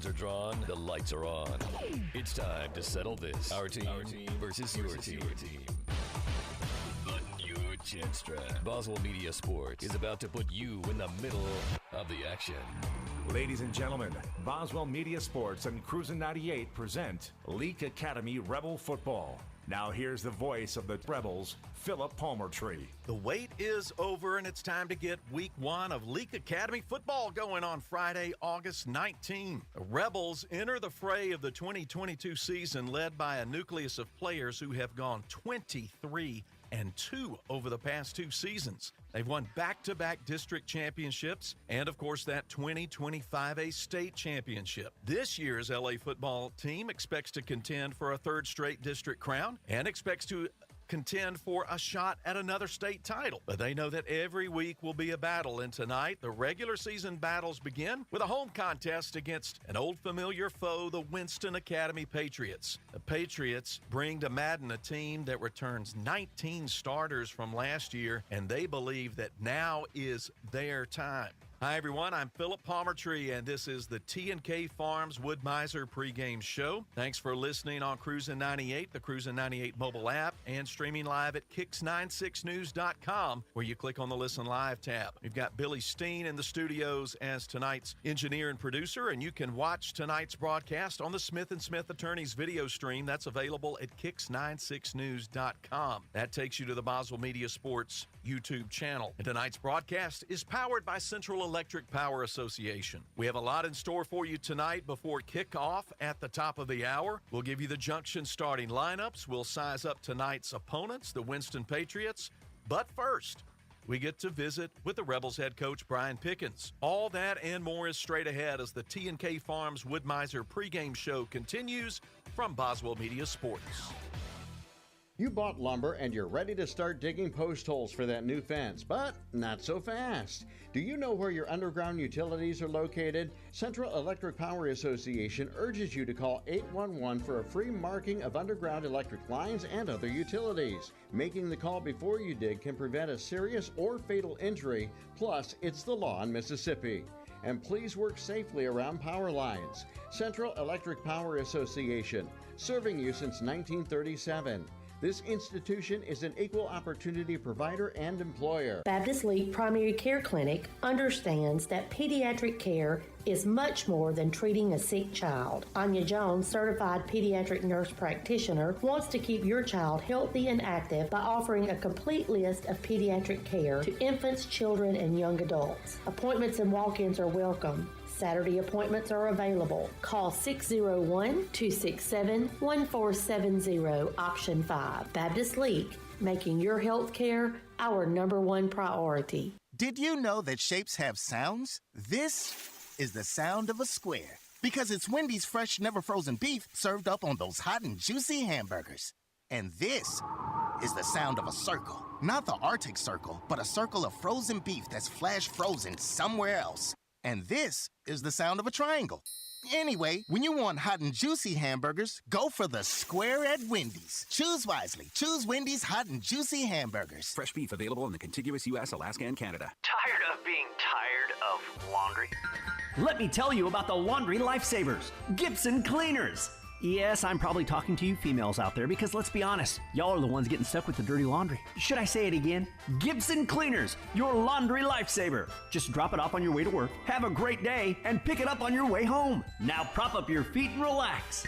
curtains are drawn, the lights are on. It's time to settle this. Our team versus your team. Button your chin strap. Boswell Media Sports is about to put you in the middle of the action. Ladies and gentlemen, Boswell Media Sports and Cruisin' 98 present Leake Academy Rebel Football. Now here's the voice of the Rebels, Philip Palmertree. The wait is over, and it's time to get week one of Leake Academy football going on Friday, August 19. The Rebels enter the fray of the 2022 season led by a nucleus of players who have gone 23-2 over the past two seasons. They've won back-to-back district championships and, of course, that 2025A state championship. This year's LA football team expects to contend for a third straight district crown and expects to contend for a shot at another state title. But they know that every week will be a battle, and tonight the regular season battles begin with a home contest against an old familiar foe, the Winston Academy Patriots. The Patriots bring to Madden a team that returns 19 starters from last year, and they believe that now is their time. Hi, everyone. I'm Philip Palmertree, and this is the T&K Farms Wood-Mizer pregame show. Thanks for listening on Cruisin' 98, the Cruisin' 98 mobile app, and streaming live at kicks96news.com, where you click on the Listen Live tab. We've got Billy Steen in the studios as tonight's engineer and producer, and you can watch tonight's broadcast on the Smith & Smith Attorneys video stream. That's available at kicks96news.com. That takes you to the Boswell Media Sports YouTube channel. And tonight's broadcast is powered by Central Electric Power Association. We have a lot in store for you tonight before kickoff at the top of the hour. We'll give you the Junction starting lineups. We'll size up tonight's opponents, the Winston Patriots. But first, we get to visit with the Rebels head coach, Brian Pickens. All that and more is straight ahead as the T&K Farms Wood-Mizer pregame show continues from Boswell Media Sports. You bought lumber and you're ready to start digging post holes for that new fence, but not so fast. Do you know where your underground utilities are located? Central Electric Power Association urges you to call 811 for a free marking of underground electric lines and other utilities. Making the call before you dig can prevent a serious or fatal injury, plus it's the law in Mississippi. And please work safely around power lines. Central Electric Power Association, serving you since 1937. This institution is an equal opportunity provider and employer. Baptist Leake Primary Care Clinic understands that pediatric care is much more than treating a sick child. Anya Jones, certified pediatric nurse practitioner, wants to keep your child healthy and active by offering a complete list of pediatric care to infants, children, and young adults. Appointments and walk-ins are welcome. Saturday appointments are available. Call 601-267-1470, option 5. Baptist Leake, making your health care our number one priority. Did you know that shapes have sounds? This is the sound of a square, because it's Wendy's fresh, never frozen beef served up on those hot and juicy hamburgers. And this is the sound of a circle. Not the Arctic Circle, but a circle of frozen beef that's flash frozen somewhere else. And this is the sound of a triangle. Anyway, when you want hot and juicy hamburgers, go for the square at Wendy's. Choose wisely. Choose Wendy's hot and juicy hamburgers. Fresh beef available in the contiguous U.S., Alaska, and Canada. Tired of being tired of laundry? Let me tell you about the laundry lifesavers, Gibson Cleaners. Yes, I'm probably talking to you females out there because let's be honest, y'all are the ones getting stuck with the dirty laundry. Should I say it again? Gibson Cleaners, your laundry lifesaver. Just drop it off on your way to work, have a great day, and pick it up on your way home. Now prop up your feet and relax.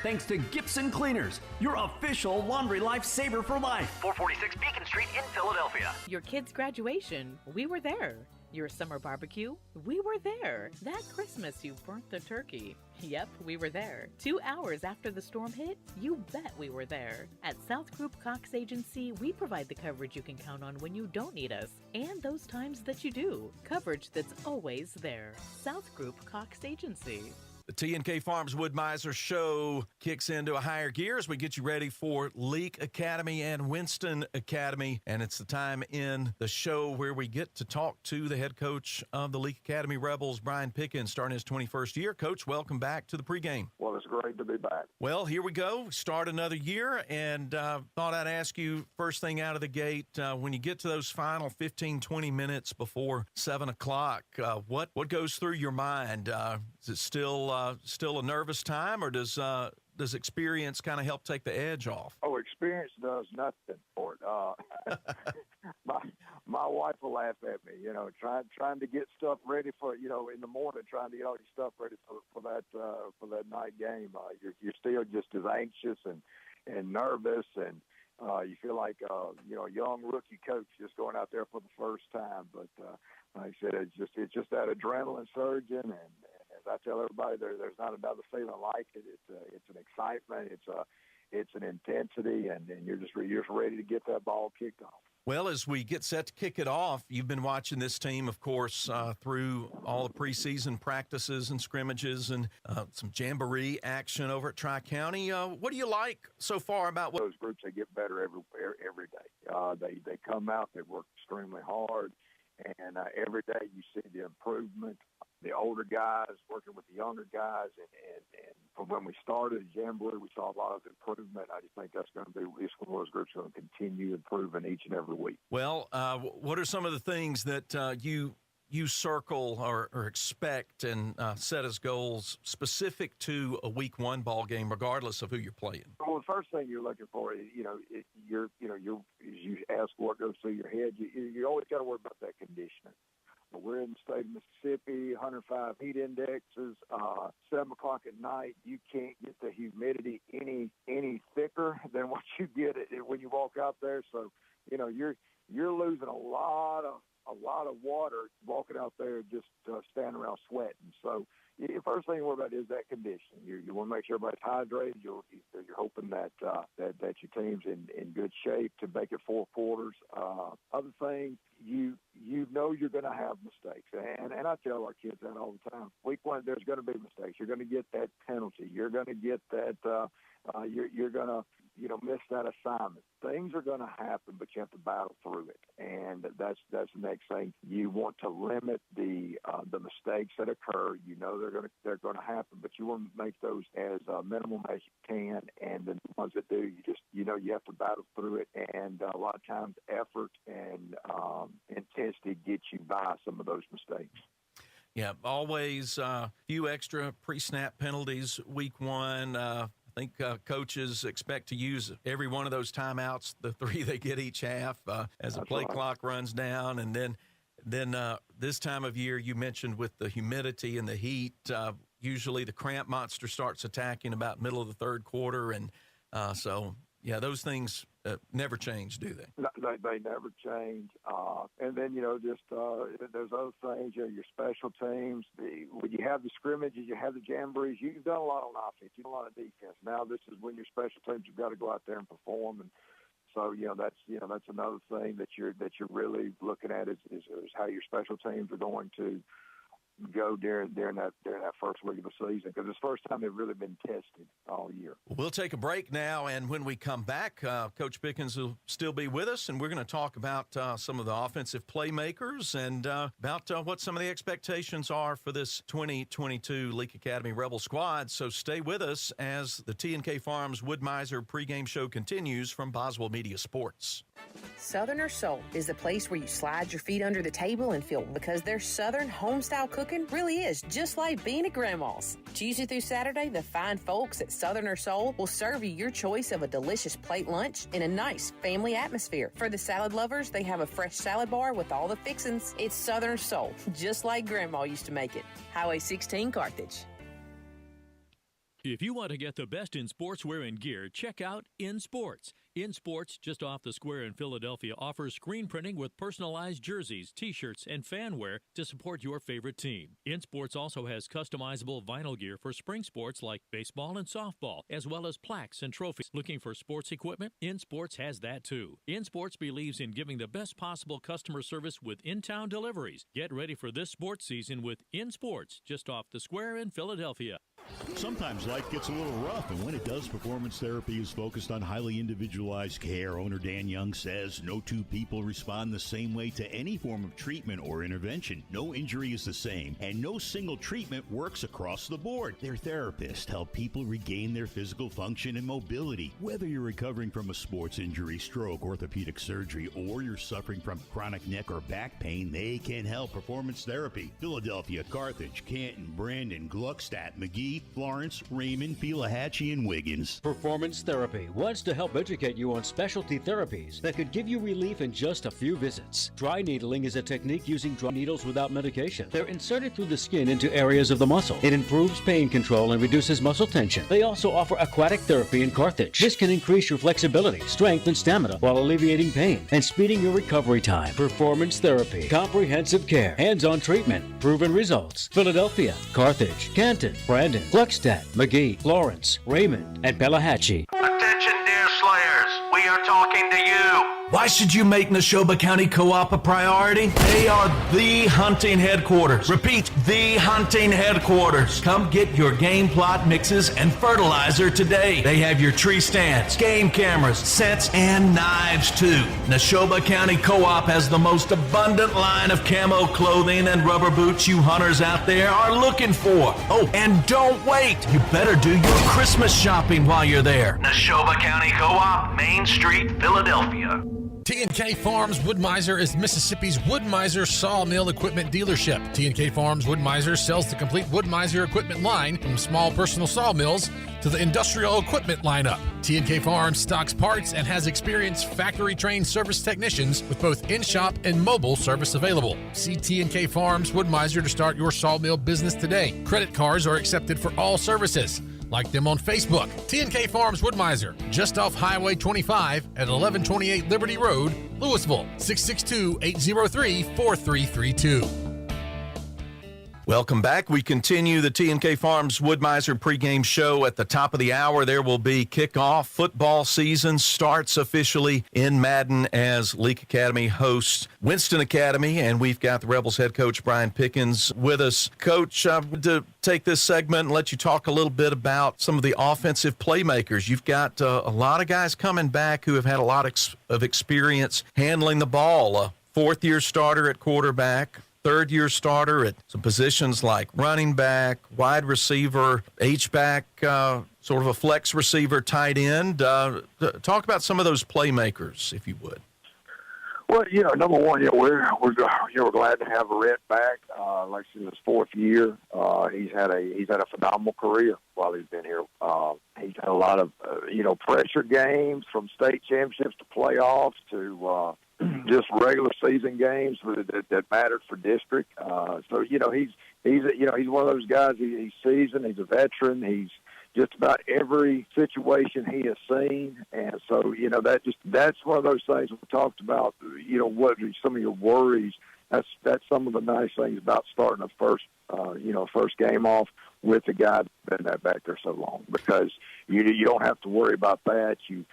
Thanks to Gibson Cleaners, your official laundry lifesaver for life. 446 Beacon Street in Philadelphia. Your kid's graduation, we were there. Your summer barbecue, we were there. That Christmas you burnt the turkey. Yep, we were there. 2 hours after the storm hit, you bet we were there. At South Group Cox Agency, we provide the coverage you can count on when you don't need us, and those times that you do. Coverage that's always there. South Group Cox Agency. The T&K Farms Wood-Mizer show kicks into a higher gear as we get you ready for Leake Academy and Winston Academy. And it's the time in the show where we get to talk to the head coach of the Leake Academy Rebels, Brian Pickens, starting his 21st year. Coach, welcome back to the pregame. Well, it's great to be back. Well, here we go. Start another year. And thought I'd ask you first thing out of the gate, when you get to those final 15, 20 minutes before 7 o'clock, what goes through your mind? Is it still a nervous time, or does experience kind of help take the edge off? Oh, experience does nothing for it. My wife will laugh at me, trying to get stuff ready for, in the morning, trying to get all your stuff ready for that night game. You're still just as anxious and nervous, and you feel like a young rookie coach just going out there for the first time. But like I said, it's just that adrenaline surging, and as I tell everybody, there's not another feeling like it. It's an excitement, it's an intensity, and you're just ready to get that ball kicked off. Well, as we get set to kick it off, you've been watching this team, of course, through all the preseason practices and scrimmages and some jamboree action over at Tri-County. What do you like so far about what those groups? They get better every day. They come out, they work extremely hard, and every day you see the improvement. The older guys working with the younger guys, and from when we started Jamboree, we saw a lot of improvement. I just think that's going to be one of those groups going to continue improving each and every week. Well, what are some of the things that you circle or expect and set as goals specific to a Week 1 ball game, regardless of who you're playing? Well, the first thing you're looking for is, you ask what goes through your head. You always got to worry about that conditioning. We're in the state of Mississippi, 105 heat indexes, 7 o'clock at night. You can't get the humidity any thicker than what you get when you walk out there. So, you're losing a lot of water walking out there, just standing around sweating. So, the first thing you worry about is that condition. You want to make sure everybody's hydrated. You're hoping that your team's in good shape to make it 4 quarters. Other thing, you're going to have mistakes, and I tell our kids that all the time. Week 1, there's going to be mistakes. You're going to get that penalty. You're going to get that. You're going to miss that assignment. Things are going to happen, but you have to battle through it, and that's the next thing. You want to limit the mistakes that occur. They're going to happen, but you want to make those as minimal as you can. And the ones that do, you have to battle through it. And a lot of times, effort and intensity get you by some of those mistakes. Yeah, always a few extra pre-snap penalties Week 1. I think coaches expect to use every one of those timeouts, the 3 they get each half, as the play clock runs down. And then this time of year, you mentioned with the humidity and the heat, usually the cramp monster starts attacking about middle of the third quarter. And those things never change, do they? No, they never change. And then, there's other things, your special teams. When you have the scrimmages, you have the jamborees, you've done a lot on offense, you've done a lot of defense. Now this is when your special teams, you've got to go out there and perform. And so, that's another thing that you're really looking at is how your special teams are going to go during that first week of the season, because it's the first time they've really been tested all year. We'll take a break now, and when we come back, Coach Pickens will still be with us, and we're going to talk about some of the offensive playmakers and about what some of the expectations are for this 2022 Leake Academy Rebel squad. So stay with us as the T&K Farms Wood-Mizer pregame show continues from Boswell Media Sports. Southerner Soul is the place where you slide your feet under the table and feel, because their Southern home-style cooking really is just like being at Grandma's. Tuesday through Saturday, the fine folks at Southerner Soul will serve you your choice of a delicious plate lunch in a nice family atmosphere. For the salad lovers, they have a fresh salad bar with all the fixins'. It's Southerner Soul, just like Grandma used to make it. Highway 16, Carthage. If you want to get the best in sportswear and gear, check out In Sports. In Sports, just off the square in Philadelphia, offers screen printing with personalized jerseys, t-shirts, and fan wear to support your favorite team. In Sports also has customizable vinyl gear for spring sports like baseball and softball, as well as plaques and trophies. Looking for sports equipment? In Sports has that too. In Sports believes in giving the best possible customer service with in-town deliveries. Get ready for this sports season with In Sports, just off the square in Philadelphia. Sometimes life gets a little rough, and when it does, Performance Therapy is focused on highly individualized care. Owner Dan Young says no two people respond the same way to any form of treatment or intervention. No injury is the same, and no single treatment works across the board. Their therapists help people regain their physical function and mobility. Whether you're recovering from a sports injury, stroke, orthopedic surgery, or you're suffering from chronic neck or back pain, they can help. Performance Therapy. Philadelphia, Carthage, Canton, Brandon, Gluckstadt, McGee, Florence, Raymond, Pelahatchie, and Wiggins. Performance Therapy wants to help educate you on specialty therapies that could give you relief in just a few visits. Dry needling is a technique using dry needles without medication. They're inserted through the skin into areas of the muscle. It improves pain control and reduces muscle tension. They also offer aquatic therapy in Carthage. This can increase your flexibility, strength, and stamina while alleviating pain and speeding your recovery time. Performance Therapy. Comprehensive care. Hands-on treatment. Proven results. Philadelphia, Carthage, Canton, Brandon, Gluckstadt, McGee, Florence, Raymond, and Pelahatchie. Attention, deer slayers. We are talking to you. Why should you make Neshoba County Co-op a priority? They are the hunting headquarters. Repeat, the hunting headquarters. Come get your game plot mixes and fertilizer today. They have your tree stands, game cameras, scents, and knives too. Neshoba County Co-op has the most abundant line of camo clothing and rubber boots you hunters out there are looking for. Oh, and don't wait. You better do your Christmas shopping while you're there. Neshoba County Co-op, Main Street, Philadelphia. T&K Farms Wood-Mizer is Mississippi's Wood-Mizer sawmill equipment dealership. T&K Farms Wood-Mizer sells the complete Wood-Mizer equipment line from small personal sawmills to the industrial equipment lineup. T&K Farms stocks parts and has experienced factory-trained service technicians with both in-shop and mobile service available. See T&K Farms Wood-Mizer to start your sawmill business today. Credit cards are accepted for all services. Like them on Facebook. T&K Farms Wood-Mizer, just off Highway 25 at 1128 Liberty Road, Louisville, 662-803-4332. Welcome back. We continue the T&K Farms Wood-Mizer pregame show. At the top of the hour, there will be kickoff. Football season starts officially in Madden as Leake Academy hosts Winston Academy, and we've got the Rebels head coach Brian Pickens with us. Coach, to take this segment and let you talk a little bit about some of the offensive playmakers. You've got a lot of guys coming back who have had a lot of experience handling the ball. A fourth-year starter at quarterback, third-year starter at some positions like running back, wide receiver, H-back, sort of a flex receiver, tight end. Talk about some of those playmakers, if you would. Well, number one, we're glad to have Rhett back. Like I said, his fourth year, he's had a phenomenal career while he's been here. He's had a lot of pressure games, from state championships to playoffs to just regular season games that mattered for district. So he's one of those guys. He's seasoned. He's a veteran. He's just about every situation he has seen, and so that's one of those things we talked about. What are some of your worries? That's some of the nice things about starting a first game off with a guy that's been back there so long, because you don't have to worry about that. You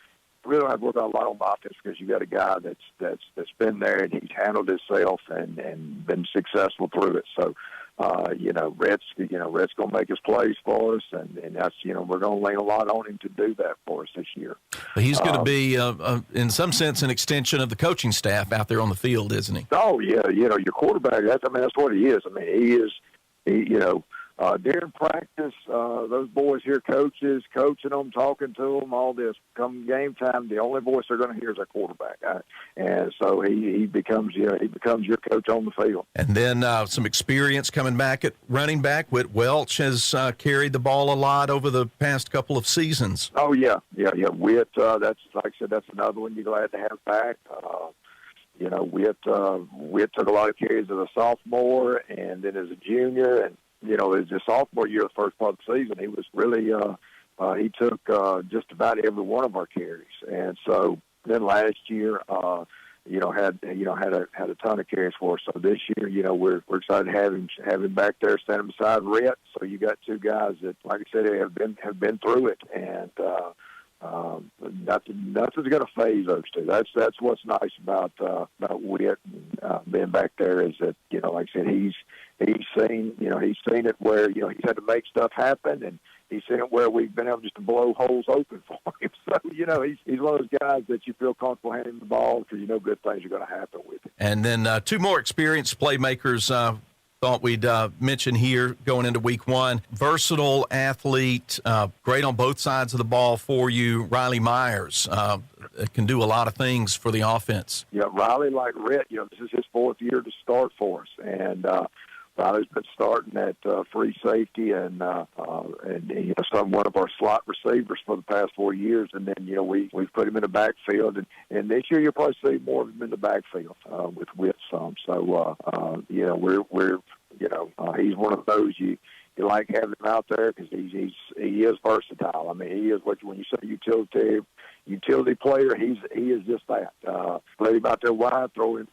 really don't have to worry about a lot on offense because you got a guy that's been there and he's handled himself and been successful through it. So. Rhett's going to make his plays for us, and that's, we're going to lean a lot on him to do that for us this year. But he's going to be, in some sense, an extension of the coaching staff out there on the field, isn't he? Oh, yeah. Your quarterback, that's what he is. I mean, he is, during practice, those boys hear coaches coaching them, talking to them, all this. Come game time, the only voice they're going to hear is our quarterback, and so he becomes your coach on the field. And then some experience coming back at running back. Whit Welch has carried the ball a lot over the past couple of seasons. Oh yeah. Whit, that's like I said, that's another one you're glad to have back. Whit took a lot of carries as a sophomore and then as a junior, and as a sophomore year, the first part of the season, he was really he took just about every one of our carries, and so then last year, had a ton of carries for us. So this year, we're excited to have him back there standing beside Rhett. So you got two guys that, like I said, have been through it, and nothing's going to phase those two. That's what's nice about Whit being back there, is that like I said, he's seen it where he's had to make stuff happen, and he's seen it where we've been able just to blow holes open for him. So he's one of those guys that you feel comfortable handing the ball because you know good things are going to happen with him. And then two more experienced playmakers. Thought we'd mention here going into week one. Versatile athlete, great on both sides of the ball for you. Riley Myers can do a lot of things for the offense. Yeah, Riley, like Rhett, this is his fourth year to start for us, and Riley's been starting at free safety and one of our slot receivers for the past 4 years, and then we've put him in the backfield, and this year you'll probably see more of him in the backfield with some. So he's one of those you like having him out there because he is versatile. I mean, he is when you say utility player, he is just that. Play him out there wide, throw it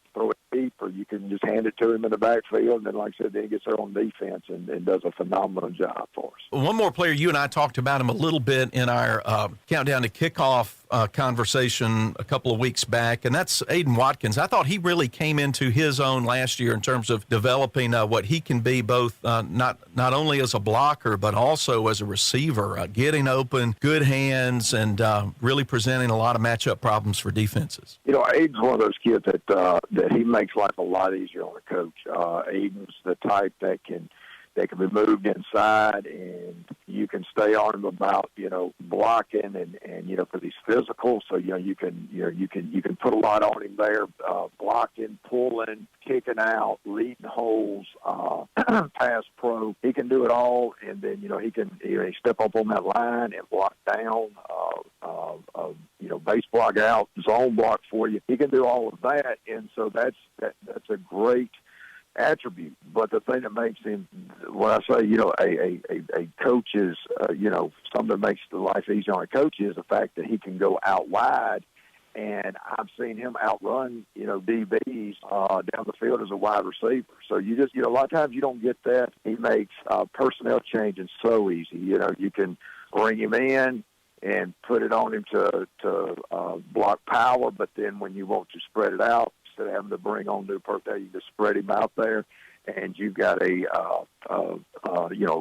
deep, or you can just hand it to him in the backfield. And then, like I said, then he gets there on defense and does a phenomenal job for us. One more player, you and I talked about him a little bit in our countdown to kickoff conversation a couple of weeks back, and that's Aiden Watkins. I thought he really came into his own last year in terms of developing what he can be, both not only as a blocker but also as a receiver, getting open, good hands, and really presenting a lot of matchup problems for defenses. Aiden's one of those kids that he makes life a lot easier on a coach. Aiden's the type that can be moved inside, and you can stay on him about blocking and because he's physical, so you can put a lot on him there, blocking, pulling, kicking out, leading holes, pass pro. He can do it all, and then he can step up on that line and block down, base block out, zone block for you. He can do all of that, and so that's a great attribute. But the thing that makes him, when I say, a coach is, something that makes the life easier on a coach is the fact that he can go out wide. And I've seen him outrun, DBs down the field as a wide receiver. So you just, a lot of times you don't get that. He makes personnel changing so easy. You can bring him in and put it on him to block power, but then when you want to spread it out, instead of having to bring on new personnel, you just spread him out there, and you've got a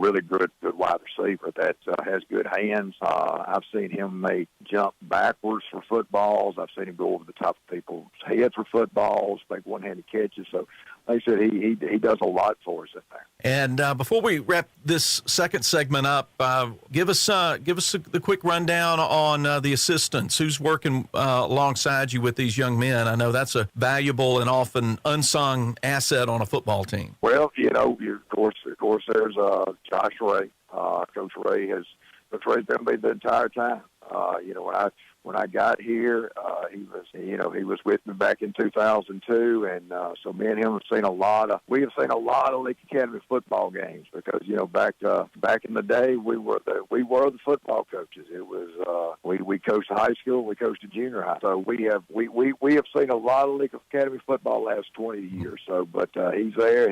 really good wide receiver that has good hands. I've seen him make jump backwards for footballs. I've seen him go over the top of people's heads for footballs, make one-handed catches. So, like I said, he does a lot for us in there. And before we wrap this second segment up, give us the quick rundown on the assistants. Who's working alongside you with these young men? I know that's a valuable and often unsung asset on a football team. Well, of course, there's Josh Ray. Coach Ray's been with me the entire time. When I got here, he was with me back in 2002, and so me and him have seen a lot of Leake Academy football games because back in the day we were the football coaches. It was we coached high school, we coached the junior high, so we have seen a lot of Leake Academy football the last 20 years. So, but he's there.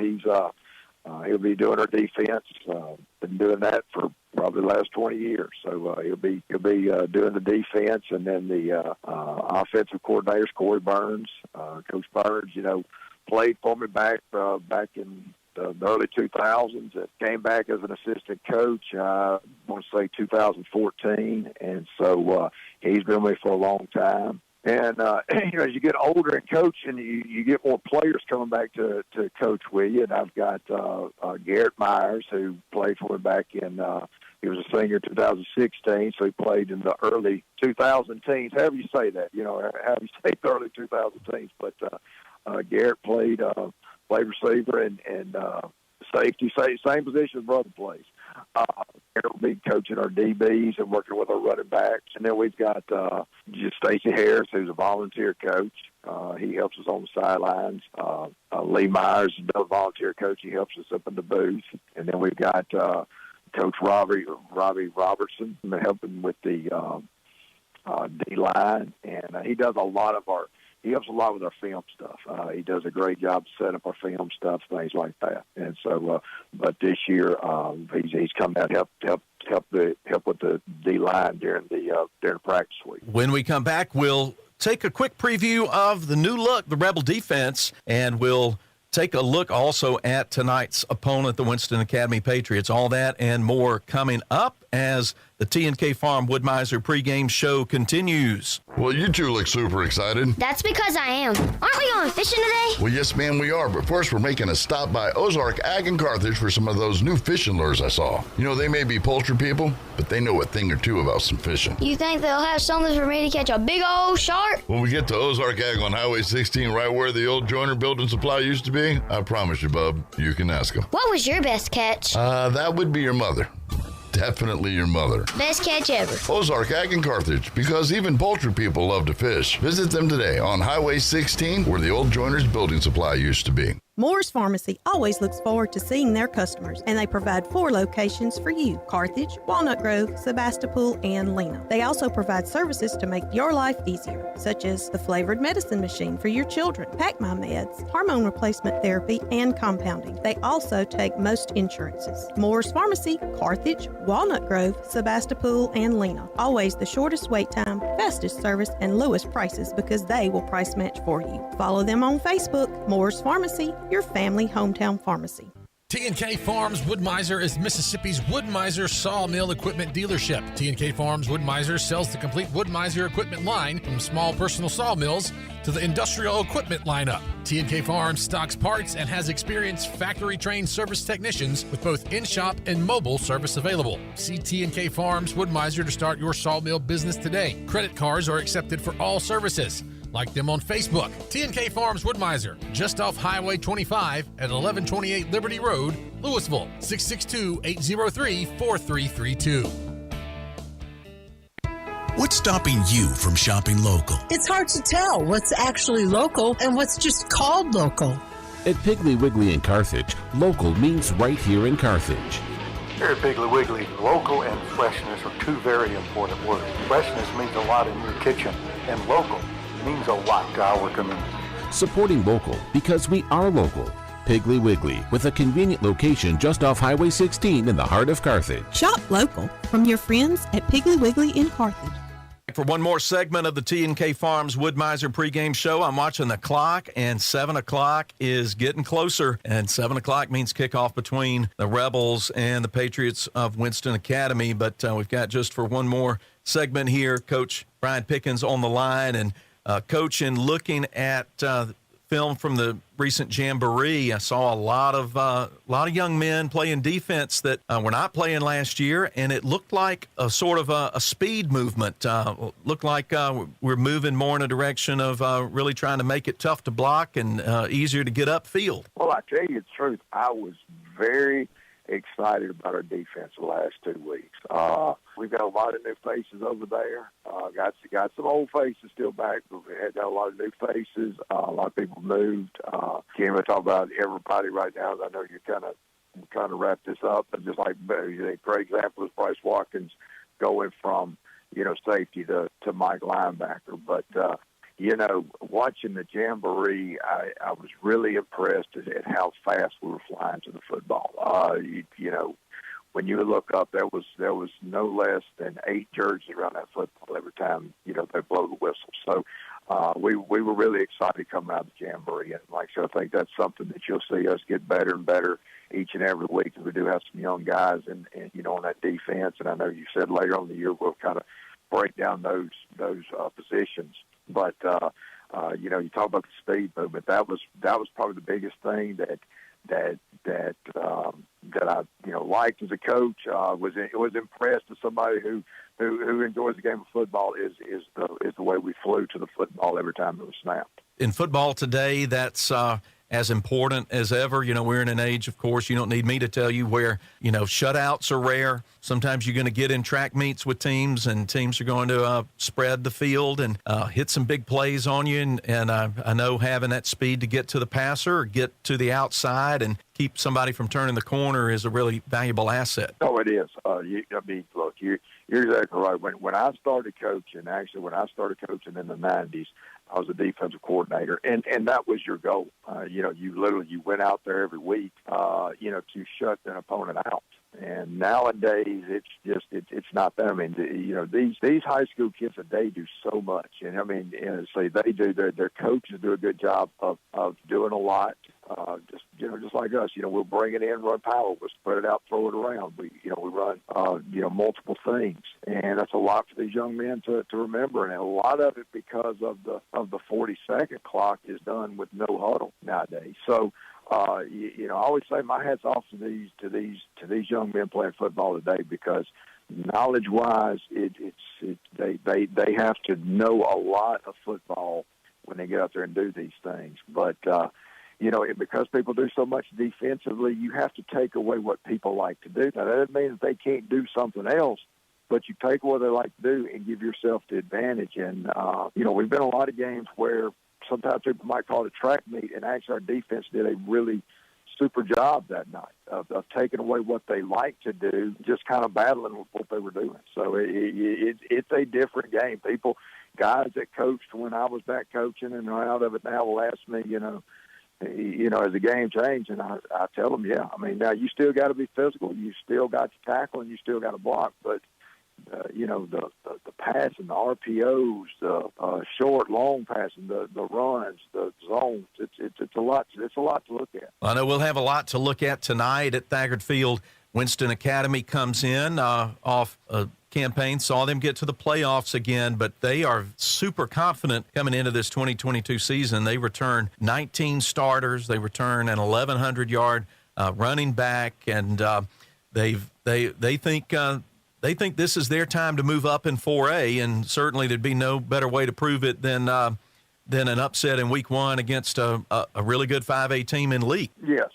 He'll be doing our defense. Been doing that for probably the last 20 years. So he'll be doing the defense, and then the offensive coordinators, Corey Burns, Coach Burns. Played for me back in the early 2000s. And came back as an assistant coach. I want to say 2014, and so he's been with me for a long time. And, as you get older and coaching, you get more players coming back to coach with you. And I've got Garrett Myers, who played for me back in he was a senior in 2016, so he played in the early 2010s. However you say that, however you say the early 2010s. But Garrett played receiver and safety, same position as brother plays. Garrett will be coaching our DBs and working with our running backs. And then we've got just Stacey Harris, who's a volunteer coach. He helps us on the sidelines. Lee Myers is another volunteer coach. He helps us up in the booth. And then we've got Coach Robbie Robertson helping with the D-line. And he does he helps a lot with our film stuff. He does a great job setting up our film stuff, things like that. And so, but this year he's come out and help with the D-line during the practice week. When we come back, we'll take a quick preview of the new look, the Rebel defense, and we'll Take a look also at tonight's opponent, the Winston Academy Patriots. All that and more coming up as the T&K Farm Wood-Mizer pregame show continues. Well, you two look super excited. That's because I am. Aren't we going fishing today? Well, yes, ma'am, we are. But first, we're making a stop by Ozark Ag and Carthage for some of those new fishing lures I saw. You know, they may be poultry people, but they know a thing or two about some fishing. You think they'll have something for me to catch a big old shark? When we get to Ozark Ag on Highway 16, right where the old Joiner Building Supply used to be, I promise you, bub, you can ask them. What was your best catch? That would be your mother. Definitely your mother. Best catch ever. Ozark Ag and Carthage, because even poultry people love to fish. Visit them today on Highway 16, where the old Joiner's Building Supply used to be. Moore's Pharmacy always looks forward to seeing their customers, and they provide 4 locations for you: Carthage, Walnut Grove, Sebastopol, and Lena. They also provide services to make your life easier, such as the flavored medicine machine for your children, Pack My Meds, hormone replacement therapy, and compounding. They also take most insurances. Moore's Pharmacy, Carthage, Walnut Grove, Sebastopol, and Lena. Always the shortest wait time, fastest service, and lowest prices because they will price match for you. Follow them on Facebook. Moore's Pharmacy, your family hometown pharmacy. T&K Farms Wood-Mizer is Mississippi's Wood-Mizer sawmill equipment dealership. T&K Farms Wood-Mizer sells the complete Wood-Mizer equipment line, from small personal sawmills to the industrial equipment lineup. T&K Farms stocks parts and has experienced factory-trained service technicians with both in-shop and mobile service available. See T&K Farms Wood-Mizer to start your sawmill business today. Credit cards are accepted for all services. Like them on Facebook. T&K Farms Wood-Mizer, just off Highway 25 at 1128 Liberty Road, Louisville, 662-803-4332. What's stopping you from shopping local? It's hard to tell what's actually local and what's just called local. At Piggly Wiggly in Carthage, local means right here in Carthage. Here at Piggly Wiggly, local and freshness are two very important words. Freshness means a lot in your kitchen, and local means a lot to our community. Supporting local because we are local. Piggly Wiggly, with a convenient location just off Highway 16 in the heart of Carthage. Shop local from your friends at Piggly Wiggly in Carthage. For one more segment of the T&K Farms Wood-Mizer pregame show, I'm watching the clock, and 7 o'clock is getting closer. And 7 o'clock means kickoff between the Rebels and the Patriots of Winston Academy. But we've got just for one more segment here, Coach Brian Pickens on the line. And Coach, in looking at film from the recent Jamboree, I saw a lot of young men playing defense that were not playing last year, and it looked like a sort of a speed movement. Looked like we're moving more in a direction of really trying to make it tough to block and easier to get upfield. Well, I tell you the truth, I was very excited about our defense the last 2 weeks. We've got a lot of new faces over there. Got some old faces still back, but we had a lot of new faces. A lot of people moved. Can't really talk about everybody right now. I know you're kind of trying to wrap this up, but just like a great example is Bryce Watkins going from safety to Mike linebacker. But watching the Jamboree, I was really impressed at how fast we were flying to the football. When you look up, there was no less than 8 jerseys around that football every time they blow the whistle. So we were really excited coming out of the Jamboree, and like I said, I think that's something that you'll see us get better and better each and every week. Because we do have some young guys and on that defense, and I know you said later on in the year we'll kind of break down those positions. But you talk about the speed movement. That was probably the biggest thing that I liked as a coach. Was impressed as somebody who enjoys the game of football is the way we flew to the football every time it was snapped. In football today, that's as important as ever. We're in an age, of course, you don't need me to tell you, where, shutouts are rare. Sometimes you're going to get in track meets with teams, and teams are going to spread the field and hit some big plays on you. And I know having that speed to get to the passer or get to the outside and keep somebody from turning the corner is a really valuable asset. Oh, it is. Look, you're exactly right. When I started coaching, in the 90s, I was a defensive coordinator, and that was your goal. You went out there every week, to shut an opponent out. And nowadays, it's not that. I mean, these high school kids, they do so much, and I mean, they do. Their coaches do a good job of doing a lot. just like us, we'll bring it in, run power, we'll spread it out, throw it around. We run, multiple things, and that's a lot for these young men to remember. And a lot of it because of the 40-second clock is done with no huddle nowadays. So, I always say my hat's off to these young men playing football today, because knowledge-wise, they have to know a lot of football when they get out there and do these things. But because people do so much defensively, you have to take away what people like to do. Now, that doesn't mean that they can't do something else, but you take what they like to do and give yourself the advantage. And, we've been in a lot of games where sometimes people might call it a track meet, and actually our defense did a really super job that night of taking away what they like to do, just kind of battling with what they were doing. So it's a different game. Guys that coached when I was back coaching and are out of it now will ask me, as the game changed, and I tell them, now you still got to be physical, you still got to tackle, and you still got to block, but the passing, the RPOs, the short, long passing, the runs, the zones, it's a lot. It's a lot to look at. I know we'll have a lot to look at tonight at Thaggart Field. Winston Academy comes in off a campaign, saw them get to the playoffs again, but they are super confident coming into this 2022 season. They return 19 starters. They return an 1,100-yard running back, and they think this is their time to move up in 4A, and certainly there'd be no better way to prove it than an upset in week one against a really good 5A team in Leake. Yes,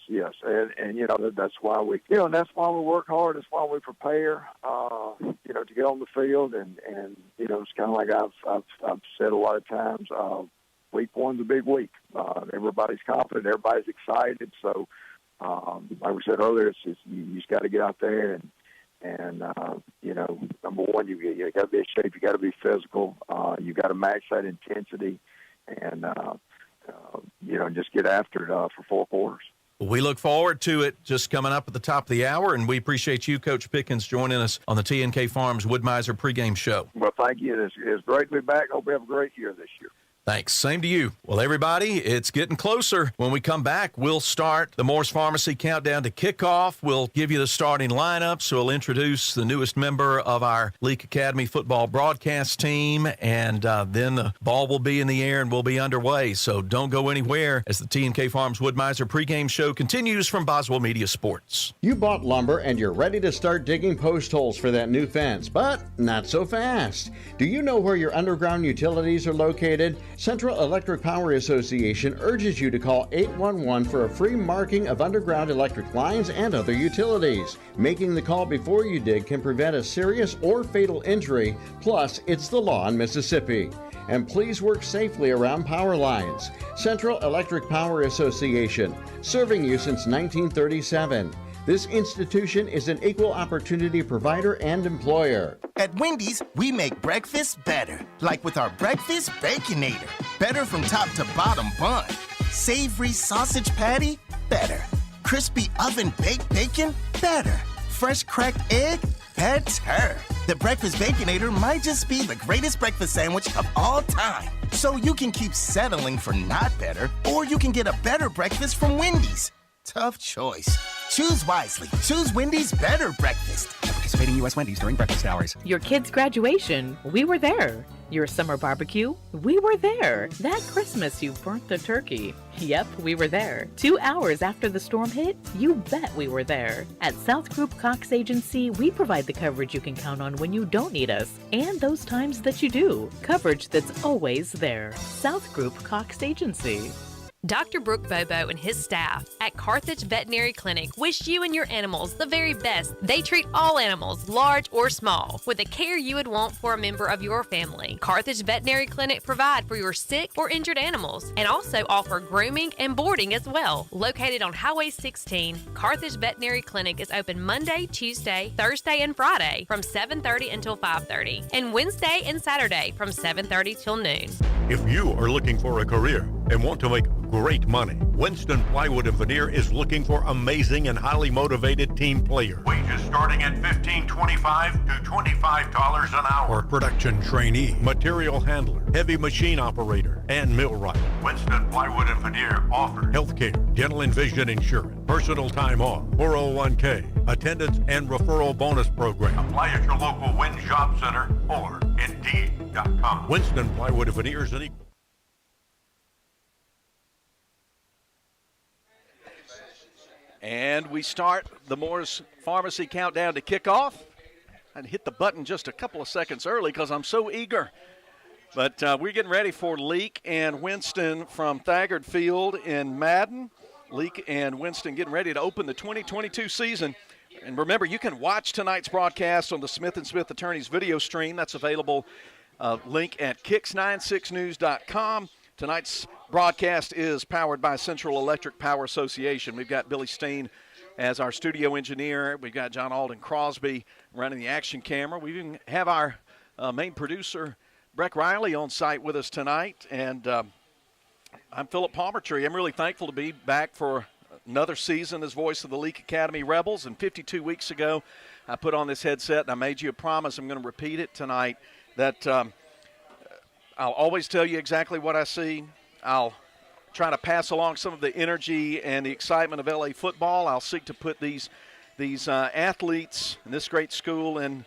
and that's why we work hard. That's why we prepare, to get on the field, and it's kind of like I've said a lot of times. Week one's a big week. Everybody's confident. Everybody's excited. So, like we said earlier, you just got to get out there and number one, you got to be in shape. You got to be physical. You got to match that intensity, and just get after it for 4 quarters. We look forward to it just coming up at the top of the hour, and we appreciate you, Coach Pickens, joining us on the T&K Farms Wood-Mizer pregame show. Well, thank you. It's great to be back. Hope we have a great year this year. Thanks. Same to you. Well, everybody, it's getting closer. When we come back, we'll start the Morris Pharmacy countdown to kickoff. We'll give you the starting lineups. We'll introduce the newest member of our Leake Academy football broadcast team, and then the ball will be in the air and we'll be underway. So don't go anywhere as the T&K Farms Wood-Mizer pregame show continues from Boswell Media Sports. You bought lumber and you're ready to start digging post holes for that new fence, but not so fast. Do you know where your underground utilities are located? Central Electric Power Association urges you to call 811 for a free marking of underground electric lines and other utilities. Making the call before you dig can prevent a serious or fatal injury, plus it's the law in Mississippi. And please work safely around power lines. Central Electric Power Association, serving you since 1937. This institution is an equal opportunity provider and employer. At Wendy's, we make breakfast better. Like with our Breakfast Baconator. Better from top to bottom bun. Savory sausage patty? Better. Crispy oven-baked bacon? Better. Fresh cracked egg? Better. The Breakfast Baconator might just be the greatest breakfast sandwich of all time. So you can keep settling for not better, or you can get a better breakfast from Wendy's. Tough choice. Choose wisely. Choose Wendy's Better Breakfast. At participating U.S. Wendy's during breakfast hours. Your kid's graduation, we were there. Your summer barbecue, we were there. That Christmas you burnt the turkey. Yep, we were there. 2 hours after the storm hit, you bet we were there. At South Group Cox Agency, we provide the coverage you can count on when you don't need us, and those times that you do. Coverage that's always there. South Group Cox Agency. Dr. Brooke Bobo and his staff at Carthage Veterinary Clinic wish you and your animals the very best. They treat all animals, large or small, with the care you would want for a member of your family. Carthage Veterinary Clinic provide for your sick or injured animals and also offer grooming and boarding as well. Located on Highway 16, Carthage Veterinary Clinic is open Monday, Tuesday, Thursday, and Friday from 7:30 until 5:30, and Wednesday and Saturday from 7:30 till noon. If you are looking for a career and want to make great money. Winston Plywood and Veneer is looking for amazing and highly motivated team players. Wages starting at $15.25 to $25 an hour. Or production trainee, material handler, heavy machine operator, and millwright. Winston Plywood and Veneer offer Healthcare, dental and vision insurance, personal time off, 401k, attendance and referral bonus program. Apply at your local Win Job Center or Indeed.com. Winston Plywood and Veneers and equal. And we start the Moore's Pharmacy countdown to kickoff. I hit the button just a couple of seconds early because I'm so eager. But we're getting ready for Leake and Winston from Thagard Field in Madden. Leake and Winston getting ready to open the 2022 season. And remember, you can watch tonight's broadcast on the Smith & Smith Attorneys video stream. That's available, link at kicks96news.com. Tonight's broadcast is powered by Central Electric Power Association. We've got Billy Steen as our studio engineer. We've got John Alden Crosby running the action camera. We even have our main producer, Breck Riley, on site with us tonight. And I'm Philip Palmertree. I'm really thankful to be back for another season as voice of the Leake Academy Rebels. And 52 weeks ago, I put on this headset and I made you a promise. I'm going to repeat it tonight that I'll always tell you exactly what I see. I'll try to pass along some of the energy and the excitement of LA football. I'll seek to put these athletes in this great school in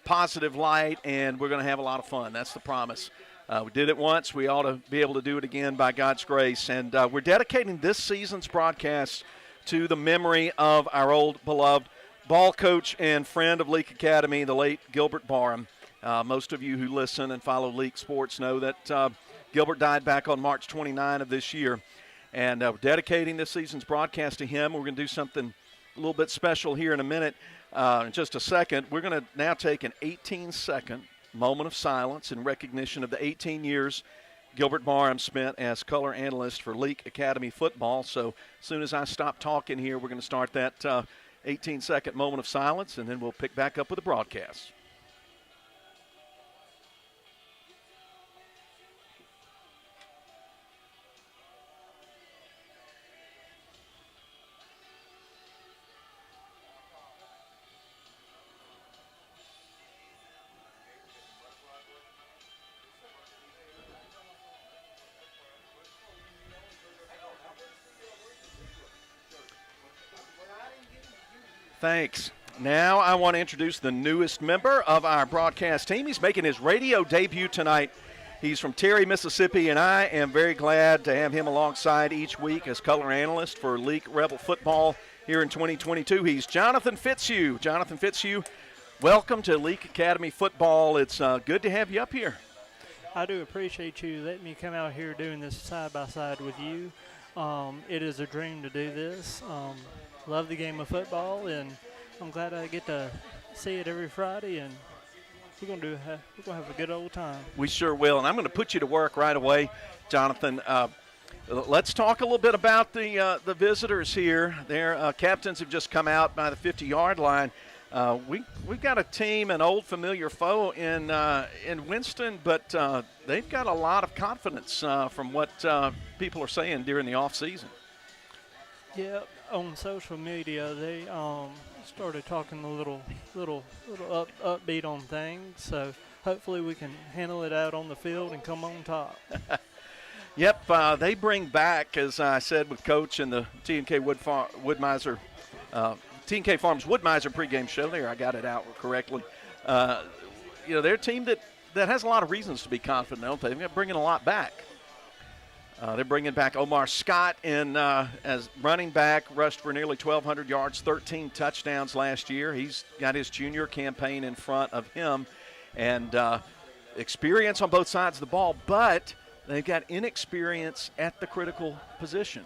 positive light, and we're going to have a lot of fun. That's the promise. We did it once. We ought to be able to do it again by God's grace. And we're dedicating this season's broadcast to the memory of our old beloved ball coach and friend of Leake Academy, the late Gilbert Barham. Most of you who listen and follow Leake sports know that Gilbert died back on March 29 of this year. And we're dedicating this season's broadcast to him. We're going to do something a little bit special here in a minute. In just a second, we're going to now take an 18-second moment of silence in recognition of the 18 years Gilbert Barham spent as color analyst for Leake Academy football. So as soon as I stop talking here, we're going to start that 18-second moment of silence, and then we'll pick back up with the broadcast. Thanks. Now I want to introduce the newest member of our broadcast team. He's making his radio debut tonight. He's from Terry, Mississippi, and I am very glad to have him alongside each week as color analyst for Leake Rebel football here in 2022. He's Jonathan Fitzhugh. Jonathan Fitzhugh, welcome to Leake Academy football. It's good to have you up here. I do appreciate you letting me come out here doing this side-by-side with you. It is a dream to do this. Love the game of football, and I'm glad I get to see it every Friday, and we're gonna have a good old time. We sure will, and I'm going to put you to work right away, Jonathan. Let's talk a little bit about the visitors here. Their captains have just come out by the 50-yard line. We've got a team, an old familiar foe in Winston, but they've got a lot of confidence from what people are saying during the off season. Yeah, on social media they started talking a little upbeat on things. So hopefully we can handle it out on the field and come on top. Yep, they bring back, as I said with Coach and the T&K Woodmiser. T&K Farms Woodmiser pregame show there. I got it out correctly. They're a team that has a lot of reasons to be confident, don't they? They're bringing a lot back. They're bringing back Omar Scott in as running back, rushed for nearly 1,200 yards, 13 touchdowns last year. He's got his junior campaign in front of him, and experience on both sides of the ball, but they've got inexperience at the critical position.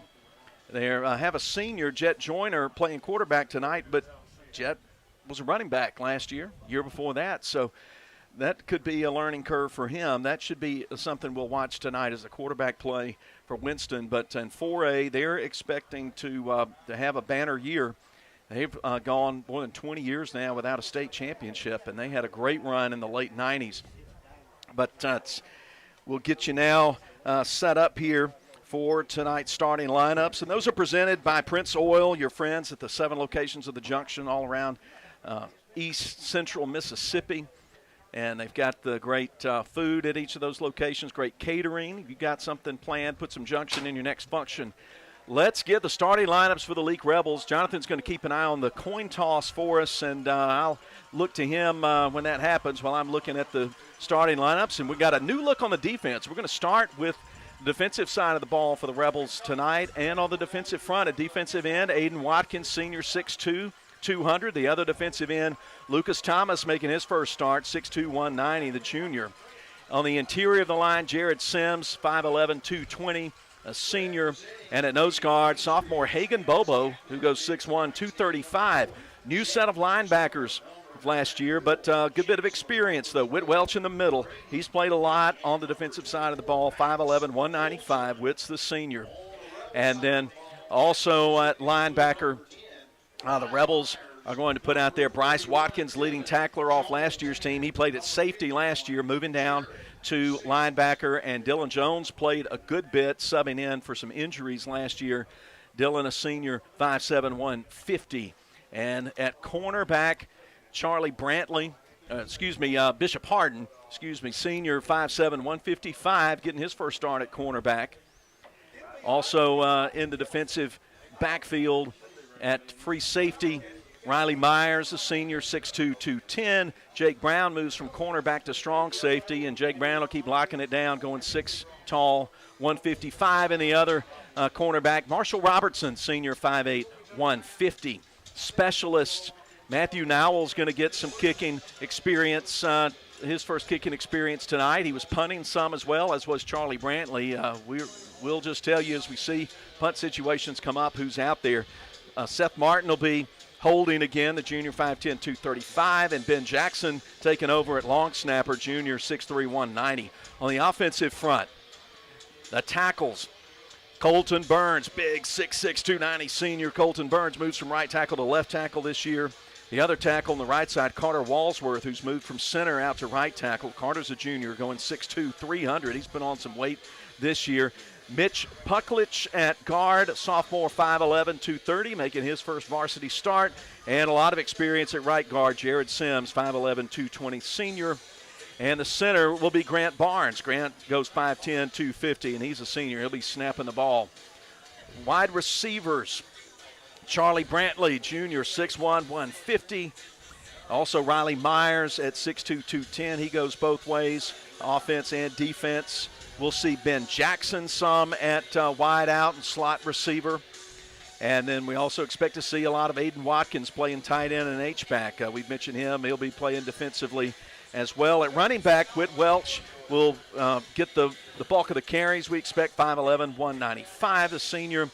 They have a senior, Jet Joyner, playing quarterback tonight, but Jet was a running back last year before that. So that could be a learning curve for him. That should be something we'll watch tonight as a quarterback play for Winston. But in 4A, they're expecting to have a banner year. They've gone more than 20 years now without a state championship, and they had a great run in the late 90s. But we'll get you now set up here for tonight's starting lineups. And those are presented by Prince Oil, your friends at the 7 locations of the Junction all around East Central Mississippi. And they've got the great food at each of those locations, great catering. If you got something planned, put some Junction in your next function. Let's get the starting lineups for the Leake Rebels. Jonathan's going to keep an eye on the coin toss for us, and I'll look to him when that happens while I'm looking at the starting lineups. And we've got a new look on the defense. We're going to start with the defensive side of the ball for the Rebels tonight, and on the defensive front, at defensive end, Aiden Watkins, senior, 6'2", 200. The other defensive end, Lucas Thomas, making his first start, 6'2", 190, the junior. On the interior of the line, Jared Sims, 5'11", 220, a senior. And at nose guard, sophomore Hagan Bobo, who goes 6'1", 235. New set of linebackers of last year, but good bit of experience, though. Whit Welch in the middle. He's played a lot on the defensive side of the ball, 5'11", 195. Whit's the senior. And then also at linebacker, the Rebels are going to put out there Bryce Watkins, leading tackler off last year's team. He played at safety last year, moving down to linebacker, and Dylan Jones played a good bit, subbing in for some injuries last year. Dylan, a senior, 5'7", 150. And at cornerback, Charlie Brantley, Bishop Harden, senior, 5'7", 155, getting his first start at cornerback. Also in the defensive backfield at free safety, Riley Myers, a senior, 6'2", 210. Jake Brown moves from cornerback to strong safety, and Jake Brown will keep locking it down, going 6 tall, 155. And the other cornerback, Marshall Robertson, senior, 5'8", 150. Specialist Matthew Nowell's going to get some kicking experience, his first kicking experience tonight. He was punting some as well, as was Charlie Brantley. We'll just tell you as we see punt situations come up who's out there. Seth Martin will be holding again, the junior, 5'10", 235, and Ben Jackson taking over at long snapper, junior, 6'3", 190. On the offensive front, the tackles, Colton Burns, big 6'6", 290 senior. Colton Burns moves from right tackle to left tackle this year. The other tackle on the right side, Carter Walsworth, who's moved from center out to right tackle. Carter's a junior, going 6'2", 300. He's been on some weight this year. Mitch Pucklich at guard, sophomore, 5'11", 230, making his first varsity start. And a lot of experience at right guard, Jared Sims, 5'11", 220 senior. And the center will be Grant Barnes. Grant goes 5'10", 250, and he's a senior. He'll be snapping the ball. Wide receivers, Charlie Brantley, junior, 6'1", 150. Also Riley Myers at 6'2", 210. He goes both ways, offense and defense. We'll see Ben Jackson some at wide out and slot receiver. And then we also expect to see a lot of Aiden Watkins playing tight end and H-back. We've mentioned him. He'll be playing defensively as well. At running back, Whit Welch will get the bulk of the carries. We expect 5'11", 195, the senior.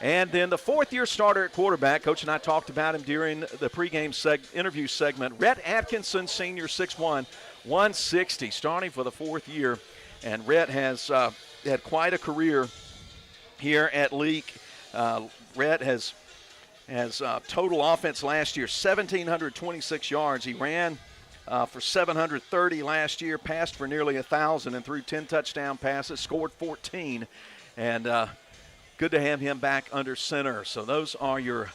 And then the fourth-year starter at quarterback, Coach and I talked about him during the pregame interview segment, Rhett Atkinson, senior, 6'1", 160, starting for the fourth year. And Rhett has had quite a career here at Leake. Rhett has total offense last year, 1,726 yards. He ran for 730 last year, passed for nearly 1,000, and threw 10 touchdown passes, scored 14. And good to have him back under center. So those are your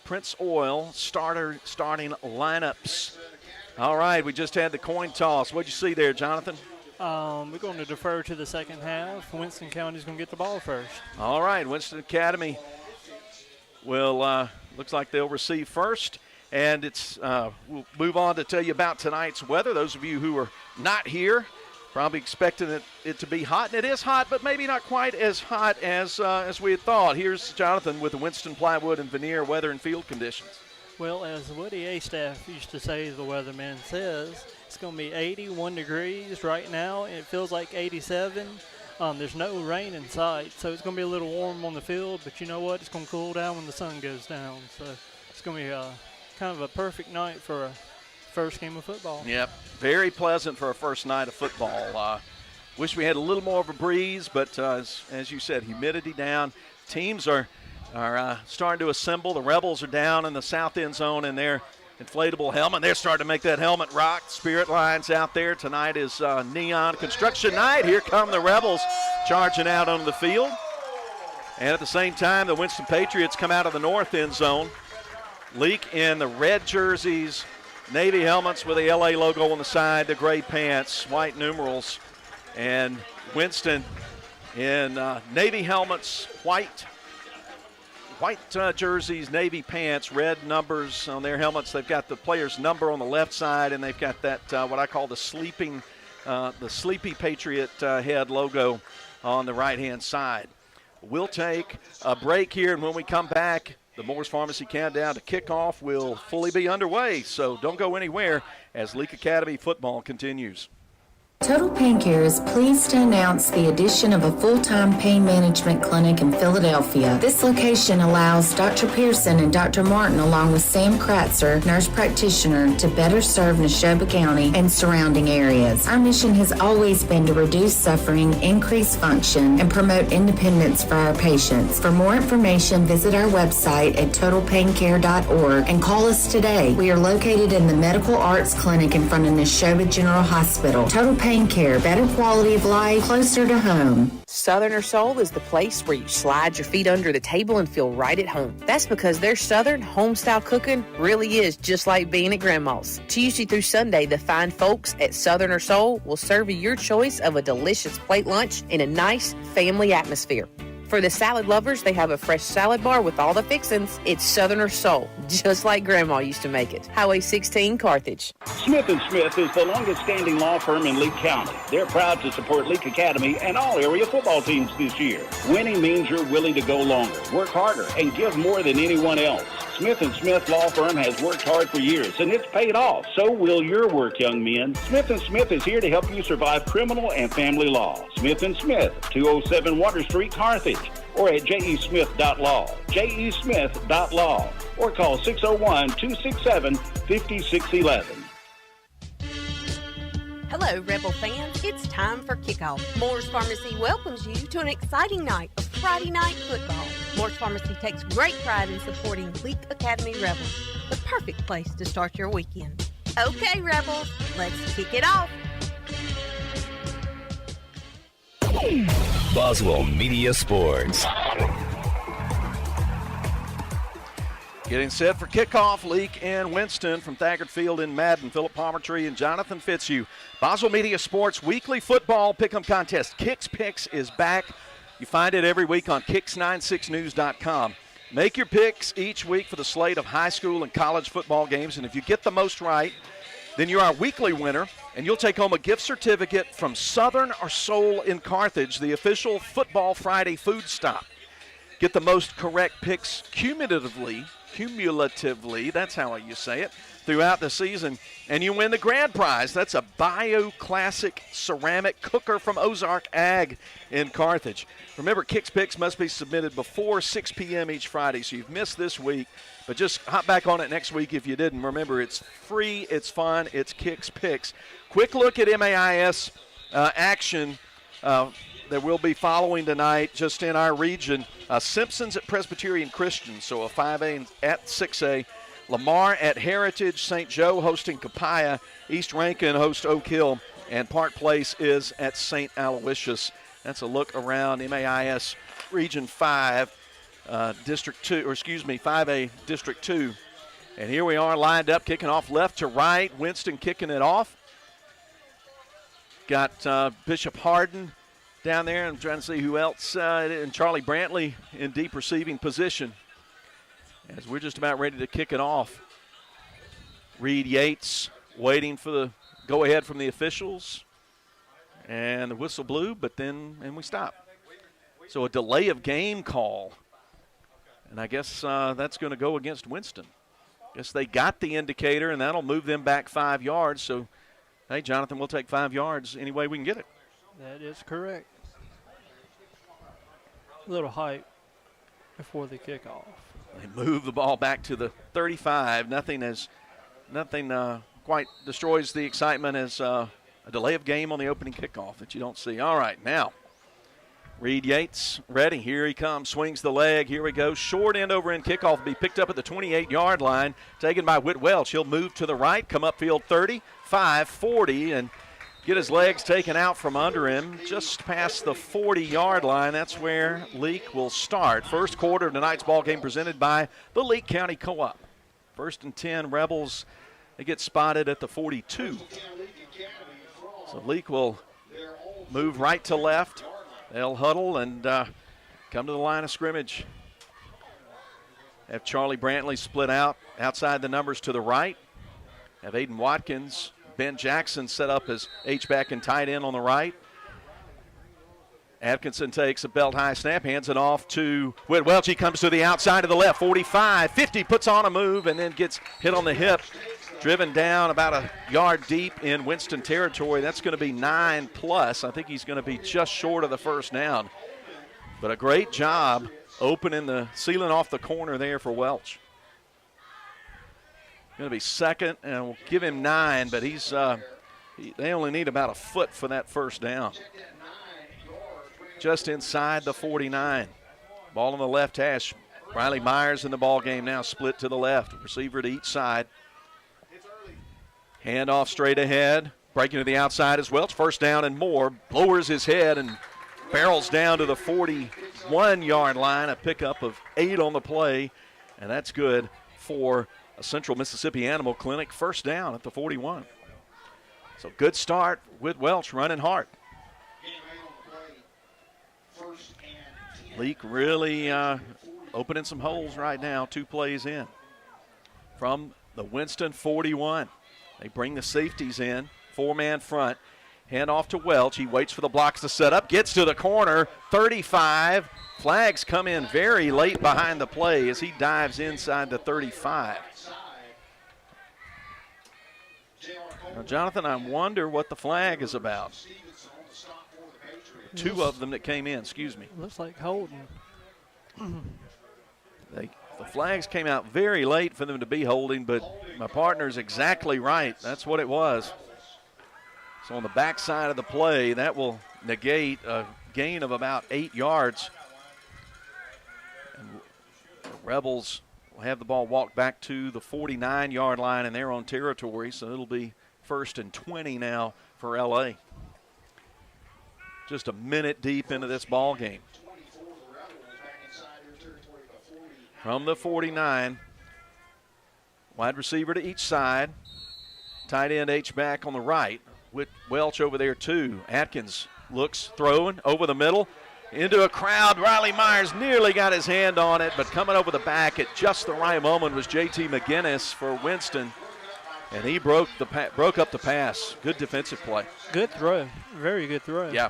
Prince Oil starting lineups. All right, we just had the coin toss. What'd you see there, Jonathan? We're going to defer to the second half. Winston County's going to get the ball first. All right, Winston Academy will looks like they'll receive first. And we'll move on to tell you about tonight's weather. Those of you who are not here, probably expecting it to be hot. And it is hot, but maybe not quite as hot as we had thought. Here's Jonathan with the Winston Plywood and Veneer weather and field conditions. Well, as Woody A-Staff used to say, the weatherman says, it's going to be 81 degrees right now. It feels like 87. There's no rain in sight, so it's going to be a little warm on the field. But you know what? It's going to cool down when the sun goes down. So it's going to be kind of a perfect night for a first game of football. Yep, very pleasant for a first night of football. Wish we had a little more of a breeze, but as you said, humidity down. Teams are starting to assemble. The Rebels are down in the south end zone, and they're inflatable helmet. They're starting to make that helmet rock. Spirit Lines out there. Tonight is neon construction night. Here come the Rebels charging out onto the field. And at the same time, the Winston Patriots come out of the north end zone. Leake in the red jerseys, navy helmets with the LA logo on the side, the gray pants, white numerals. And Winston in navy helmets, white jerseys, navy pants, red numbers on their helmets. They've got the player's number on the left side, and they've got that what I call the Sleepy Patriot head logo on the right-hand side. We'll take a break here, and when we come back, the Moore's Pharmacy countdown to kickoff will fully be underway. So don't go anywhere as Leake Academy football continues. Total Pain Care is pleased to announce the addition of a full-time pain management clinic in Philadelphia. This location allows Dr. Pearson and Dr. Martin, along with Sam Kratzer, nurse practitioner, to better serve Neshoba County and surrounding areas. Our mission has always been to reduce suffering, increase function, and promote independence for our patients. For more information, visit our website at totalpaincare.org and call us today. We are located in the Medical Arts Clinic in front of Neshoba General Hospital. Total Pain Care, better quality of life, closer to home. Southern Soul is the place where you slide your feet under the table and feel right at home. That's because their Southern home-style cooking really is just like being at Grandma's. Tuesday through Sunday, the fine folks at Southern Soul will serve you your choice of a delicious plate lunch in a nice family atmosphere. For the salad lovers, they have a fresh salad bar with all the fixins. It's Southern Soul, just like Grandma used to make it. Highway 16, Carthage. Smith & Smith is the longest-standing law firm in Leake County. They're proud to support Leake Academy and all area football teams this year. Winning means you're willing to go longer, work harder, and give more than anyone else. Smith & Smith Law Firm has worked hard for years, and it's paid off. So will your work, young men. Smith & Smith is here to help you survive criminal and family law. Smith & Smith, 207 Water Street, Carthage, or at jesmith.law, jesmith.law, or call 601-267-5611. Hello, Rebel fans. It's time for kickoff. Moore's Pharmacy welcomes you to an exciting night of Friday night football. Moore's Pharmacy takes great pride in supporting Leake Academy Rebels, the perfect place to start your weekend. Okay, Rebels, let's kick it off. Boswell Media Sports. Getting set for kickoff, Leake and Winston from Thagard Field in Madden. Philip Palmertree and Jonathan Fitzhugh. Boswell Media Sports weekly football pick'em contest. Kicks Picks is back. You find it every week on Kicks96news.com. Make your picks each week for the slate of high school and college football games, and if you get the most right, then you're our weekly winner, and you'll take home a gift certificate from Southern or Soul in Carthage, the official Football Friday food stop. Get the most correct picks cumulatively, that's how you say it, throughout the season, and you win the grand prize. That's a Bio Classic ceramic cooker from Ozark Ag in Carthage. Remember, Kicks Picks must be submitted before 6 p.m. each Friday, so you've missed this week, but just hop back on it next week if you didn't. Remember, it's free, it's fun, it's Kicks Picks. Quick look at MAIS action that we'll be following tonight just in our region. Simpsons at Presbyterian Christian, so a 5A at 6A. Lamar at Heritage, St. Joe hosting Copiah, East Rankin hosts Oak Hill, and Park Place is at St. Aloysius. That's a look around MAIS Region 5, District 2, or excuse me, 5A District 2. And here we are lined up, kicking off left to right. Winston kicking it off. Got Bishop Hardin down there. I'm trying to see who else, and Charlie Brantley in deep receiving position as we're just about ready to kick it off. Reed Yates waiting for the go-ahead from the officials, and the whistle blew, but then we stop. So a delay of game call, and I guess that's going to go against Winston. Guess they got the indicator, and that'll move them back 5 yards. So, hey, Jonathan, we'll take 5 yards any way we can get it. That is correct. A little hype before the kickoff. They move the ball back to the 35. Nothing quite destroys the excitement as a delay of game on the opening kickoff that you don't see. All right, now Reed Yates ready. Here he comes. Swings the leg. Here we go. Short end over end kickoff will be picked up at the 28-yard line. Taken by Whit Welch. He'll move to the right. Come upfield 35, 40, and get his legs taken out from under him just past the 40-yard line. That's where Leake will start. First quarter of tonight's ball game presented by the Leake County Co-op. 1st and 10, Rebels. They get spotted at the 42. So Leake will move right to left. They'll huddle and come to the line of scrimmage. Have Charlie Brantley split out outside the numbers to the right. Have Aiden Watkins, Ben Jackson set up as H-back and tight end on the right. Atkinson takes a belt-high snap, hands it off to Whit Welch. He comes to the outside of the left, 45, 50, puts on a move and then gets hit on the hip. Driven down about a yard deep in Winston territory. That's going to be 9+. I think he's going to be just short of the first down. But a great job opening sealing off the corner there for Welch. Going to be second, and we'll give him 9, but they only need about a foot for that first down. Just inside the 49. Ball on the left hash. Riley Myers in the ball game now, split to the left. Receiver to each side. Handoff straight ahead. Breaking to the outside is Welch. First down and more. Lowers his head and barrels down to the 41-yard line. A pickup of 8 on the play, and that's good for a Central Mississippi Animal Clinic. First down at the 41. So good start with Welch running hard. Leake really opening some holes right now, 2 plays in. From the Winston 41. They bring the safeties in, 4-man front. Hand off to Welch. He waits for the blocks to set up, gets to the corner, 35. Flags come in very late behind the play as he dives inside the 35. Now, Jonathan, I wonder what the flag is about. 2 of them that came in, excuse me. Looks like holding. The flags came out very late for them to be holding, but my partner's exactly right. That's what it was. So on the backside of the play, that will negate a gain of about 8 yards. And the Rebels will have the ball walk back to the 49-yard line in their own territory, so it'll be 1st and 20 now for LA. Just a minute deep into this ball game. From the 49, wide receiver to each side. Tight end H-back on the right. With Welch over there too. Atkins looks, throwing over the middle. Into a crowd. Riley Myers nearly got his hand on it, but coming over the back at just the right moment was J.T. McGinnis for Winston. And he broke up the pass. Good defensive play. Good throw. Very good throw. Yeah.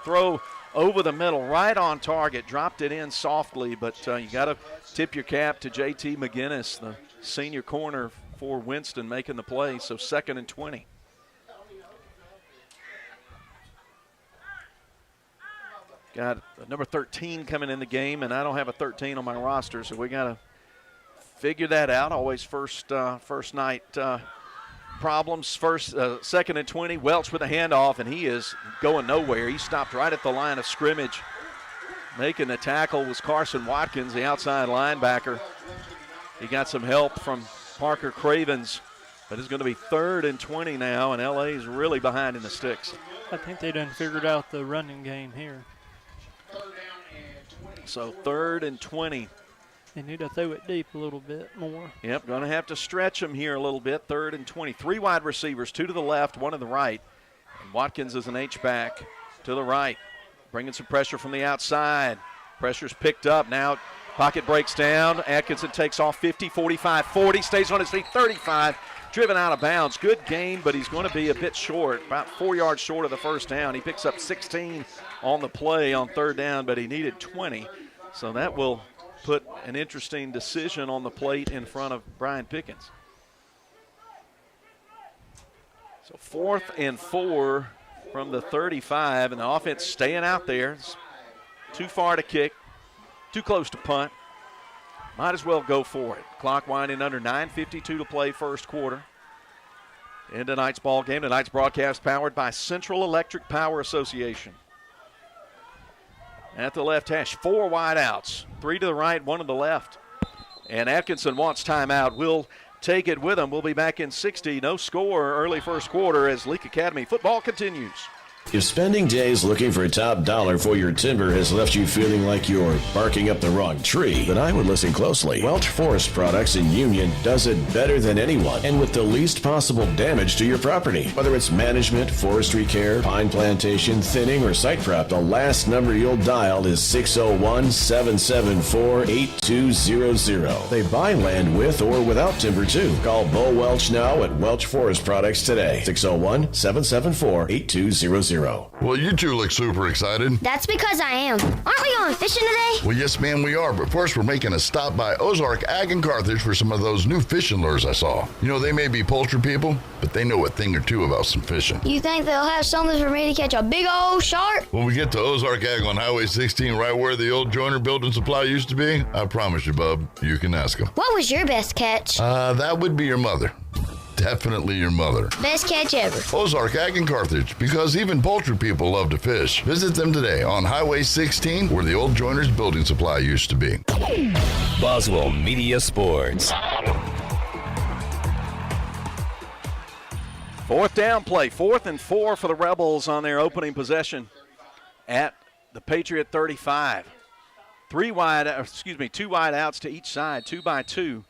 Throw over the middle, right on target. Dropped it in softly, but you got to tip your cap to J.T. McGinnis, the senior corner for Winston, making the play. So 2nd and 20. Got number 13 coming in the game, and I don't have a 13 on my roster, so we got to figure that out. Always first night problems. 2nd and 20. Welch with a handoff, and he is going nowhere. He stopped right at the line of scrimmage. Making the tackle was Carson Watkins, the outside linebacker. He got some help from Parker Cravens, but it's going to be 3rd and 20 now, and LA is really behind in the sticks. I think they done figured out the running game here. So 3rd and 20. They need to throw it deep a little bit more. Yep, going to have to stretch them here a little bit. 3rd and 20. 3 wide receivers, 2 to the left, 1 to the right. And Watkins is an H-back to the right. Bringing some pressure from the outside. Pressure's picked up. Now pocket breaks down. Atkinson takes off 50, 45, 40. Stays on his feet, 35. Driven out of bounds. Good gain, but he's going to be a bit short. About 4 yards short of the first down. He picks up 16 on the play on 3rd down, but he needed 20. So that will put an interesting decision on the plate in front of Brian Pickens. So 4th and 4 from the 35, and the offense staying out there. It's too far to kick, too close to punt. Might as well go for it. Clock winding under, 9:52 to play first quarter. In tonight's ball game, tonight's broadcast powered by Central Electric Power Association. at the left hash. 4 wide outs, 3 to the right, 1 to the left. And Atkinson wants timeout. We'll take it with him. We'll be back in 60. No score early first quarter as Leake Academy football continues. If spending days looking for top dollar for your timber has left you feeling like you're barking up the wrong tree, then I would listen closely. Welch Forest Products in Union does it better than anyone and with the least possible damage to your property. Whether it's management, forestry care, pine plantation, thinning, or site prep, the last number you'll dial is 601-774-8200. They buy land with or without timber too. Call Bo Welch now at Welch Forest Products today. 601-774-8200. Well, you two look super excited. That's because I am. Aren't we going fishing today? Well, yes, ma'am, we are. But first, we're making a stop by Ozark Ag and Carthage for some of those new fishing lures I saw. You know, they may be poultry people, but they know a thing or two about some fishing. You think they'll have something for me to catch a big old shark? When we get to Ozark Ag on Highway 16, right where the old Joiner Building Supply used to be, I promise you, bub, you can ask them. What was your best catch? That would be your mother. Definitely your mother. Best catch ever. Ozark Ag and Carthage, because even poultry people love to fish. Visit them today on Highway 16, where the old Joiners Building Supply used to be. Boswell Media Sports. 4th down play, 4th and 4 for the Rebels on their opening possession at the Patriot 35. 2 wide outs to each side, 2 by 2.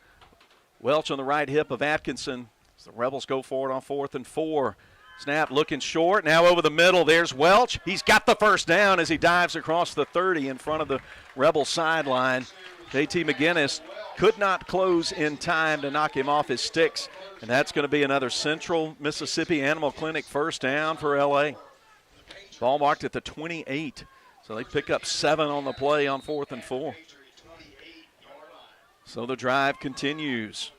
Welch on the right hip of Atkinson. The Rebels go for it on 4th and 4. Snap looking short. Now over the middle. There's Welch. He's got the first down as he dives across the 30 in front of the Rebel sideline. JT McGinnis could not close in time to knock him off his sticks. And that's going to be another Central Mississippi Animal Clinic first down for LA. Ball marked at the 28. So they pick up 7 on the play on 4th and 4. So the drive continues.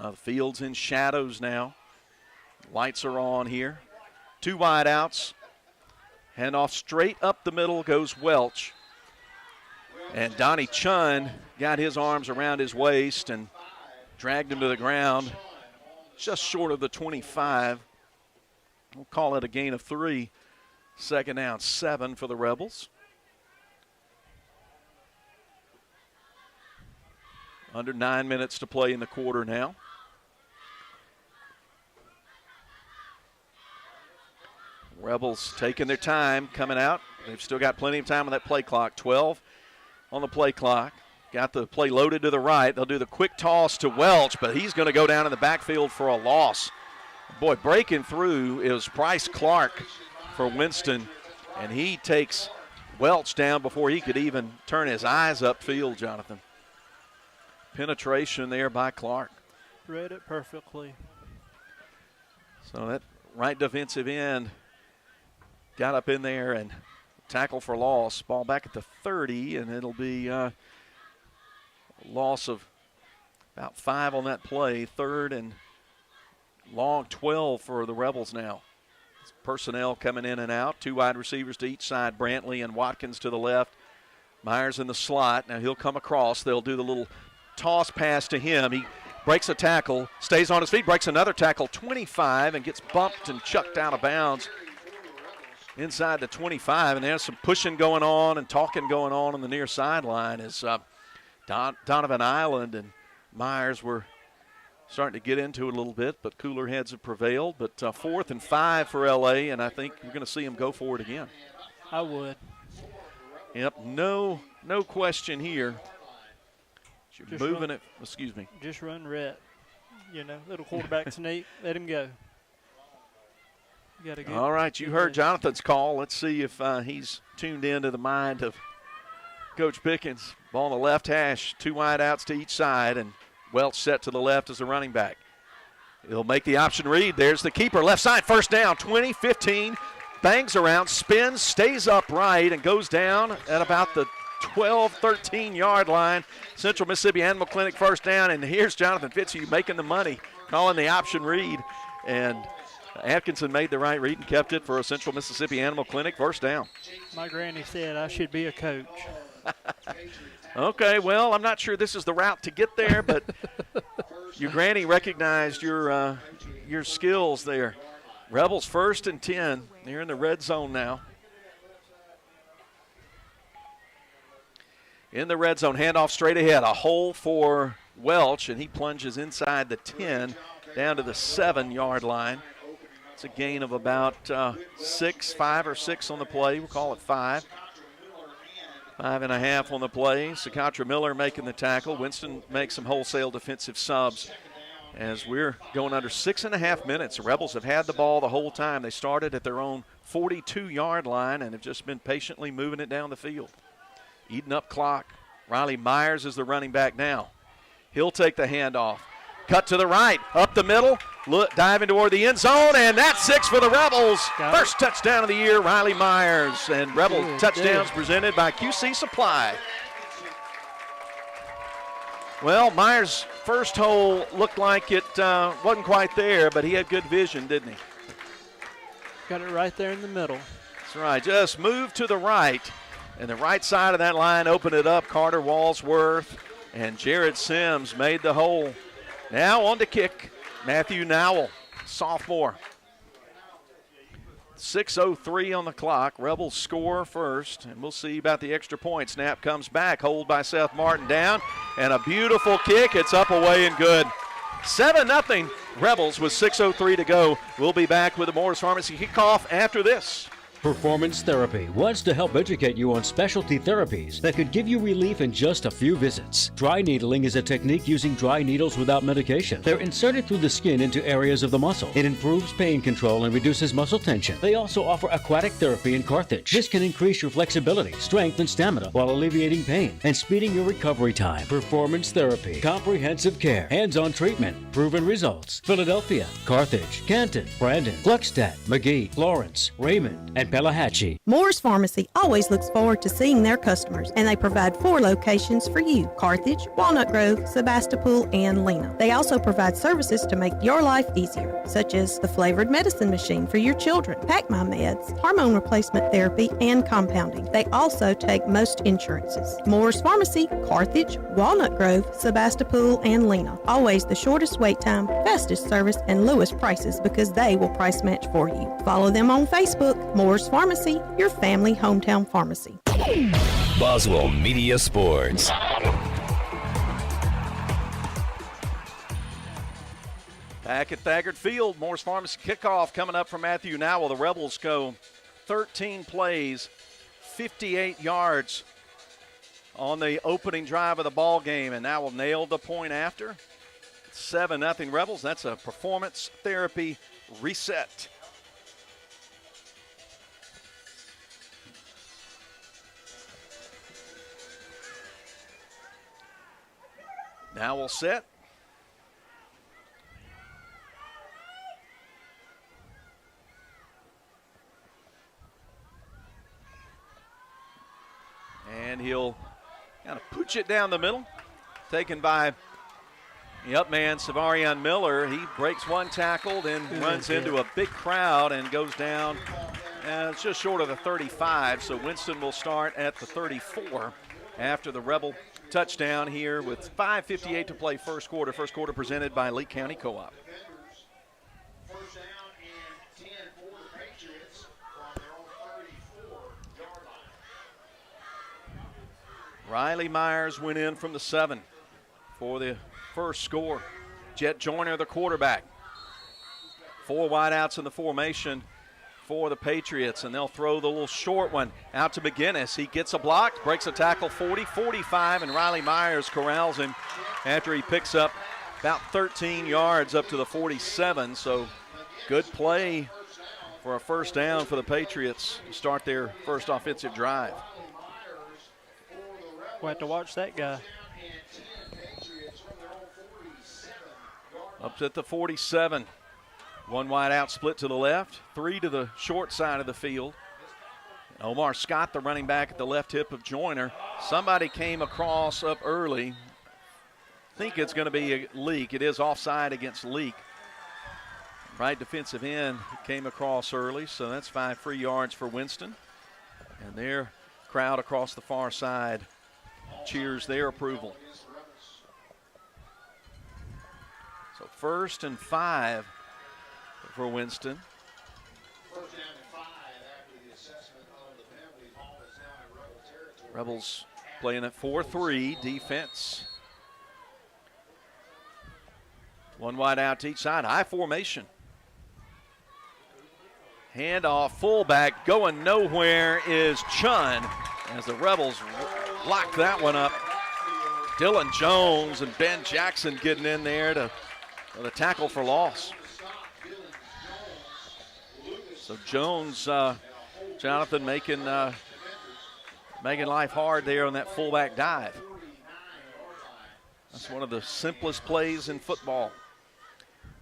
The field's in shadows now. Lights are on here. 2 wide outs. Handoff straight up the middle goes Welch. And Donnie Chun got his arms around his waist and dragged him to the ground just short of the 25. We'll call it a gain of 3. 2nd down, 7 for the Rebels. Under 9 minutes to play in the quarter now. Rebels taking their time coming out. They've still got plenty of time on that play clock. 12 on the play clock. Got the play loaded to the right. They'll do the quick toss to Welch, but he's going to go down in the backfield for a loss. Boy, breaking through is Bryce Clark for Winston, and he takes Welch down before he could even turn his eyes upfield, Jonathan. Penetration there by Clark. Read it perfectly. So that right defensive end got up in there and tackle for loss. Ball back at the 30, and it'll be a loss of about 5 on that play. 3rd and long, 12 for the Rebels now. Personnel coming in and out. 2 wide receivers to each side. Brantley and Watkins to the left. Myers in the slot. Now he'll come across. They'll do the little toss pass to him. He breaks a tackle, stays on his feet, breaks another tackle, 25, and gets bumped and chucked out of bounds inside the 25. And there's some pushing going on and talking going on the near sideline as Donovan Island and Myers were starting to get into it a little bit, but cooler heads have prevailed. But 4th and 5 for LA, and I think we're going to see him go for it again. I would. Yep, no question here. You're Just moving run, it. Excuse me. Just run Rhett. You know, little quarterback sneak. Let him go. All right, you heard Jonathan's call. Let's see if he's tuned into the mind of Coach Pickens. Ball on the left hash. 2 wide outs to each side, and Welch set to the left as the running back. He'll make the option read. There's the keeper. Left side, first down. 20, 15. Bangs around, spins, stays upright, and goes down at about the 12, 13-yard line. Central Mississippi Animal Clinic first down, and here's Jonathan Fitzhugh making the money, calling the option read, and Atkinson made the right read and kept it for a Central Mississippi Animal Clinic first down. My granny said I should be a coach. Okay, well, I'm not sure this is the route to get there, but your granny recognized your skills there. Rebels 1st and 10. They're in the red zone now. in the red zone. Handoff straight ahead. A hole for Welch, and he plunges inside the 10 down to the 7-yard line. It's a gain of about 5 or 6 on the play. We'll call it 5. 5.5 on the play. Sakatra Miller making the tackle. Winston makes some wholesale defensive subs as we're going under 6.5 minutes. The Rebels have had the ball the whole time. They started at their own 42-yard line and have just been patiently moving it down the field. Eating up clock. Riley Myers is the running back now. He'll take the handoff. Cut to the right, up the middle, diving toward the end zone, and that's 6 for the Rebels. First touchdown of the year, Riley Myers. And Rebel touchdowns presented by QC Supply. Well, Myers' first hole looked like it wasn't quite there, but he had good vision, didn't he? Got it right there in the middle. That's right. Just move to the right. And the right side of that line opened it up. Carter Walsworth and Jared Sims made the hole. Now on to kick, Matthew Nowell, sophomore. 6:03 on the clock. Rebels score first, and we'll see about the extra point. Snap comes back, hold by Seth Martin down, and a beautiful kick. It's up, away, and good. 7-0 Rebels with 6:03 to go. We'll be back with the Morris Pharmacy kickoff after this. Performance Therapy wants to help educate you on specialty therapies that could give you relief in just a few visits. Dry needling is a technique using dry needles without medication. They're inserted through the skin into areas of the muscle. It improves pain control and reduces muscle tension. They also offer aquatic therapy in Carthage. This can increase your flexibility, strength, and stamina while alleviating pain and speeding your recovery time. Performance Therapy. Comprehensive care. Hands-on treatment. Proven results. Philadelphia, Carthage, Canton, Brandon, Gluckstadt, McGee, Florence, Raymond, and Pelahatchie. Moore's Pharmacy always looks forward to seeing their customers, and they provide 4 locations for you: Carthage, Walnut Grove, Sebastopol, and Lena. They also provide services to make your life easier, such as the flavored medicine machine for your children, Pack My Meds, hormone replacement therapy, and compounding. They also take most insurances. Moore's Pharmacy, Carthage, Walnut Grove, Sebastopol, and Lena. Always the shortest wait time, fastest service, and lowest prices because they will price match for you. Follow them on Facebook. Moore's Pharmacy, your family hometown pharmacy. Boswell Media Sports. Back at Thagard Field, Morris Pharmacy kickoff coming up from Matthew Nowell. The Rebels go 13 plays, 58 yards on the opening drive of the ball game, and Nowell nailed the point after. 7-0 Rebels. That's a performance therapy reset. Now we'll set. And he'll kind of pooch it down the middle. Taken by the up man, Savarian Miller. He breaks one tackle, then runs into a big crowd and goes down. It's just short of the 35, so Winston will start at the 34 after the Rebel touchdown here with 5:58 to play first quarter. First quarter presented by Leake County Co-op. First down and 10 for the Patriots from their own 34-yard line. Riley Myers went in from the 7 for the first score. Jet Joyner, the quarterback. 4 wideouts in the formation for the Patriots, and they'll throw the little short one out to McGinnis. He gets a block, breaks a tackle 40, 45, and Riley Myers corrals him after he picks up about 13 yards up to the 47. So good play for a first down for the Patriots to start their first offensive drive. We'll have to watch that guy. Up at the 47. 1 wide out, split to the left, 3 to the short side of the field. Omar Scott, the running back at the left hip of Joyner. Somebody came across up early. I think it's going to be a Leake. It is offside against Leake. Right defensive end came across early, so that's 5 free yards for Winston. And their crowd across the far side cheers their approval. So 1st and 5 for Winston. First down and 5 after the assessment of the penalty. Ball is now in Rebel territory. Rebels playing at 4-3 defense. One wide out to each side, high formation. Handoff, fullback, going nowhere is Chun as the Rebels lock that one up. Dylan Jones and Ben Jackson getting in there to the tackle for loss. So Jones, Jonathan making life hard there on that fullback dive. That's one of the simplest plays in football.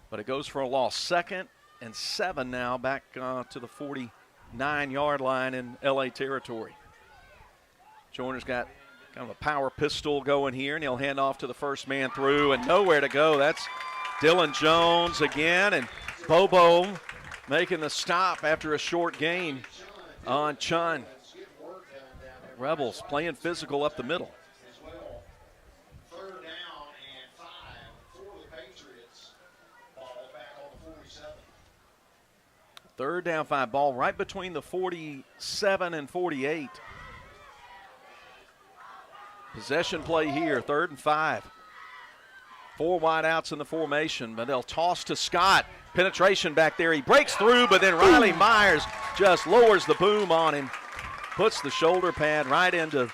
But it goes for a loss. 2nd and 7 now, back to the 49-yard line in LA territory. Joyner's got kind of a power pistol going here, and he'll hand off to the first man through, and nowhere to go. That's Dylan Jones again, and Bobo making the stop after a short gain on Chun. Rebels playing physical up the middle. Third down, 5, ball right between the 47 and 48. Possession play here, 3rd and 5. 4 wide outs in the formation, but they'll toss to Scott. Penetration back there. He breaks through, but then Riley Myers just lowers the boom on him. Puts the shoulder pad right into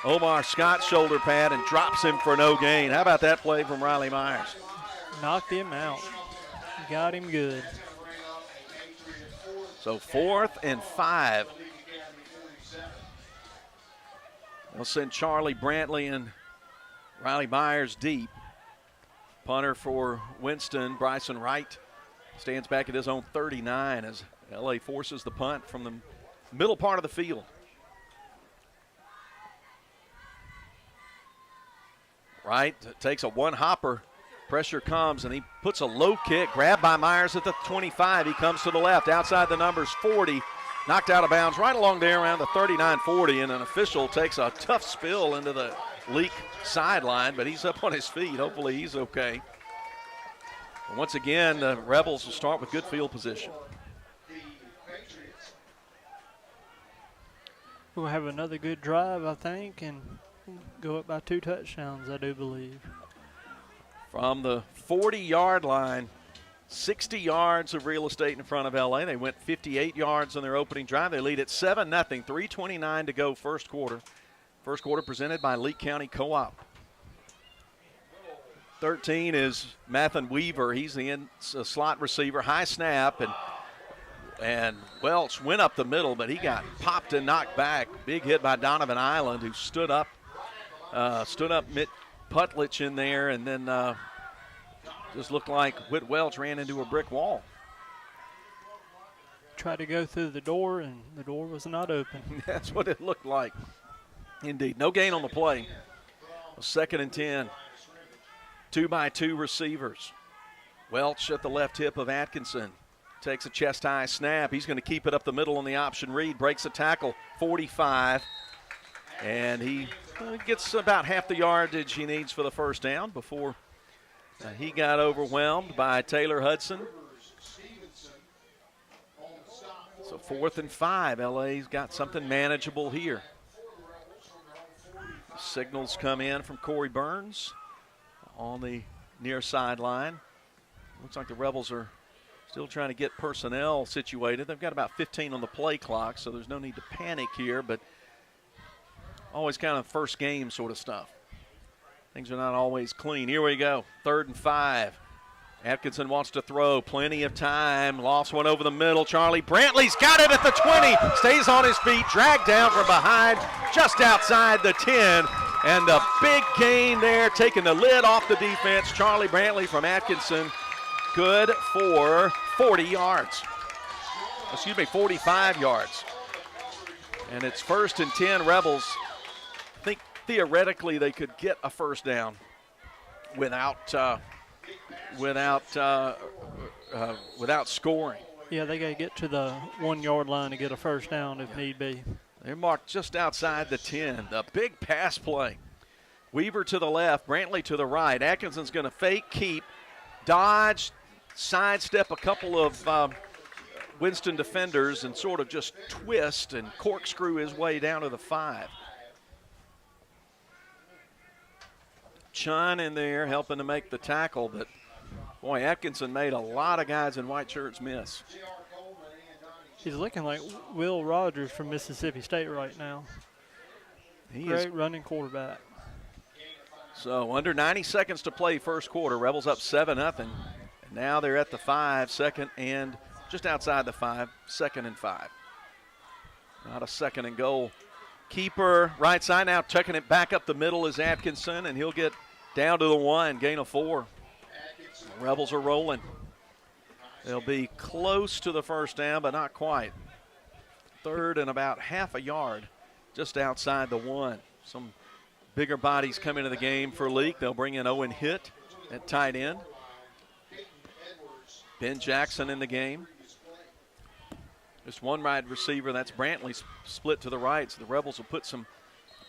Omar Scott's shoulder pad and drops him for no gain. How about that play from Riley Myers? Knocked him out. Got him good. So 4th and 5. They'll send Charlie Brantley and Riley Myers deep. Punter for Winston, Bryson Wright, stands back at his own 39 as LA forces the punt from the middle part of the field. Wright takes a one-hopper. Pressure comes, and he puts a low kick, grabbed by Myers at the 25. He comes to the left, outside the numbers 40, knocked out of bounds right along there around the 39-40, and an official takes a tough spill into the Leake sideline, but he's up on his feet. Hopefully he's okay. And once again, the Rebels will start with good field position. We'll have another good drive, I think, and go up by 2 touchdowns, I do believe. From the 40-yard line, 60 yards of real estate in front of LA. They went 58 yards on their opening drive. They lead at 7-0, 3:29 to go first quarter. First quarter presented by Leake County Co-op. 13 is Mathan Weaver. He's the slot receiver, high snap, and Welch went up the middle, but he got popped and knocked back. Big hit by Donovan Island, who stood up Putlich in there, and then just looked like Whit Welch ran into a brick wall. Tried to go through the door, and the door was not open. That's what it looked like. Indeed. No gain on the play. 2nd and 10. 2-by-2 receivers. Welch at the left hip of Atkinson. Takes a chest-high snap. He's going to keep it up the middle on the option read. Breaks a tackle, 45. And he gets about half the yardage he needs for the first down before he got overwhelmed by Taylor Hudson. So 4th and 5. LA's got something manageable here. Signals come in from Corey Burns on the near sideline. Looks like the Rebels are still trying to get personnel situated. They've got about 15 on the play clock, so there's no need to panic here, but always kind of first game sort of stuff. Things are not always clean. Here we go, 3rd and 5. Atkinson wants to throw, plenty of time. Lost one over the middle. Charlie Brantley's got it at the 20. Stays on his feet, dragged down from behind, just outside the 10. And a big gain there, taking the lid off the defense. Charlie Brantley from Atkinson, good for 40 yards. 45 yards. And it's 1st and 10 Rebels. I think theoretically they could get a first down without scoring. Yeah, they got to get to the 1-yard line to get a first down if need be. They're marked just outside the 10. The big pass play. Weaver to the left, Brantley to the right. Atkinson's going to fake, keep, dodge, sidestep a couple of Winston defenders and sort of just twist and corkscrew his way down to the 5. Chun in there helping to make the tackle, but boy, Atkinson made a lot of guys in white shirts miss. He's looking like Will Rogers from Mississippi State right now. Great running quarterback. So under 90 seconds to play first quarter. Rebels up 7-0. And now they're at the 5, second and just outside the 5, 2nd and 5. Not a second and goal. Keeper right side now, tucking it back up the middle is Atkinson, and he'll get down to the 1, gain of 4. The Rebels are rolling. They'll be close to the first down, but not quite. 3rd and about half a yard just outside the 1. Some bigger bodies come into the game for Leake. They'll bring in Owen Hitt at tight end. Ben Jackson in the game. Just one wide receiver, that's Brantley, split to the right. So the Rebels will put some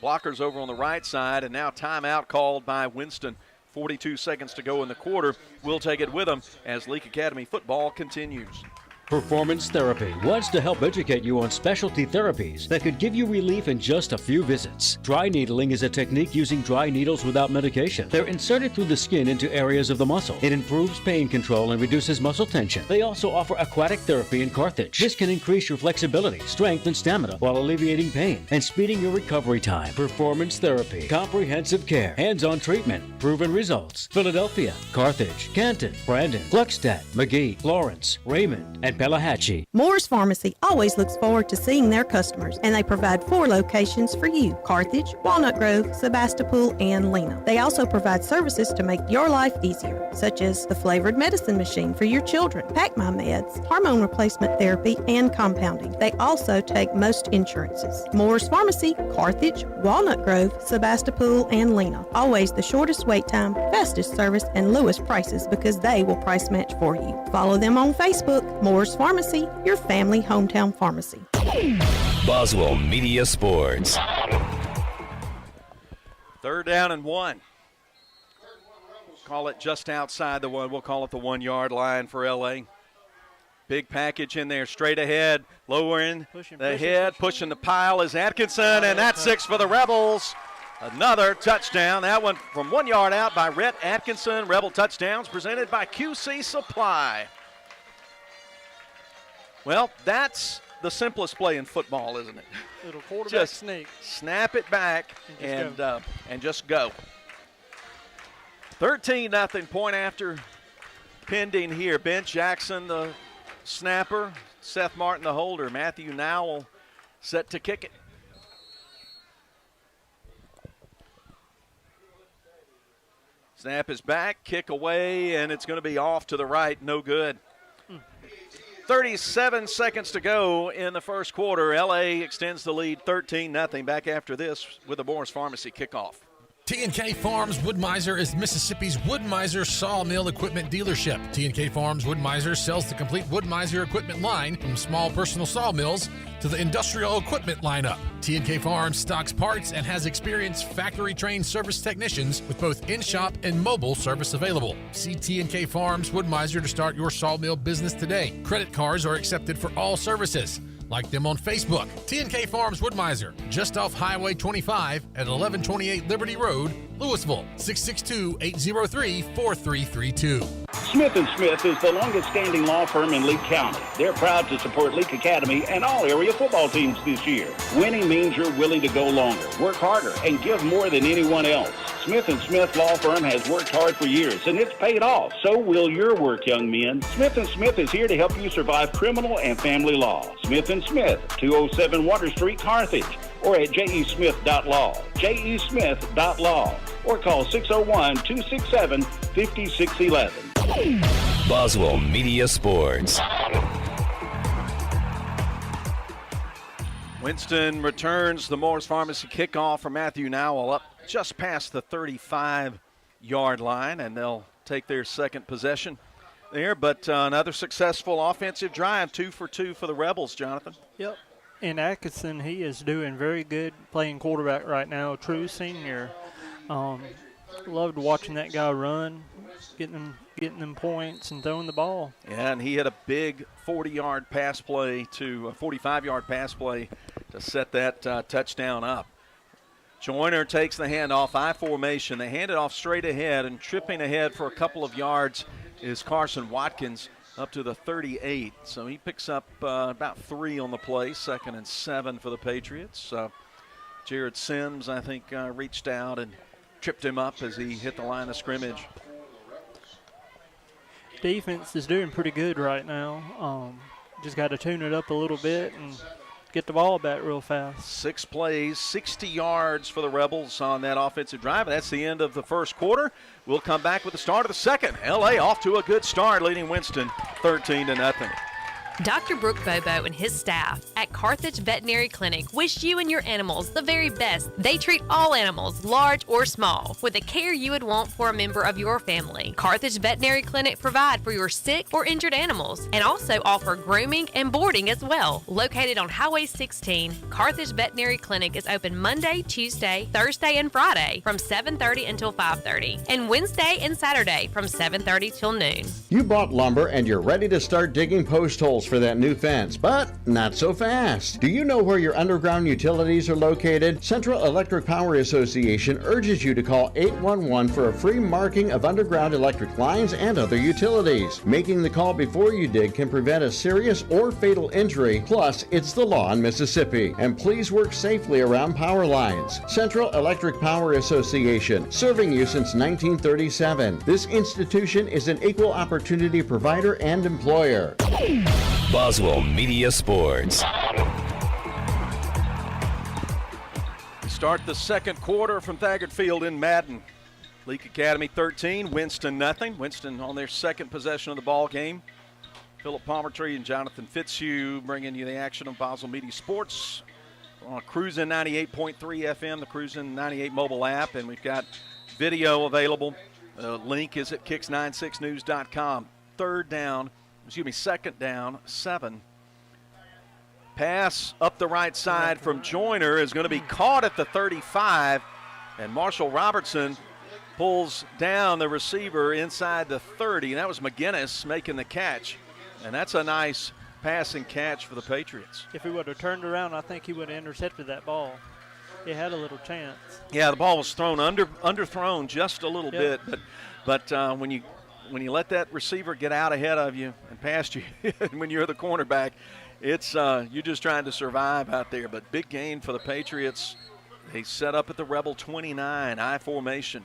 blockers over on the right side, and now timeout called by Winston. 42 seconds to go in the quarter. We'll take it with them as Leake Academy football continues. Performance Therapy wants to help educate you on specialty therapies that could give you relief in just a few visits. Dry needling is a technique using dry needles without medication. They're inserted through the skin into areas of the muscle. It improves pain control and reduces muscle tension. They also offer aquatic therapy in Carthage. This can increase your flexibility, strength, and stamina while alleviating pain and speeding your recovery time. Performance Therapy. Comprehensive care. Hands-on treatment. Proven results. Philadelphia, Carthage, Canton, Brandon, Gluckstadt, McGee, Florence, Raymond, and Pelahatchie. Moore's Pharmacy always looks forward to seeing their customers, and they provide 4 locations for you: Carthage, Walnut Grove, Sebastopol, and Lena. They also provide services to make your life easier, such as the flavored medicine machine for your children, Pack My Meds, hormone replacement therapy, and compounding. They also take most insurances. Moore's Pharmacy, Carthage, Walnut Grove, Sebastopol, and Lena. Always the shortest wait time, fastest service, and lowest prices because they will price match for you. Follow them on Facebook. Moore's Pharmacy, your family hometown pharmacy. Boswell Media Sports. 3rd down and 1. Call it just outside the 1. We'll call it the 1-yard line for LA. Big package in there, straight ahead, lowering the head, pushing the pile is Atkinson, and that's 6 for the Rebels. Another touchdown. That one from 1 yard out by Rhett Atkinson. Rebel touchdowns presented by QC Supply. Well, that's the simplest play in football, isn't it? Little quarterback just sneak. Snap it back and just go. 13-0, point after pending here. Ben Jackson, the snapper. Seth Martin, the holder. Matthew Nowell set to kick it. Snap is back, kick away, and it's going to be off to the right. No good. 37 seconds to go in the first quarter. LA extends the lead 13-0. Back after this with the Moore's Pharmacy kickoff. T&K Farms Wood-Mizer is Mississippi's Wood-Mizer sawmill equipment dealership. T&K Farms Wood-Mizer sells the complete Wood-Mizer equipment line from small personal sawmills to the industrial equipment lineup. T&K Farms stocks parts and has experienced factory-trained service technicians with both in-shop and mobile service available. See T&K Farms Wood-Mizer to start your sawmill business today. Credit cards are accepted for all services. Like them on Facebook. T&K Farms Wood-Mizer, just off Highway 25 at 1128 Liberty Road, Louisville, 662-803-4332. Smith & Smith is the longest-standing law firm in Leake County. They're proud to support Leake Academy and all area football teams this year. Winning means you're willing to go longer, work harder, and give more than anyone else. Smith & Smith Law Firm has worked hard for years, and it's paid off. So will your work, young men. Smith & Smith is here to help you survive criminal and family law. Smith & Smith, 207 Water Street, Carthage, or at jesmith.law, jesmith.law, or call 601-267-5611. Boswell Media Sports. Winston returns the Moore's Pharmacy kickoff for Matthew Nowell up just past the 35-yard line, and they'll take their second possession there. But another successful offensive drive, 2 for 2 for the Rebels, Jonathan. Yep. And Atkinson, he is doing very good playing quarterback right now, true senior. Loved watching that guy run, getting them points and throwing the ball. Yeah, and he had a big 45-yard pass play to set that touchdown up. Joyner takes the handoff, I formation. They hand it off straight ahead, and tripping ahead for a couple of yards is Carson Watkins up to the 38. So he picks up about 3 on the play, 2nd and 7 for the Patriots. Jared Sims, I think, reached out and tripped him up as he hit the line of scrimmage. Defense is doing pretty good right now. Just got to tune it up a little bit and get the ball back real fast. 6 plays, 60 yards for the Rebels on that offensive drive. That's the end of the first quarter. We'll come back with the start of the second. LA off to a good start, leading Winston 13-0. Dr. Brooke Bobo and his staff at Carthage Veterinary Clinic wish you and your animals the very best. They treat all animals, large or small, with the care you would want for a member of your family. Carthage Veterinary Clinic provide for your sick or injured animals and also offer grooming and boarding as well. Located on Highway 16, Carthage Veterinary Clinic is open Monday, Tuesday, Thursday, and Friday from 7:30 until 5:30, and Wednesday and Saturday from 7:30 till noon. You bought lumber and you're ready to start digging post holes for that new fence, but not so fast. Do you know where your underground utilities are located? Central Electric Power Association urges you to call 811 for a free marking of underground electric lines and other utilities. Making the call before you dig can prevent a serious or fatal injury, plus it's the law in Mississippi. And please work safely around power lines. Central Electric Power Association, serving you since 1937. This institution is an equal opportunity provider and employer. Boswell Media Sports. We start the second quarter from Thagard Field in Madden. Leake Academy 13, Winston nothing. Winston on their second possession of the ball game. Philip Palmertree and Jonathan Fitzhugh bringing you the action of Boswell Media Sports on Cruisin' 98.3 FM, the Cruisin' 98 mobile app, and we've got video available. Link is at kicks96news.com. Second down, 7. Pass up the right side from Joyner is going to be caught at the 35, and Marshall Robertson pulls down the receiver inside the 30. That was McGinnis making the catch, and that's a nice passing catch for the Patriots. If he would have turned around, I think he would have intercepted that ball. He had a little chance. Yeah, the ball was thrown underthrown just a little bit, but when you let that receiver get out ahead of you and past you, when you're the cornerback, it's you're just trying to survive out there. But big gain for the Patriots. They set up at the Rebel 29, I formation.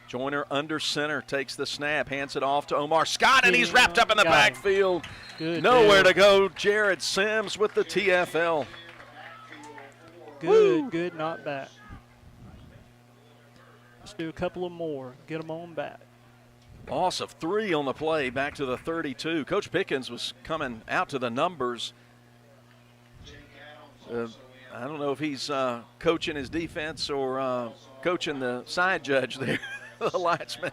Joyner under center, takes the snap, hands it off to Omar Scott, and he's wrapped up in the backfield. Nowhere to go. Jared Sims with the TFL. Good, not bad. Let's do a couple of more. Get them on back. Loss of 3 on the play, back to the 32. Coach Pickens was coming out to the numbers. I don't know if he's coaching his defense or coaching the side judge there, the linesman.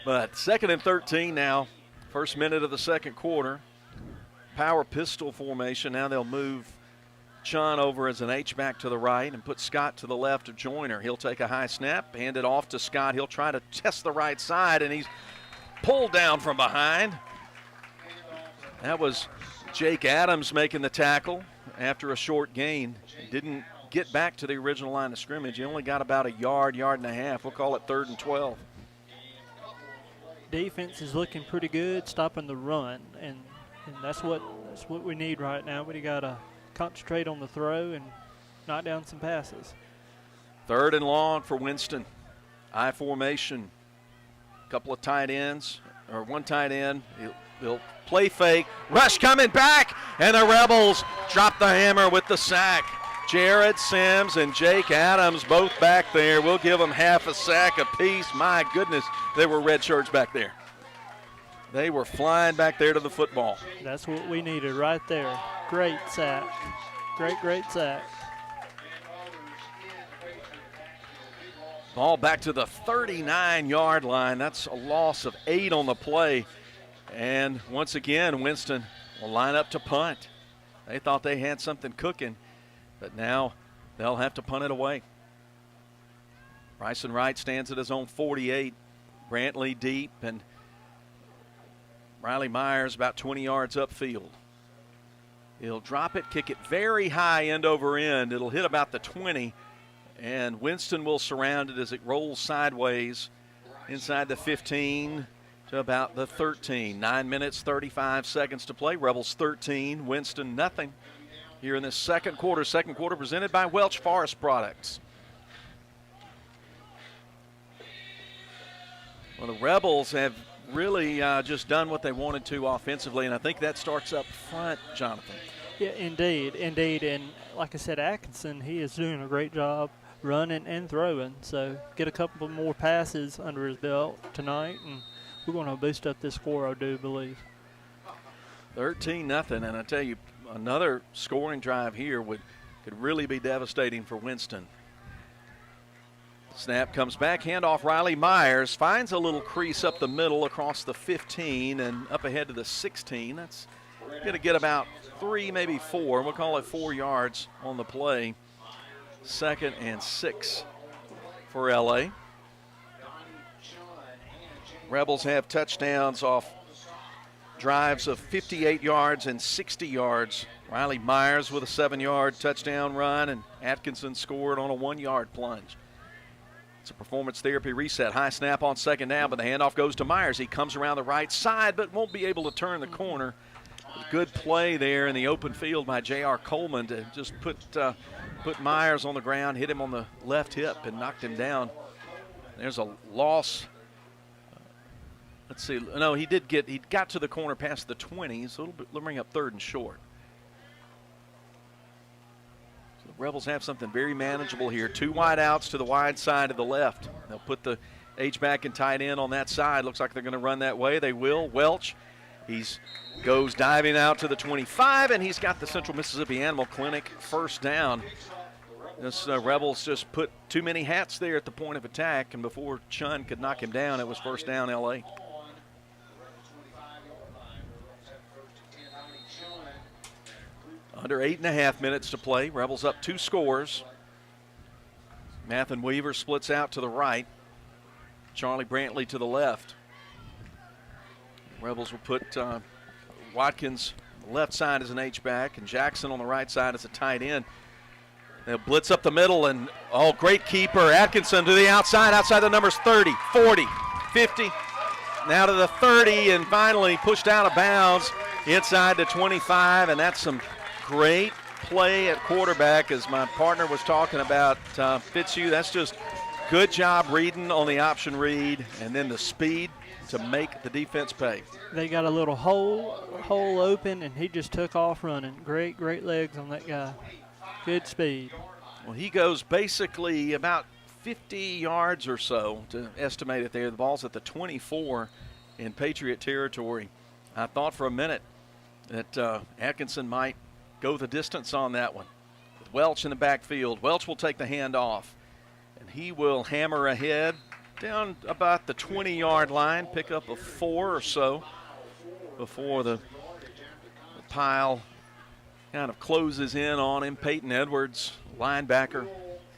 But 2nd and 13 now, first minute of the second quarter. Power pistol formation. Now they'll move Chun over as an H-back to the right and put Scott to the left of Joyner. He'll take a high snap, hand it off to Scott. He'll try to test the right side, and he's pulled down from behind. That was Jake Adams making the tackle after a short gain. He didn't get back to the original line of scrimmage. He only got about a yard and a half. We'll call it 3rd and 12. Defense is looking pretty good, stopping the run, and that's what we need right now. We got to concentrate on the throw and knock down some passes. 3rd and long for Winston. I formation. Couple of tight ends, or one tight end. He'll play fake. Rush coming back, and the Rebels drop the hammer with the sack. Jared Sims and Jake Adams both back there. We'll give them half a sack apiece. My goodness, they were red shirts back there. They were flying back there to the football. That's what we needed right there. Great sack. Great sack. Ball back to the 39-yard line. That's a loss of 8 on the play. And once again, Winston will line up to punt. They thought they had something cooking, but now they'll have to punt it away. Bryson Wright stands at his own 48. Brantley deep, and Riley Myers about 20 yards upfield. He'll drop it, kick it very high end over end. It'll hit about the 20, And Winston will surround it as it rolls sideways inside the 15 to about the 13. 9 minutes, 35 seconds to play. Rebels 13, Winston nothing here in this second quarter. Second quarter presented by Welch Forest Products. Well, the Rebels have really just done what they wanted to offensively, and I think that starts up front, Jonathan. Yeah, indeed. And like I said, Atkinson, he is doing a great job running and throwing. So get a couple more passes under his belt tonight, and we're going to boost up this score, I do believe. 13-0, and I tell you, another scoring drive here could really be devastating for Winston. Snap comes back, handoff Riley Myers, finds a little crease up the middle across the 15 and up ahead to the 16. That's going to get about 3, maybe 4. We'll call it 4 yards on the play. 2nd and 6 for LA. Rebels have touchdowns off drives of 58 yards and 60 yards. Riley Myers with a 7-yard touchdown run, and Atkinson scored on a 1-yard plunge. It's a performance therapy reset. High snap on second down, but the handoff goes to Myers. He comes around the right side, but won't be able to turn the corner. Good play there in the open field by J.R. Coleman to just put Myers on the ground, hit him on the left hip, and knocked him down. There's a loss. Let's see. No, he got to the corner past the 20, so it'll bring up 3rd and short. So the Rebels have something very manageable here. 2 wide outs to the wide side of the left. They'll put the H-back and tight end on that side. Looks like they're going to run that way. They will. Welch, goes diving out to the 25, and he's got the Central Mississippi Animal Clinic first down. This Rebels just put too many hats there at the point of attack, and before Chun could knock him down, it was first down L.A. Under 8.5 minutes to play. Rebels up 2 scores. Mathen Weaver splits out to the right. Charlie Brantley to the left. Rebels will put Watkins on the left side as an H-back and Jackson on the right side as a tight end. They'll blitz up the middle, and great keeper. Atkinson to the outside the numbers 30, 40, 50. Now to the 30, and finally pushed out of bounds inside the 25, and that's some great play at quarterback, as my partner was talking about. Fitzhugh, that's just good job reading on the option read, and then the speed to make the defense pay. They got a little hole open, and he just took off running. Great legs on that guy. Good speed. Well, he goes basically about 50 yards or so to estimate it there. The ball's at the 24 in Patriot territory. I thought for a minute that Atkinson might go the distance on that one. With Welch in the backfield, Welch will take the handoff, and he will hammer ahead down about the 20-yard line, pick up a 4 or so before the pile kind of closes in on him. Peyton Edwards, linebacker,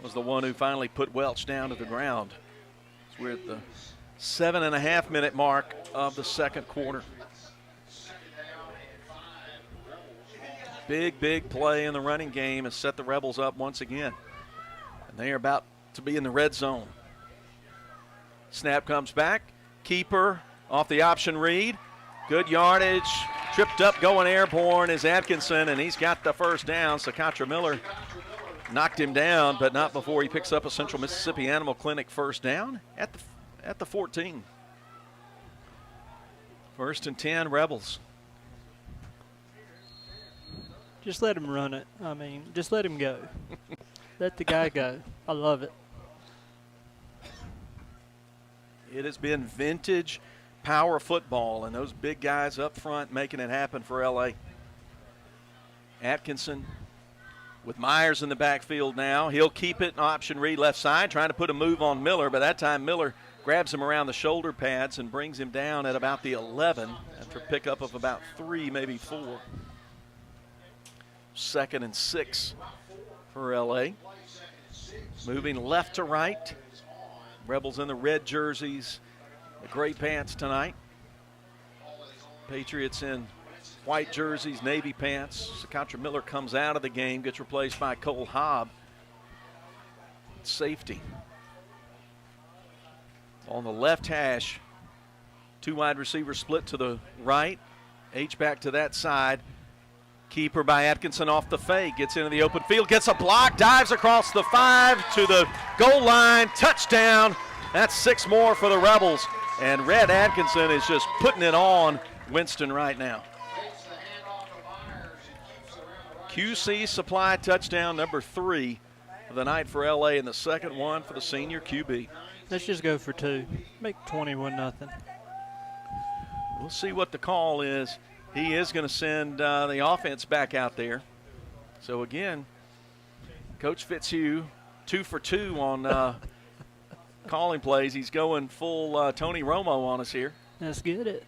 was the one who finally put Welch down to the ground. So we're at the 7.5 minute mark of the second quarter. Big play in the running game has set the Rebels up once again. And they are about to be in the red zone. Snap comes back. Keeper off the option read. Good yardage. Tripped up, going airborne is Atkinson, and he's got the first down. Sakatra Miller knocked him down, but not before he picks up a Central Mississippi Animal Clinic first down at the 14. 1st and 10, Rebels. Just let him run it. I mean, just let him go. Let the guy go. I love it. It has been vintage power football, and those big guys up front making it happen for L.A. Atkinson with Myers in the backfield now. He'll keep it, option read left side, trying to put a move on Miller. By that time, Miller grabs him around the shoulder pads and brings him down at about the 11 after a pickup of about 3, maybe 4. 2nd and 6 for L.A. Moving left to right. Rebels in the red jerseys, the gray pants tonight. Patriots in white jerseys, navy pants. Sakatra Miller comes out of the game, gets replaced by Cole Hobb. safety. On the left hash, 2 wide receivers split to the right. H-back to that side. Keeper by Atkinson off the fake. Gets into the open field, gets a block, dives across the 5 to the goal line. Touchdown. That's 6 more for the Rebels. And Red Atkinson is just putting it on Winston right now. QC Supply touchdown number 3 of the night for LA, and the second one for the senior QB. Let's just go for 2. Make 21-0. We'll see what the call is. He is going to send the offense back out there. So again, Coach Fitzhugh 2 for 2 on calling plays. He's going full Tony Romo on us here. Let's get it.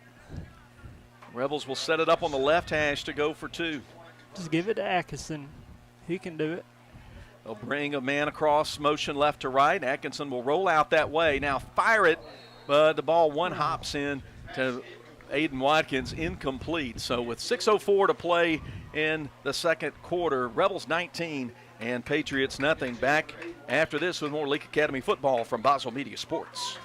Rebels will set it up on the left hash to go for 2. Just give it to Atkinson. He can do it. They'll bring a man across, motion left to right. Atkinson will roll out that way. Now fire it, but the ball one hops in to Aiden Watkins, incomplete. So with 6:04 to play in the second quarter, Rebels 19 and Patriots nothing. Back after this with more Leake Academy football from Boswell Media Sports.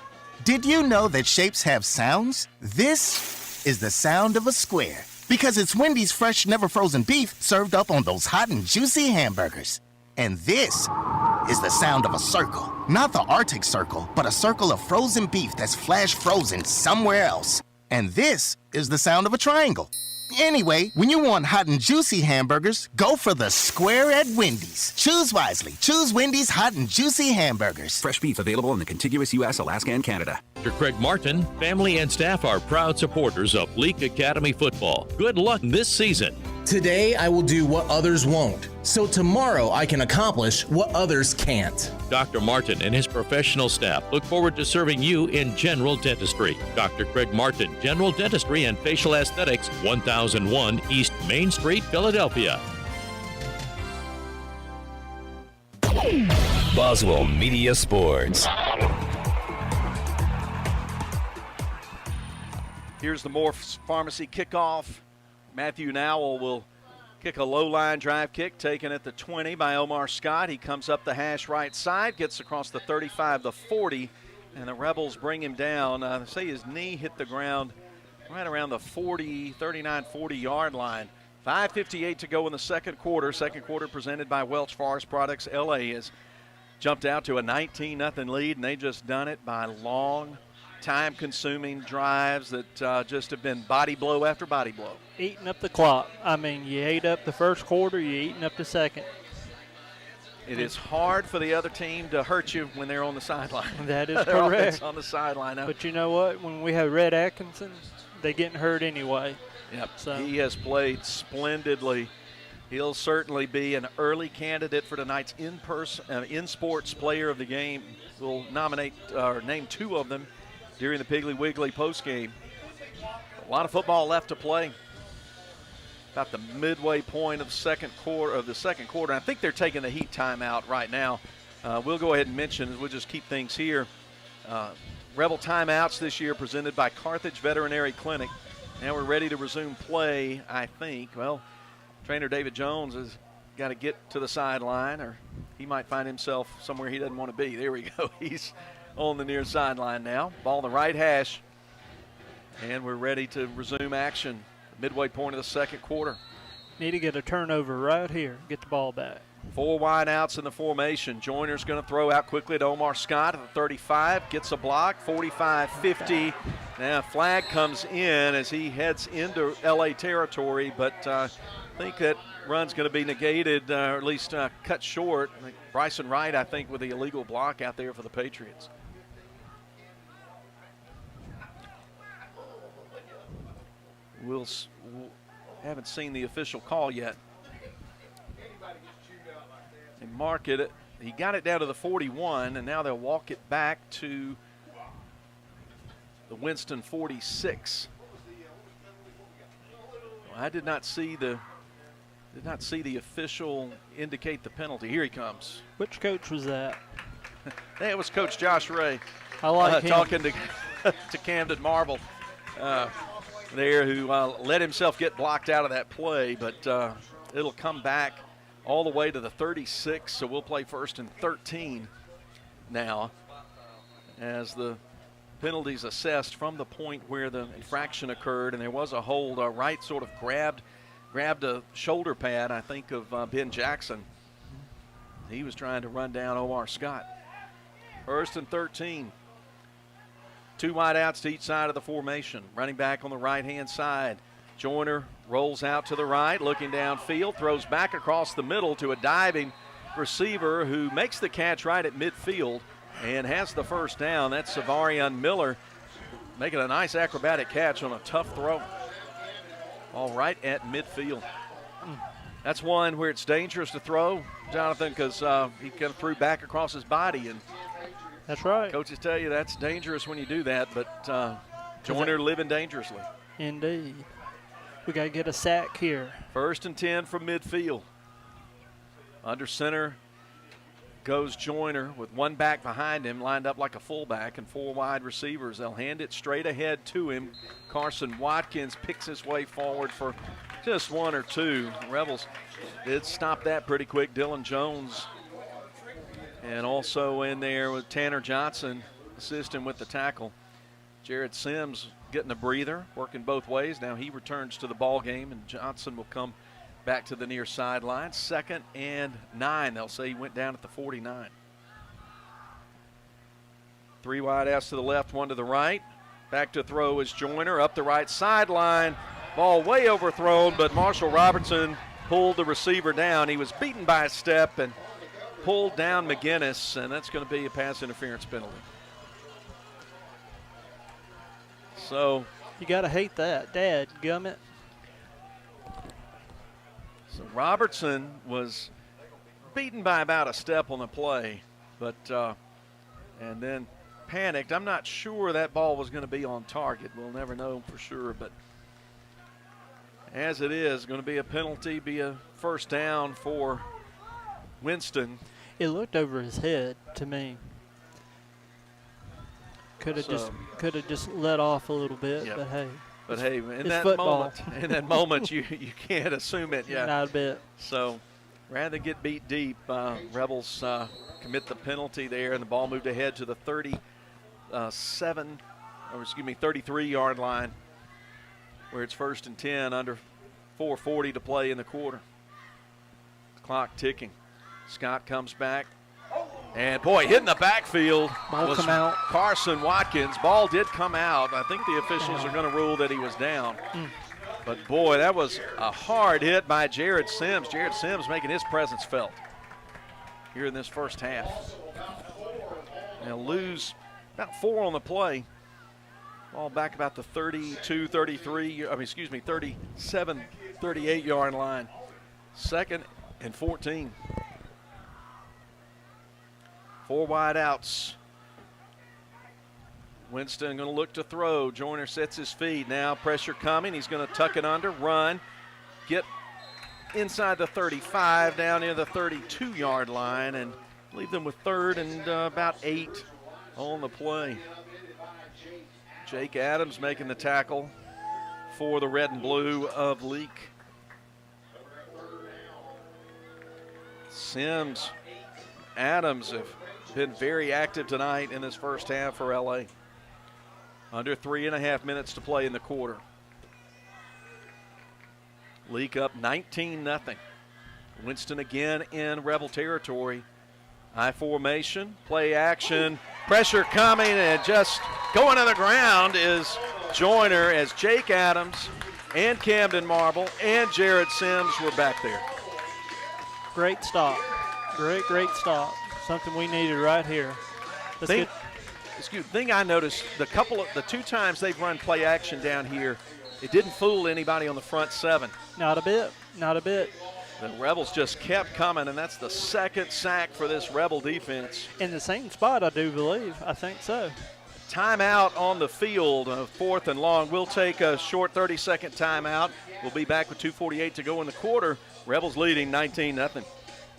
Did you know that shapes have sounds? This is the sound of a square, because it's Wendy's fresh, never frozen beef served up on those hot and juicy hamburgers. And this is the sound of a circle. Not the Arctic Circle, but a circle of frozen beef that's flash frozen somewhere else. And this is the sound of a triangle. Anyway, when you want hot and juicy hamburgers, go for the square at Wendy's. Choose wisely. Choose Wendy's hot and juicy hamburgers. Fresh beef available in the contiguous U.S., Alaska, and Canada. Dr. Craig Martin, family and staff are proud supporters of Leake Academy football. Good luck this season. Today, I will do what others won't, so tomorrow I can accomplish what others can't. Dr. Martin and his professional staff look forward to serving you in general dentistry. Dr. Craig Martin, General Dentistry and Facial Aesthetics, 1001 East Main Street, Philadelphia. Boswell Media Sports. Here's the Morphs Pharmacy kickoff. Matthew Nowell will kick a low-line drive kick, taken at the 20 by Omar Scott. He comes up the hash right side, gets across the 35, the 40, and the Rebels bring him down. They say his knee hit the ground right around the 39, 40-yard line. 5:58 to go in the second quarter. Second quarter presented by Welch Forest Products. LA has jumped out to a 19-0 lead, and they just done it by long, time-consuming drives that just have been body blow after body blow. Eating up the clock. I mean, you ate up the first quarter, you're eating up the second. It is hard for the other team to hurt you when they're on the sideline. That is correct. On the sideline. But you know what? When we have Red Atkinson, they're getting hurt anyway. Yep. So. He has played splendidly. He'll certainly be an early candidate for tonight's in-sports player of the game. We'll nominate or name 2 of them during the Piggly Wiggly postgame. A lot of football left to play. About the midway point of the second quarter. I think they're taking the heat timeout right now. We'll go ahead and mention, we'll just keep things here. Rebel timeouts this year presented by Carthage Veterinary Clinic. Now we're ready to resume play, I think. Well, trainer David Jones has got to get to the sideline, or he might find himself somewhere he doesn't want to be. There we go. He's on the near sideline now. Ball on the right hash. And we're ready to resume action. Midway point of the second quarter. Need to get a turnover right here. Get the ball back. 4 wide outs in the formation. Joyner's going to throw out quickly to Omar Scott at the 35. Gets a block. 45, 50. Now flag comes in as he heads into LA territory, but I think that run's going to be negated, or at least cut short. Bryson Wright, I think, with the illegal block out there for the Patriots. We'll haven't seen the official call yet. They mark it. He got it down to the 41, and now they'll walk it back to the Winston 46. Well, I did not see the official indicate the penalty. Here he comes. Which coach was that? That was Coach Josh Ray. I like him. Talking to Camden Marble. There, who let himself get blocked out of that play, but it'll come back all the way to the 36, so we'll play 1st and 13 now as the penalties assessed from the point where the infraction occurred, and there was a hold. Wright sort of grabbed a shoulder pad, I think, of Ben Jackson. He was trying to run down Omar Scott. 1st and 13. 2 wide outs to each side of the formation. Running back on the right-hand side. Joyner rolls out to the right, looking downfield, throws back across the middle to a diving receiver who makes the catch right at midfield and has the first down. That's Savarian Miller making a nice acrobatic catch on a tough throw. All right at midfield. That's one where it's dangerous to throw, Jonathan, because he kind of threw back across his body. And that's right. Coaches tell you that's dangerous when you do that, but Joyner living dangerously. Indeed. We got to get a sack here. 1st and 10 from midfield. Under center goes Joyner with one back behind him, lined up like a fullback, and 4 wide receivers. They'll hand it straight ahead to him. Carson Watkins picks his way forward for just 1 or 2. Rebels did stop that pretty quick. Dylan Jones, and also in there with Tanner Johnson assisting with the tackle. Jared Sims getting a breather, working both ways. Now he returns to the ball game, and Johnson will come back to the near sideline. 2nd and 9. They'll say he went down at the 49. 3 wide outs to the left, 1 to the right. Back to throw is Joyner up the right sideline. Ball way overthrown, but Marshall Robertson pulled the receiver down. He was beaten by a step and pulled down McGinnis, and that's going to be a pass interference penalty. So you got to hate that, Dad, gummit. So Robertson was beaten by about a step on the play, but and then panicked. I'm not sure that ball was going to be on target. We'll never know for sure, but as it is, going to be a penalty, be a first down for Winston. It looked over his head to me. Could have just let off a little bit, yep. But hey. But hey, in football. that moment, you can't assume it. Yeah, not a bit. So, rather than get beat deep, Rebels commit the penalty there, and the ball moved ahead to the 33-yard line, where it's 1st and 10, under 4:40 to play in the quarter. Clock ticking. Scott comes back. And, boy, hitting the backfield was Carson Watkins. Ball did come out. I think the officials are going to rule that he was down. But, boy, that was a hard hit by Jared Sims. Jared Sims making his presence felt here in this first half. They'll lose about 4 on the play. Ball back about the 37, 38-yard line. 2nd and 14. 4 wide outs. Winston going to look to throw. Joyner sets his feet. Now pressure coming. He's going to tuck it under, run, get inside the 35, down near the 32-yard line, and leave them with 3rd and about 8 on the play. Jake Adams making the tackle for the red and blue of Leake. Sims, Adams have been very active tonight in this first half for LA. Under 3.5 minutes to play in the quarter. Leake up 19-0. Winston again in Rebel territory. I formation, play action, pressure coming, and just going to the ground is Joyner as Jake Adams and Camden Marble and Jared Sims were back there. Great stop. Great stop. Something we needed right here. Thing I noticed, the 2 times they've run play action down here, it didn't fool anybody on the front 7. Not a bit. The Rebels just kept coming, and that's the 2nd sack for this Rebel defense. In the same spot, I do believe. I think so. Timeout on the field, 4th and long. We'll take a short 30-second timeout. We'll be back with 2:48 to go in the quarter. Rebels leading 19-0.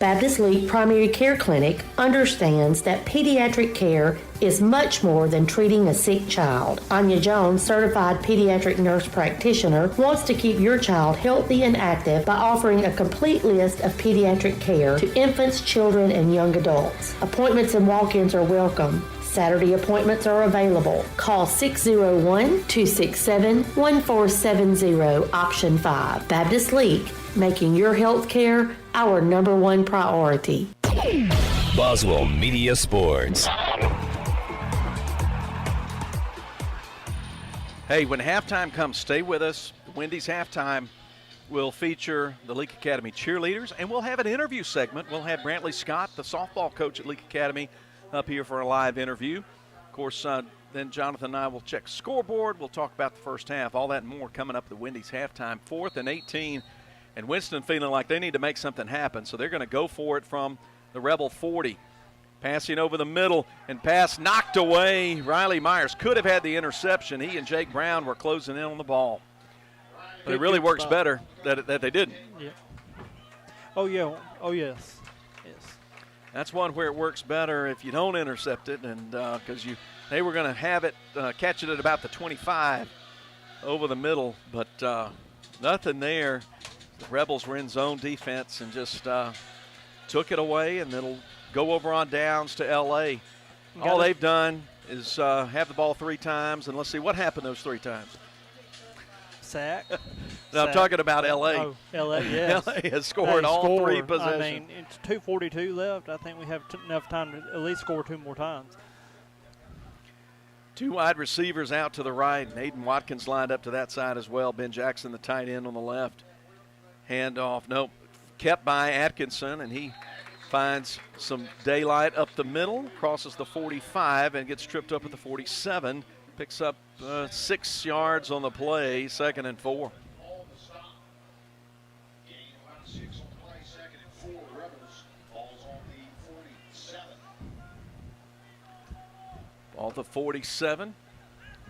Baptist Leake Primary Care Clinic understands that pediatric care is much more than treating a sick child. Anya Jones, certified pediatric nurse practitioner, wants to keep your child healthy and active by offering a complete list of pediatric care to infants, children, and young adults. Appointments and walk-ins are welcome. Saturday appointments are available. Call 601-267-1470, option 5. Baptist Leake, making your health care our #1 priority. Boswell Media Sports. Hey, when halftime comes, stay with us. Wendy's halftime will feature the Leake Academy cheerleaders, and we'll have an interview segment. We'll have Brantley Scott, the softball coach at Leake Academy, up here for a live interview. Of course, then Jonathan and I will check scoreboard. We'll talk about the first half. All that and more coming up at the Wendy's halftime. 4th and 18, and Winston feeling like they need to make something happen, so they're going to go for it from the Rebel 40. Passing over the middle, and pass knocked away. Riley Myers could have had the interception. He and Jake Brown were closing in on the ball. But it really works better that they didn't. Yeah. Oh, yeah. Oh, yes. That's one where it works better if you don't intercept it, and because they were going to have it, catch it at about the 25 over the middle, but nothing there. The Rebels were in zone defense and just took it away, and it'll go over on downs to L.A. All they've done is have the ball 3 times, and let's see what happened those 3 times. Sack. No, I'm talking about L.A. Oh, L.A., yes. L.A. has scored all 3 possessions. I mean, it's 2:42 left. I think we have enough time to at least score 2 more times. 2 wide receivers out to the right. Aiden Watkins lined up to that side as well. Ben Jackson, the tight end, on the left. Handoff. Nope. Kept by Atkinson, and he finds some daylight up the middle, crosses the 45, and gets tripped up at the 47. Picks up 6 yards on the play, 2nd and 4. Ball to 47.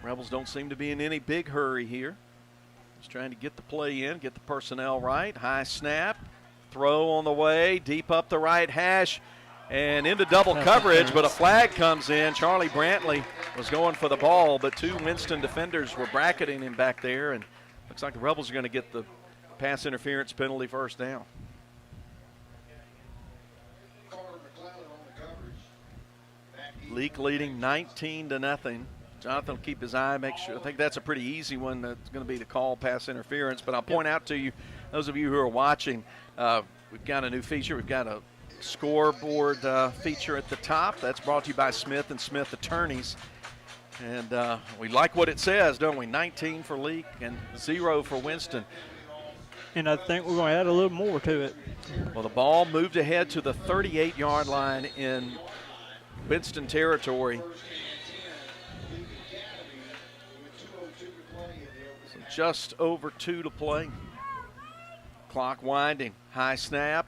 Rebels don't seem to be in any big hurry here. Just trying to get the play in, get the personnel right. High snap, throw on the way, deep up the right hash, and into double coverage, but a flag comes in. Charlie Brantley was going for the ball, but 2 Winston defenders were bracketing him back there, and looks like the Rebels are going to get the pass interference penalty, first down. Leake leading 19-0. Jonathan will keep his eye, make sure. I think that's a pretty easy one. That's going to be the call, pass interference. But I'll point out to you, those of you who are watching, we've got a new feature. We've got a scoreboard feature at the top. That's brought to you by Smith & Smith Attorneys. And we like what it says, don't we? 19 for Leake and 0 for Winston. And I think we're going to add a little more to it. Well, the ball moved ahead to the 38-yard line in Winston territory. So just over 2 to play. Clock winding. High snap.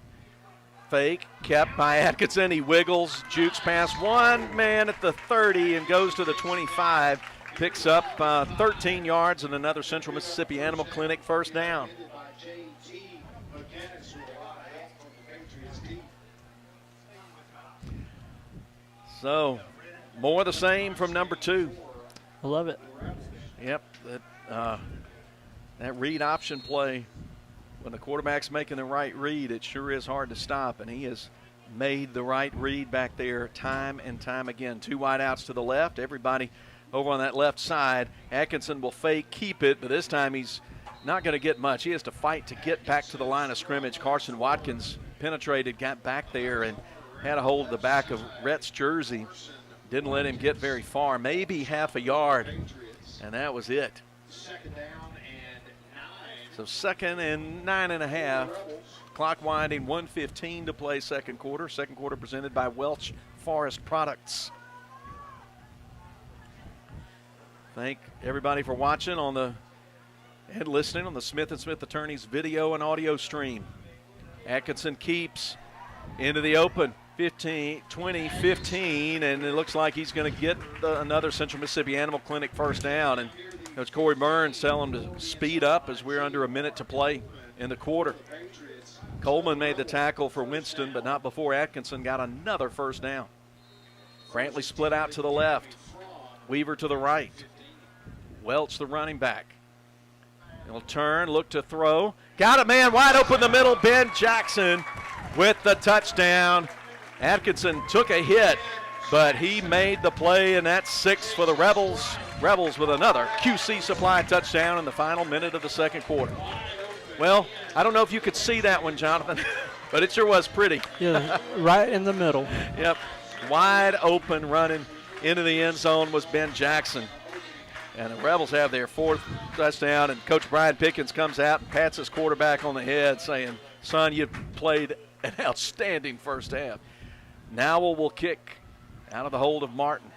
Fake. Kept by Atkinson. He wiggles. Jukes past one man at the 30 and goes to the 25. Picks up 13 yards and another Central Mississippi Animal Clinic first down. So, more of the same from number 2. I love it. Yep, that read option play, when the quarterback's making the right read, it sure is hard to stop, and he has made the right read back there time and time again. 2 wideouts to the left, everybody over on that left side. Atkinson will fake, keep it, but this time he's not going to get much. He has to fight to get back to the line of scrimmage. Carson Watkins penetrated, got back there, and had a hold of the back of Rhett's jersey. Didn't let him get very far, maybe half a yard, and that was it. So 2nd and 9.5. Clock winding, 1:15 to play second quarter. Second quarter presented by Welch Forest Products. Thank everybody for watching and listening on the Smith & Smith Attorneys video and audio stream. Atkinson keeps into the open. 15, 20, 15, and it looks like he's going to get another Central Mississippi Animal Clinic first down. And Coach Corey Burns telling him to speed up as we're under a minute to play in the quarter. Coleman made the tackle for Winston, but not before Atkinson got another first down. Brantley split out to the left. Weaver to the right. Welch, the running back. He'll turn, look to throw. Got a man wide open in the middle. Ben Jackson with the touchdown. Atkinson took a hit, but he made the play, and that's 6 for the Rebels. Rebels with another QC Supply touchdown in the final minute of the second quarter. Well, I don't know if you could see that one, Jonathan, but it sure was pretty. Yeah, right in the middle. Yep. Wide open running into the end zone was Ben Jackson. And the Rebels have their 4th touchdown, and Coach Brian Pickens comes out and pats his quarterback on the head saying, son, you played an outstanding first half. Nowell will kick out of the hold of Martin.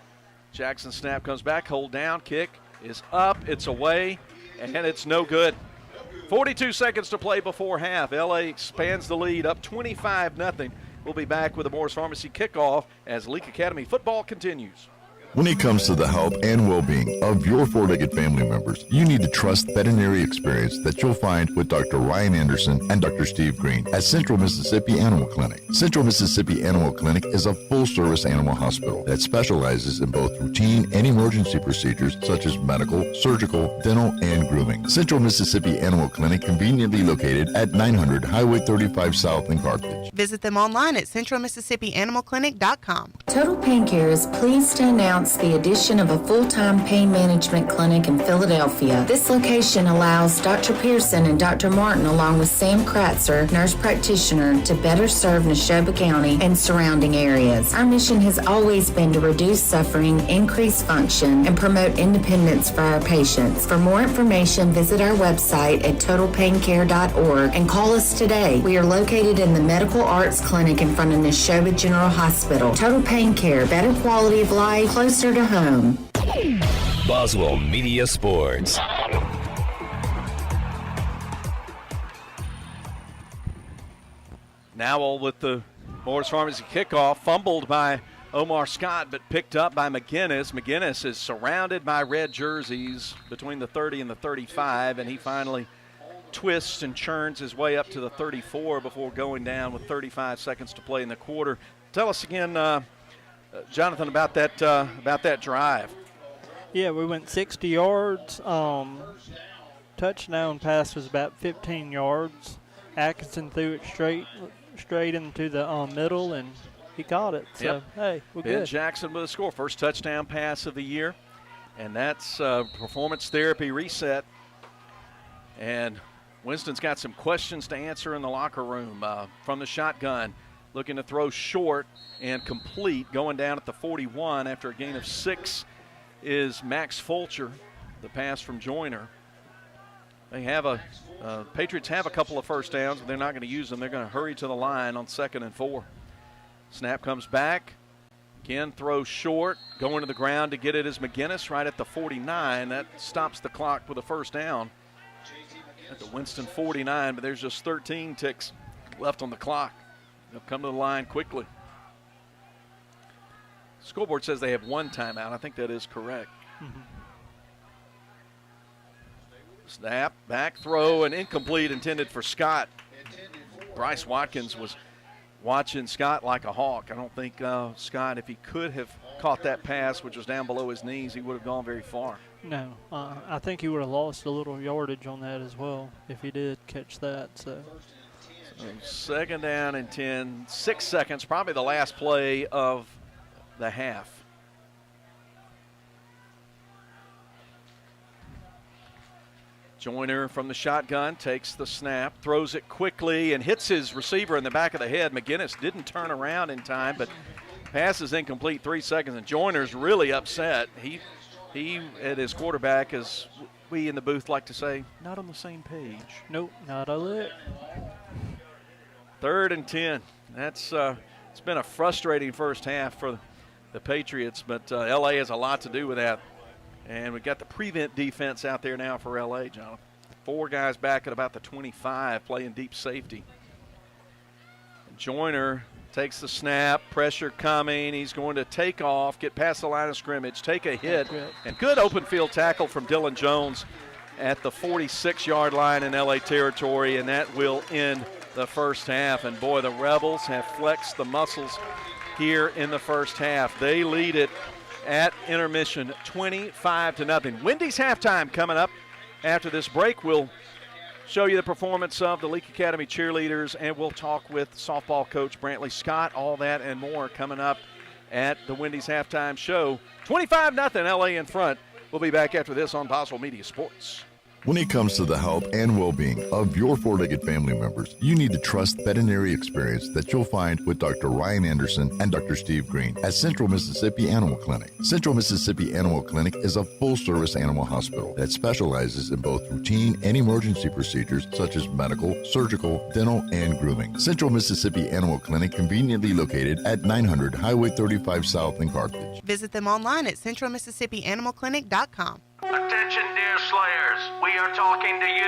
Jackson snap comes back, hold down, kick is up, it's away, and it's no good. 42 seconds to play before half. LA expands the lead up 25-0. We'll be back with the Morris Pharmacy kickoff as Leake Academy football continues. When it comes to the health and well-being of your four-legged family members, you need to trust veterinary experience that you'll find with Dr. Ryan Anderson and Dr. Steve Green at Central Mississippi Animal Clinic. Central Mississippi Animal Clinic is a full-service animal hospital that specializes in both routine and emergency procedures such as medical, surgical, dental, and grooming. Central Mississippi Animal Clinic conveniently located at 900 Highway 35 South in Carthage. Visit them online at centralmississippianimalclinic.com. Total Pain Care is pleased to announce the addition of a full-time pain management clinic in Philadelphia. This location allows Dr. Pearson and Dr. Martin, along with Sam Kratzer, nurse practitioner, to better serve Neshoba County and surrounding areas. Our mission has always been to reduce suffering, increase function, and promote independence for our patients. For more information, visit our website at totalpaincare.org and call us today. We are located in the Medical Arts Clinic in front of Neshoba General Hospital. Total Pain Care, better quality of life, closer to home. Boswell Media Sports. Nowell with the Morris Pharmacy kickoff, fumbled by Omar Scott, but picked up by McGinnis. McGinnis is surrounded by red jerseys between the 30 and the 35, and he finally twists and churns his way up to the 34 before going down with 35 seconds to play in the quarter. Tell us again, Jonathan, about that drive. Yeah, we went 60 yards. Touchdown pass was about 15 yards. Atkinson threw it straight into the middle, and he caught it. So, yep. Hey, we're Ben good. Jackson with a score. First touchdown pass of the year. And that's performance therapy reset. And Winston's got some questions to answer in the locker room from the shotgun. Looking to throw short and complete. Going down at the 41 after a gain of 6 is Max Fulcher, the pass from Joyner. They have Patriots have a couple of first downs, but they're not going to use them. They're going to hurry to the line on 2nd and 4. Snap comes back. Again, throw short. Going to the ground to get it is McGinnis right at the 49. That stops the clock with a first down at the Winston 49, but there's just 13 ticks left on the clock. They'll come to the line quickly. Scoreboard says they have 1 timeout. I think that is correct. Mm-hmm. Snap, back throw, and incomplete, intended for Scott. Bryce Watkins was watching Scott like a hawk. I don't think Scott, if he could have caught that pass, which was down below his knees, he would have gone very far. No, I think he would have lost a little yardage on that as well if he did catch that. So 2nd down and 10, 6 seconds, probably the last play of the half. Joyner from the shotgun takes the snap, throws it quickly, and hits his receiver in the back of the head. McGinnis didn't turn around in time, but pass is incomplete, 3 seconds, and Joyner's really upset. He and his quarterback, as we in the booth like to say, not on the same page. Nope, not a lick. 3rd and 10. That's it's been a frustrating first half for the Patriots, but LA has a lot to do with that. And we've got the prevent defense out there now for LA, Jonathan. 4 guys back at about the 25 playing deep safety. And Joyner takes the snap, pressure coming. He's going to take off, get past the line of scrimmage, take a hit, and good open field tackle from Dylan Jones at the 46-yard line in LA territory, and that will end the first half. And boy, the Rebels have flexed the muscles here in the first half. They lead it at intermission 25-0. Wendy's halftime coming up after this break. We'll show you the performance of the Leake Academy cheerleaders, and we'll talk with softball coach Brantley Scott. All that and more coming up at the Wendy's halftime show. 25-0 LA in front. We'll be back after this on Boswell Media Sports. When it comes to the health and well-being of your four-legged family members, you need to trust veterinary experience that you'll find with Dr. Ryan Anderson and Dr. Steve Green at Central Mississippi Animal Clinic. Central Mississippi Animal Clinic is a full-service animal hospital that specializes in both routine and emergency procedures such as medical, surgical, dental, and grooming. Central Mississippi Animal Clinic conveniently located at 900 Highway 35 South in Carthage. Visit them online at centralmississippianimalclinic.com. Attention, deer slayers. We are talking to you.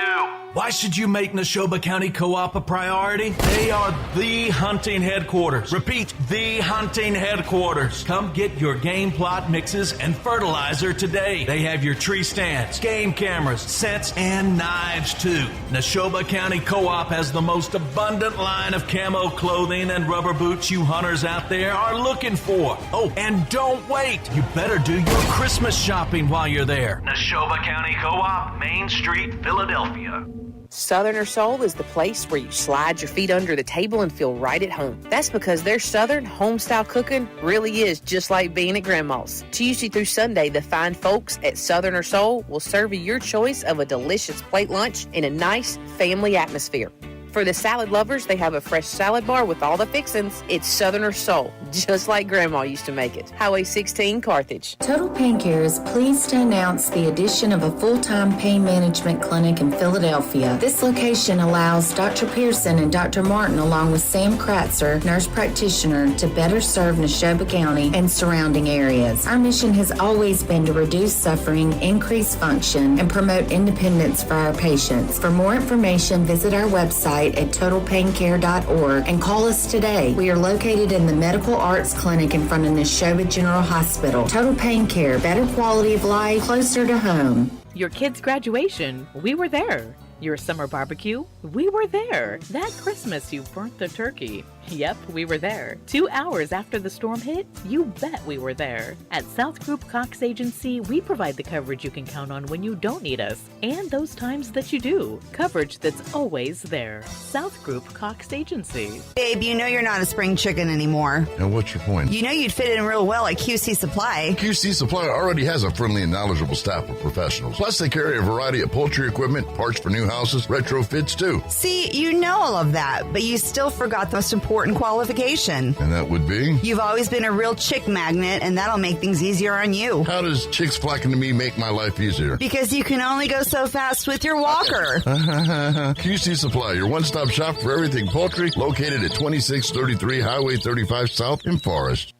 Why should you make Neshoba County Co-op a priority? They are the hunting headquarters. Repeat, the hunting headquarters. Come get your game plot mixes and fertilizer today. They have your tree stands, game cameras, scents, and knives too. Neshoba County Co-op has the most abundant line of camo clothing and rubber boots you hunters out there are looking for. Oh, and don't wait. You better do your Christmas shopping while you're there. Neshoba County Co-op, Main Street, Philadelphia. Southerner Soul is the place where you slide your feet under the table and feel right at home. That's because their Southern home-style cooking really is just like being at Grandma's. Tuesday through Sunday, the fine folks at Southerner Soul will serve you your choice of a delicious plate lunch in a nice family atmosphere. For the salad lovers, they have a fresh salad bar with all the fixins. It's Southerner Soul, just like Grandma used to make it. Highway 16, Carthage. Total Pain Care is pleased to announce the addition of a full-time pain management clinic in Philadelphia. This location allows Dr. Pearson and Dr. Martin, along with Sam Kratzer, nurse practitioner, to better serve Neshoba County and surrounding areas. Our mission has always been to reduce suffering, increase function, and promote independence for our patients. For more information, visit our website at totalpaincare.org and call us today. We are located in the Medical Arts Clinic in front of Neshoba General Hospital. Total Pain Care, better quality of life, closer to home. Your kid's graduation, we were there. Your summer barbecue, we were there. That Christmas you burnt the turkey. Yep, we were there. 2 hours after the storm hit, you bet we were there. At South Group Cox Agency, we provide the coverage you can count on when you don't need us, and those times that you do. Coverage that's always there. South Group Cox Agency. Babe, you know you're not a spring chicken anymore. And what's your point? You know you'd fit in real well at QC Supply. QC Supply already has a friendly and knowledgeable staff of professionals. Plus, they carry a variety of poultry equipment, parts for new houses, retrofits too. See, you know all of that, but you still forgot the most important qualification. And that would be? You've always been a real chick magnet, and that'll make things easier on you. How does chicks flocking to me make my life easier? Because you can only go so fast with your walker. QC Supply, your one-stop shop for everything poultry, located at 2633 Highway 35 South in Forest.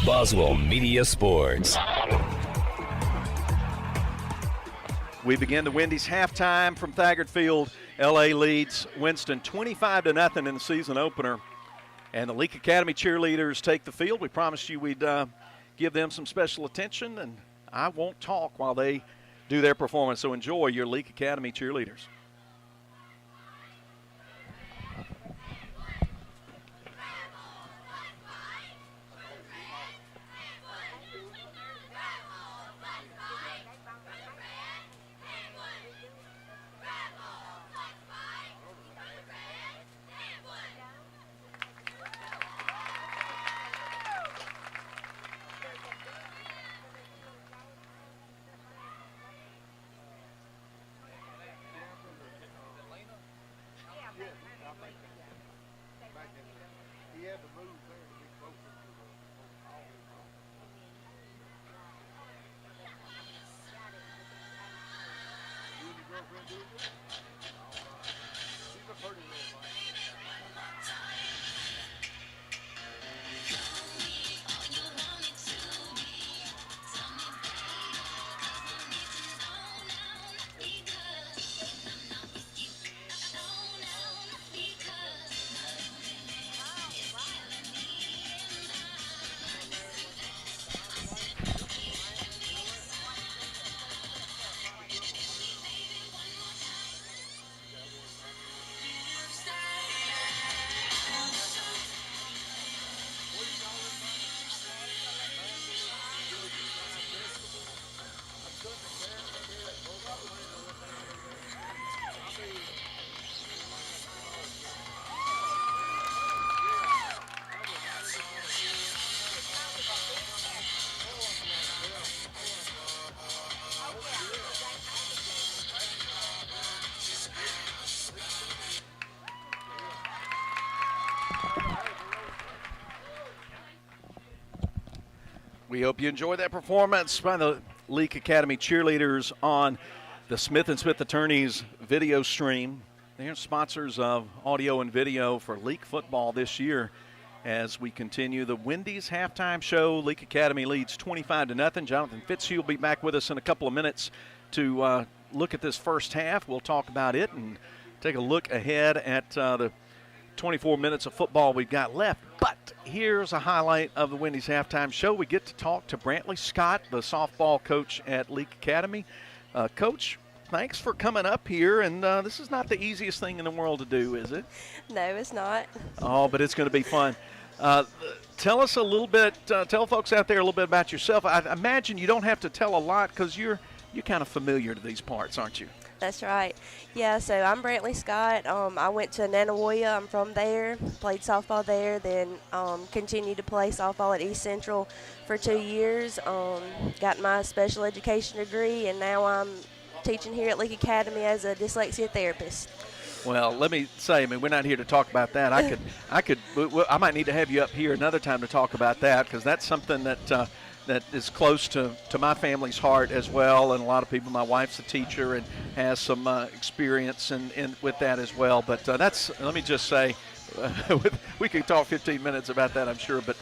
Boswell Media Sports. We begin the Wendy's halftime from Thagard Field. LA leads Winston 25-0 in the season opener. And the Leake Academy cheerleaders take the field. We promised you we'd give them some special attention, and I won't talk while they do their performance. So enjoy your Leake Academy cheerleaders. We hope you enjoy that performance by the Leake Academy cheerleaders on the Smith & Smith Attorneys video stream. They're sponsors of audio and video for Leake football this year. As we continue the Wendy's halftime show, Leake Academy leads 25-0. Jonathan Fitzhugh will be back with us in a couple of minutes to look at this first half. We'll talk about it and take a look ahead at the 24 minutes of football we've got left. But here's a highlight of the Wendy's halftime show. We get to talk to Brantley Scott, the softball coach at Leake Academy. Coach, thanks for coming up here, and this is not the easiest thing in the world to do, is it? No, it's not. Oh, but it's going to be fun. Tell us a little bit, tell folks out there a little bit about yourself. I imagine you don't have to tell a lot because you're kind of familiar to these parts, aren't you? That's right. Yeah, so I'm Brantley Scott. I went to Nanawoya. I'm from there, played softball there, then continued to play softball at East Central for 2 years, got my special education degree, and now I'm teaching here at Leake Academy as a dyslexia therapist. Well, let me say, we're not here to talk about that. I might need to have you up here another time to talk about that, because that's something that is close to my family's heart as well, and a lot of people. My wife's a teacher and has some experience with that as well. But let me just say, we could talk 15 minutes about that, I'm sure, but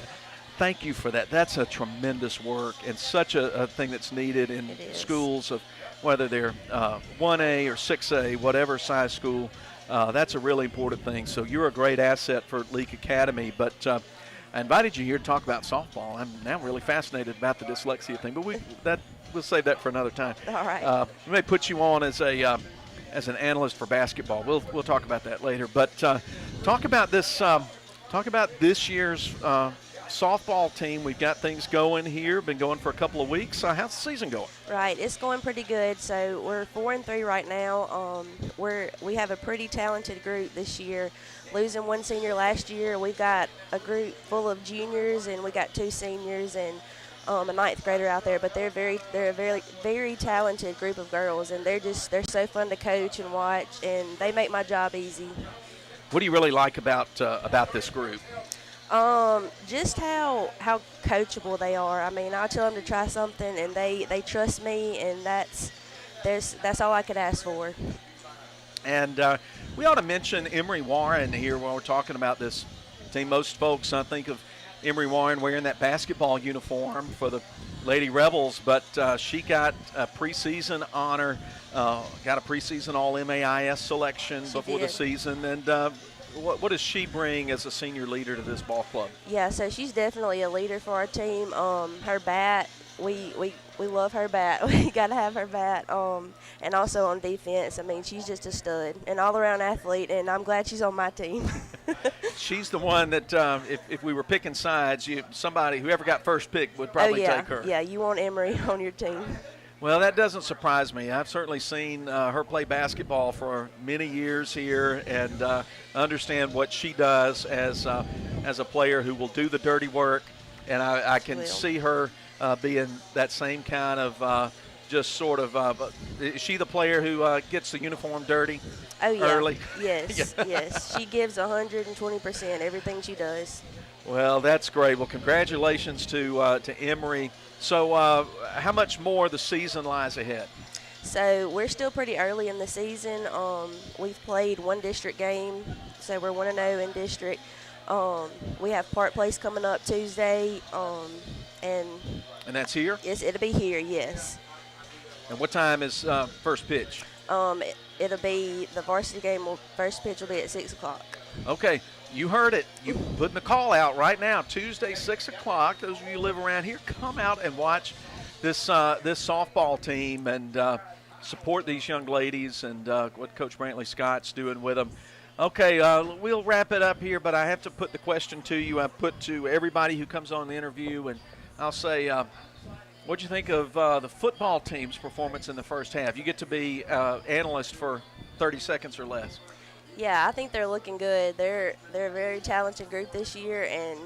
thank you for that. That's a tremendous work and such a thing that's needed in schools, of whether they're 1A or 6A, whatever size school. That's a really important thing. So you're a great asset for Leake Academy. But I invited you here to talk about softball. I'm now really fascinated about the dyslexia thing, but we'll save that for another time. All right. We may put you on as an analyst for basketball. We'll talk about that later. But talk about this year's softball team. We've got things going here. Been going for a couple of weeks. How's the season going? Right, it's going pretty good. So we're 4-3 right now. We have a pretty talented group this year. Losing one senior last year, we've got a group full of juniors, and we got 2 seniors and a 9th grader out there. But they're a very, very talented group of girls, and they're so fun to coach and watch, and they make my job easy. What do you really like about this group? Just how coachable they are. I tell them to try something, and they trust me, and that's all I could ask for. And we ought to mention Emery Warren here while we're talking about this team. Most folks think of Emery Warren wearing that basketball uniform for the Lady Rebels, but she got a preseason honor, got a preseason All-MAIS selection before the season, and what does she bring as a senior leader to this ball club? Yeah, so she's definitely a leader for our team. Her bat, we love her bat. We got to have her bat. And also on defense, she's just a stud, an all-around athlete, and I'm glad she's on my team. She's the one that if we were picking sides, whoever got first pick would probably take her. Yeah, you want Emery on your team. Well, that doesn't surprise me. I've certainly seen her play basketball for many years here, and understand what she does as a player who will do the dirty work. And I can see her being that same kind of just sort of is she the player who gets the uniform dirty early? Yes, yes. She gives 120% everything she does. Well, that's great. Well, congratulations to Emery. So how much more the season lies ahead? So we're still pretty early in the season. We've played one district game, so we're 1-0 in district. We have Park Place coming up Tuesday, and that's here? Yes, it'll be here, yes. And what time is first pitch? It'll be the varsity game. First pitch will be at 6 o'clock. Okay, you heard it. You're putting the call out right now. Tuesday, 6 o'clock. Those of you who live around here, come out and watch this softball team and support these young ladies and what Coach Brantley Scott's doing with them. Okay, we'll wrap it up here, but I have to put the question to you. I put to everybody who comes on the interview, and I'll say, what'd you think of the football team's performance in the first half? You get to be analyst for 30 seconds or less. Yeah, I think they're looking good. They're a very talented group this year, and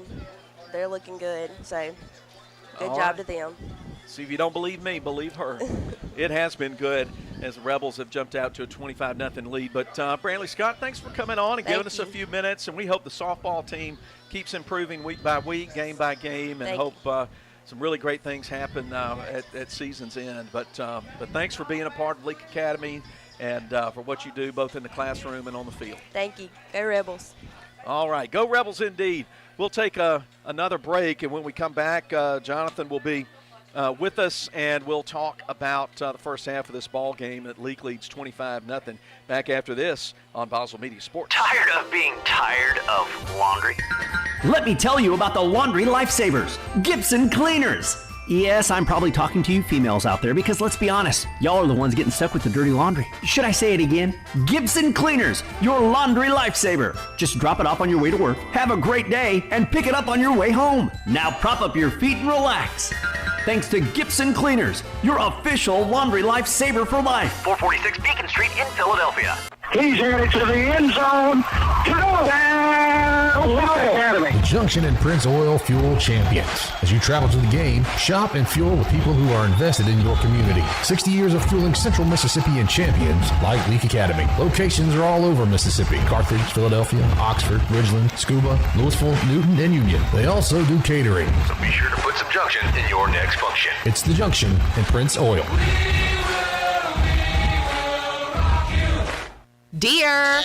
they're looking good. So, good job to them. See, if you don't believe me, believe her. It has been good as the Rebels have jumped out to a 25-0 lead. But Brantley Scott, thanks for coming on and giving us a few minutes. And we hope the softball team keeps improving week by week, game by game, and hope some really great things happen at season's end. But thanks for being a part of Leake Academy and for what you do both in the classroom and on the field. Thank you. Go Rebels. All right, go Rebels indeed. We'll take another break, and when we come back, Jonathan will be with us, and we'll talk about the first half of this ball game that Leake leads 25-0. Back after this on Boswell Media Sports. Tired of being tired of laundry? Let me tell you about the laundry lifesavers, Gibson Cleaners. Yes, I'm probably talking to you females out there because let's be honest, y'all are the ones getting stuck with the dirty laundry. Should I say it again? Gibson Cleaners, your laundry lifesaver. Just drop it off on your way to work, have a great day, and pick it up on your way home. Now prop up your feet and relax. Thanks to Gibson Cleaners, your official laundry lifesaver for life. 446 Beacon Street in Philadelphia. He's headed to the end zone. The Junction and Prince Oil Fuel Champions. As you travel to the game, shop and fuel with people who are invested in your community. 60 years of fueling Central Mississippi and champions like Leake Academy. Locations are all over Mississippi. Carthage, Philadelphia, Oxford, Ridgeland, Scuba, Louisville, Newton, and Union. They also do catering. So be sure to put some Junction in your next function. It's the Junction and Prince Oil. Dear.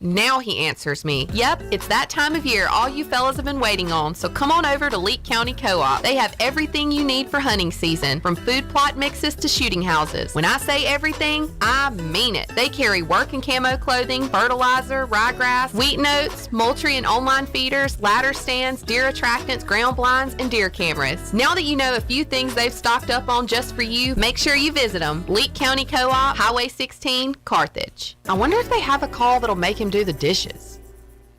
Now he answers me. Yep, it's that time of year all you fellas have been waiting on, so come on over to Leake County Co-op. They have everything you need for hunting season, from food plot mixes to shooting houses. When I say everything, I mean it. They carry work and camo clothing, fertilizer, ryegrass, wheat and oats, poultry and online feeders, ladder stands, deer attractants, ground blinds, and deer cameras. Now that you know a few things they've stocked up on just for you, make sure you visit them. Leake County Co-op, Highway 16, Carthage. I wonder if they have a call that'll make him do the dishes.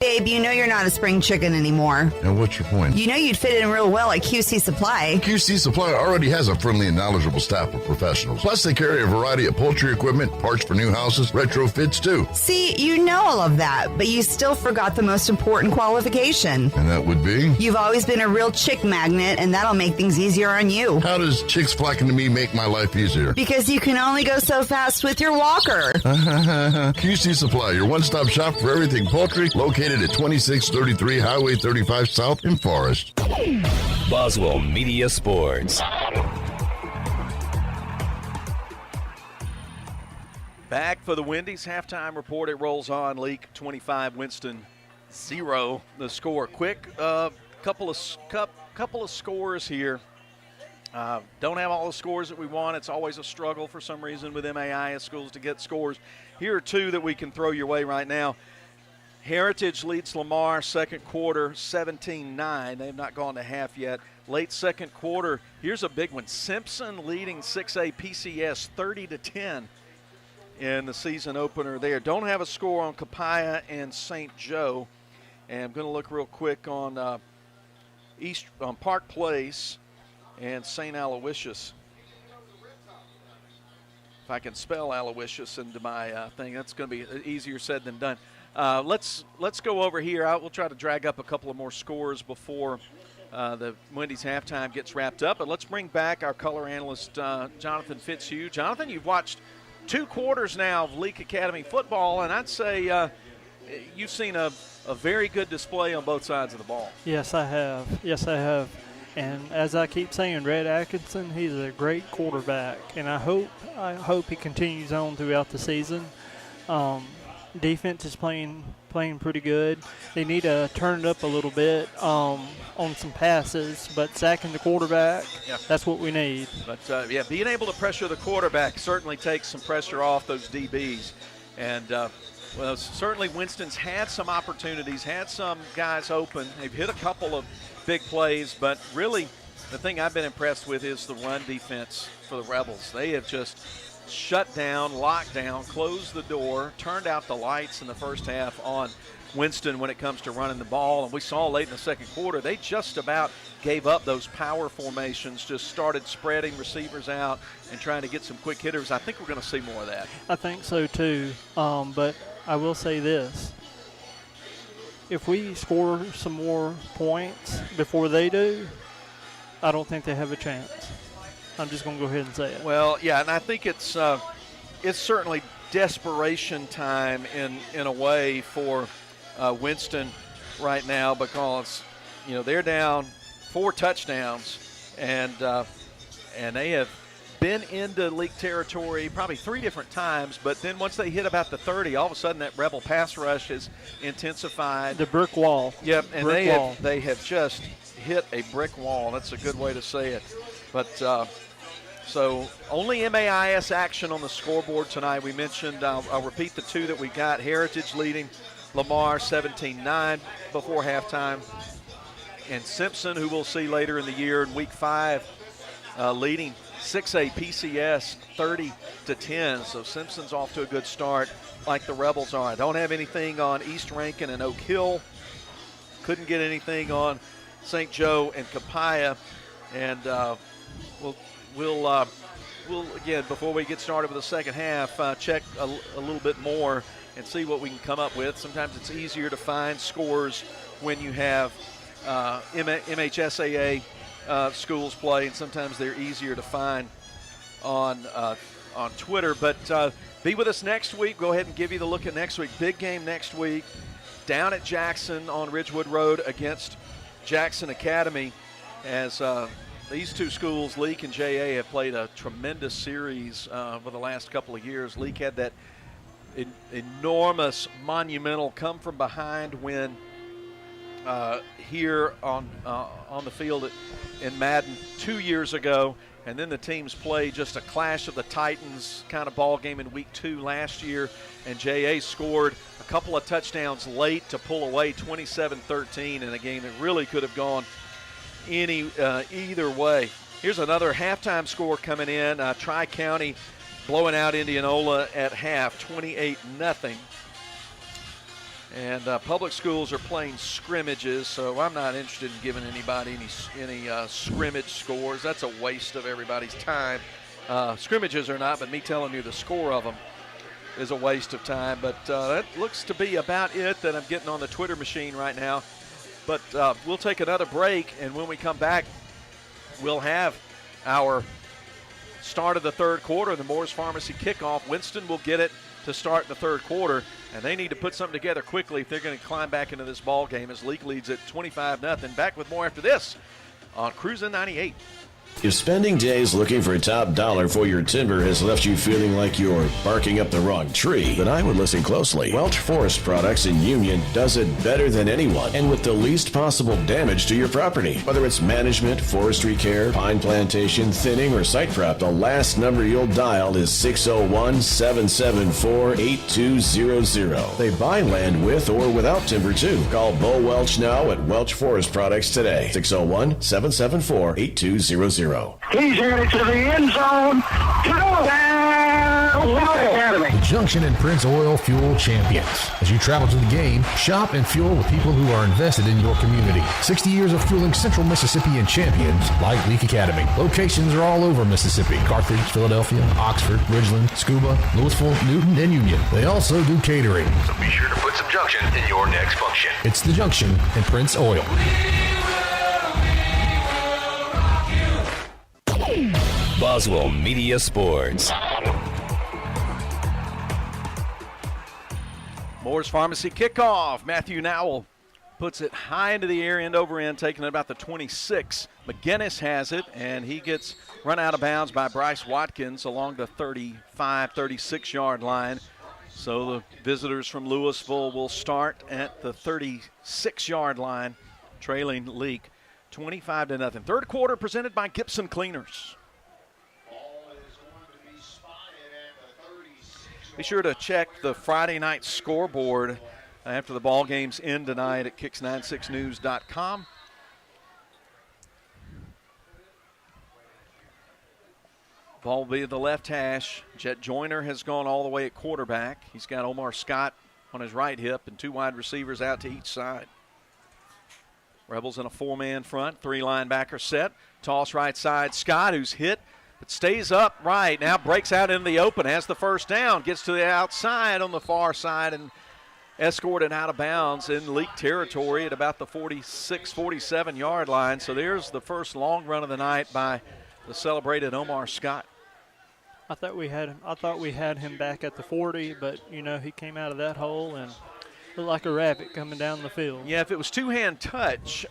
Babe, you know you're not a spring chicken anymore. And what's your point? You know you'd fit in real well at QC Supply. QC Supply already has a friendly and knowledgeable staff of professionals. Plus, they carry a variety of poultry equipment, parts for new houses, retrofits too. See, you know all of that, but you still forgot the most important qualification. And that would be? You've always been a real chick magnet, and that'll make things easier on you. How does chicks flocking to me make my life easier? Because you can only go so fast with your walker. QC Supply, your one-stop shop for everything poultry, located at 2633 Highway 35 South in Forest. Boswell Media Sports. Back for the Wendy's halftime report. It rolls on. Leake 25, Winston 0. The score. Quick, couple of scores here. Don't have all the scores that we want. It's always a struggle for some reason with MAIS schools to get scores. Here are two that we can throw your way right now. Heritage leads Lamar second quarter 17-9. They have not gone to half yet. Late second quarter, here's a big one. Simpson leading 6A PCS 30-10 in the season opener there. Don't have a score on Copiah and St. Joe. And I'm going to look real quick on Park Place and St. Aloysius. If I can spell Aloysius into my thing, that's going to be easier said than done. Let's go over here. We'll try to drag up a couple of more scores before the Wendy's halftime gets wrapped up. But let's bring back our color analyst, Jonathan Fitzhugh. Jonathan, you've watched 2 quarters now of Leake Academy football, and I'd say you've seen a very good display on both sides of the ball. Yes, I have. And as I keep saying, Red Atkinson, he's a great quarterback, and I hope he continues on throughout the season. Defense is playing pretty good. They need to turn it up a little bit on some passes, but sacking the quarterback, that's what we need. But, being able to pressure the quarterback certainly takes some pressure off those DBs. And, certainly Winston's had some opportunities, had some guys open. They've hit a couple of big plays, but really the thing I've been impressed with is the run defense for the Rebels. They have just shut down, locked down, closed the door, turned out the lights in the first half on Winston when it comes to running the ball. And we saw late in the second quarter, they just about gave up those power formations, just started spreading receivers out and trying to get some quick hitters. I think we're going to see more of that. I think so too, but I will say this. If we score some more points before they do, I don't think they have a chance. I'm just going to go ahead and say it. Well, yeah, and I think it's certainly desperation time in a way for Winston right now because, they're down 4 touchdowns, and they have been into Leake territory probably 3 different times, but then once they hit about the 30, all of a sudden that Rebel pass rush has intensified. The brick wall. Yep, and brick they have just hit a brick wall. That's a good way to say it. But so only MAIS action on the scoreboard tonight. We mentioned, I'll repeat the 2 that we got. Heritage leading Lamar 17-9 before halftime. And Simpson, who we'll see later in the year in week 5, leading 6A PCS 30-10. So Simpson's off to a good start like the Rebels are. I don't have anything on East Rankin and Oak Hill. Couldn't get anything on St. Joe and Capaya. And we'll again, before we get started with the second half, check a little bit more and see what we can come up with. Sometimes it's easier to find scores when you have MHSAA schools play, and sometimes they're easier to find on Twitter. But be with us next week. Go ahead and give you the look at next week. Big game next week down at Jackson on Ridgewood Road against Jackson Academy, as these 2 schools, Leake and JA, have played a tremendous series for the last couple of years. Leake had that enormous, monumental come from behind win here on the field in Madden 2 years ago, and then the teams played just a clash of the Titans kind of ball game in week 2 last year, and JA scored a couple of touchdowns late to pull away 27-13 in a game that really could have gone either way. Here's another halftime score coming in. Tri-County blowing out Indianola at half, 28-0. And public schools are playing scrimmages, so I'm not interested in giving anybody any scrimmage scores. That's a waste of everybody's time. Scrimmages are not, but me telling you the score of them is a waste of time. But that looks to be about it that I'm getting on the Twitter machine right now. But we'll take another break, and when we come back, we'll have our start of the third quarter, the Moore's Pharmacy kickoff. Winston will get it to start the third quarter, and they need to put something together quickly if they're going to climb back into this ball game as Leake leads at 25-0. Back with more after this on Cruisin' 98. If spending days looking for top dollar for your timber has left you feeling like you're barking up the wrong tree, then I would listen closely. Welch Forest Products in Union does it better than anyone and with the least possible damage to your property. Whether it's management, forestry care, pine plantation, thinning, or site prep, the last number you'll dial is 601-774-8200. They buy land with or without timber too. Call Bo Welch now at Welch Forest Products today. 601-774-8200. He's headed to the end zone. The Junction and Prince Oil Fuel Champions. As you travel to the game, shop and fuel with people who are invested in your community. 60 years of fueling Central Mississippi and champions like Leake Academy. Locations are all over Mississippi: Carthage, Philadelphia, Oxford, Ridgeland, Scuba, Louisville, Newton, and Union. They also do catering. So be sure to put some Junction in your next function. It's the Junction and Prince Oil. Boswell Media Sports. Moore's Pharmacy kickoff. Matthew Nowell puts it high into the air, end over end, taking it about the 26. McGinnis has it, and he gets run out of bounds by Bryce Watkins along the 35, 36-yard line. So the visitors from Louisville will start at the 36-yard line, trailing Leake 25-0. Third quarter presented by Gibson Cleaners. Be sure to check the Friday night scoreboard after the ball games end tonight at kicks96news.com. Ball will be at the left hash. Jet Joyner has gone all the way at quarterback. He's got Omar Scott on his right hip and 2 wide receivers out to each side. Rebels in a 4-man front, 3 linebacker set. Toss right side, Scott, who's hit, but stays upright. Now breaks out into the open, has the first down, gets to the outside on the far side and escorted out of bounds in Leake territory at about the 46, 47-yard line. So there's the first long run of the night by the celebrated Omar Scott. I thought we had him back at the 40, but he came out of that hole and looked like a rabbit coming down the field. Yeah, if it was two-hand touch,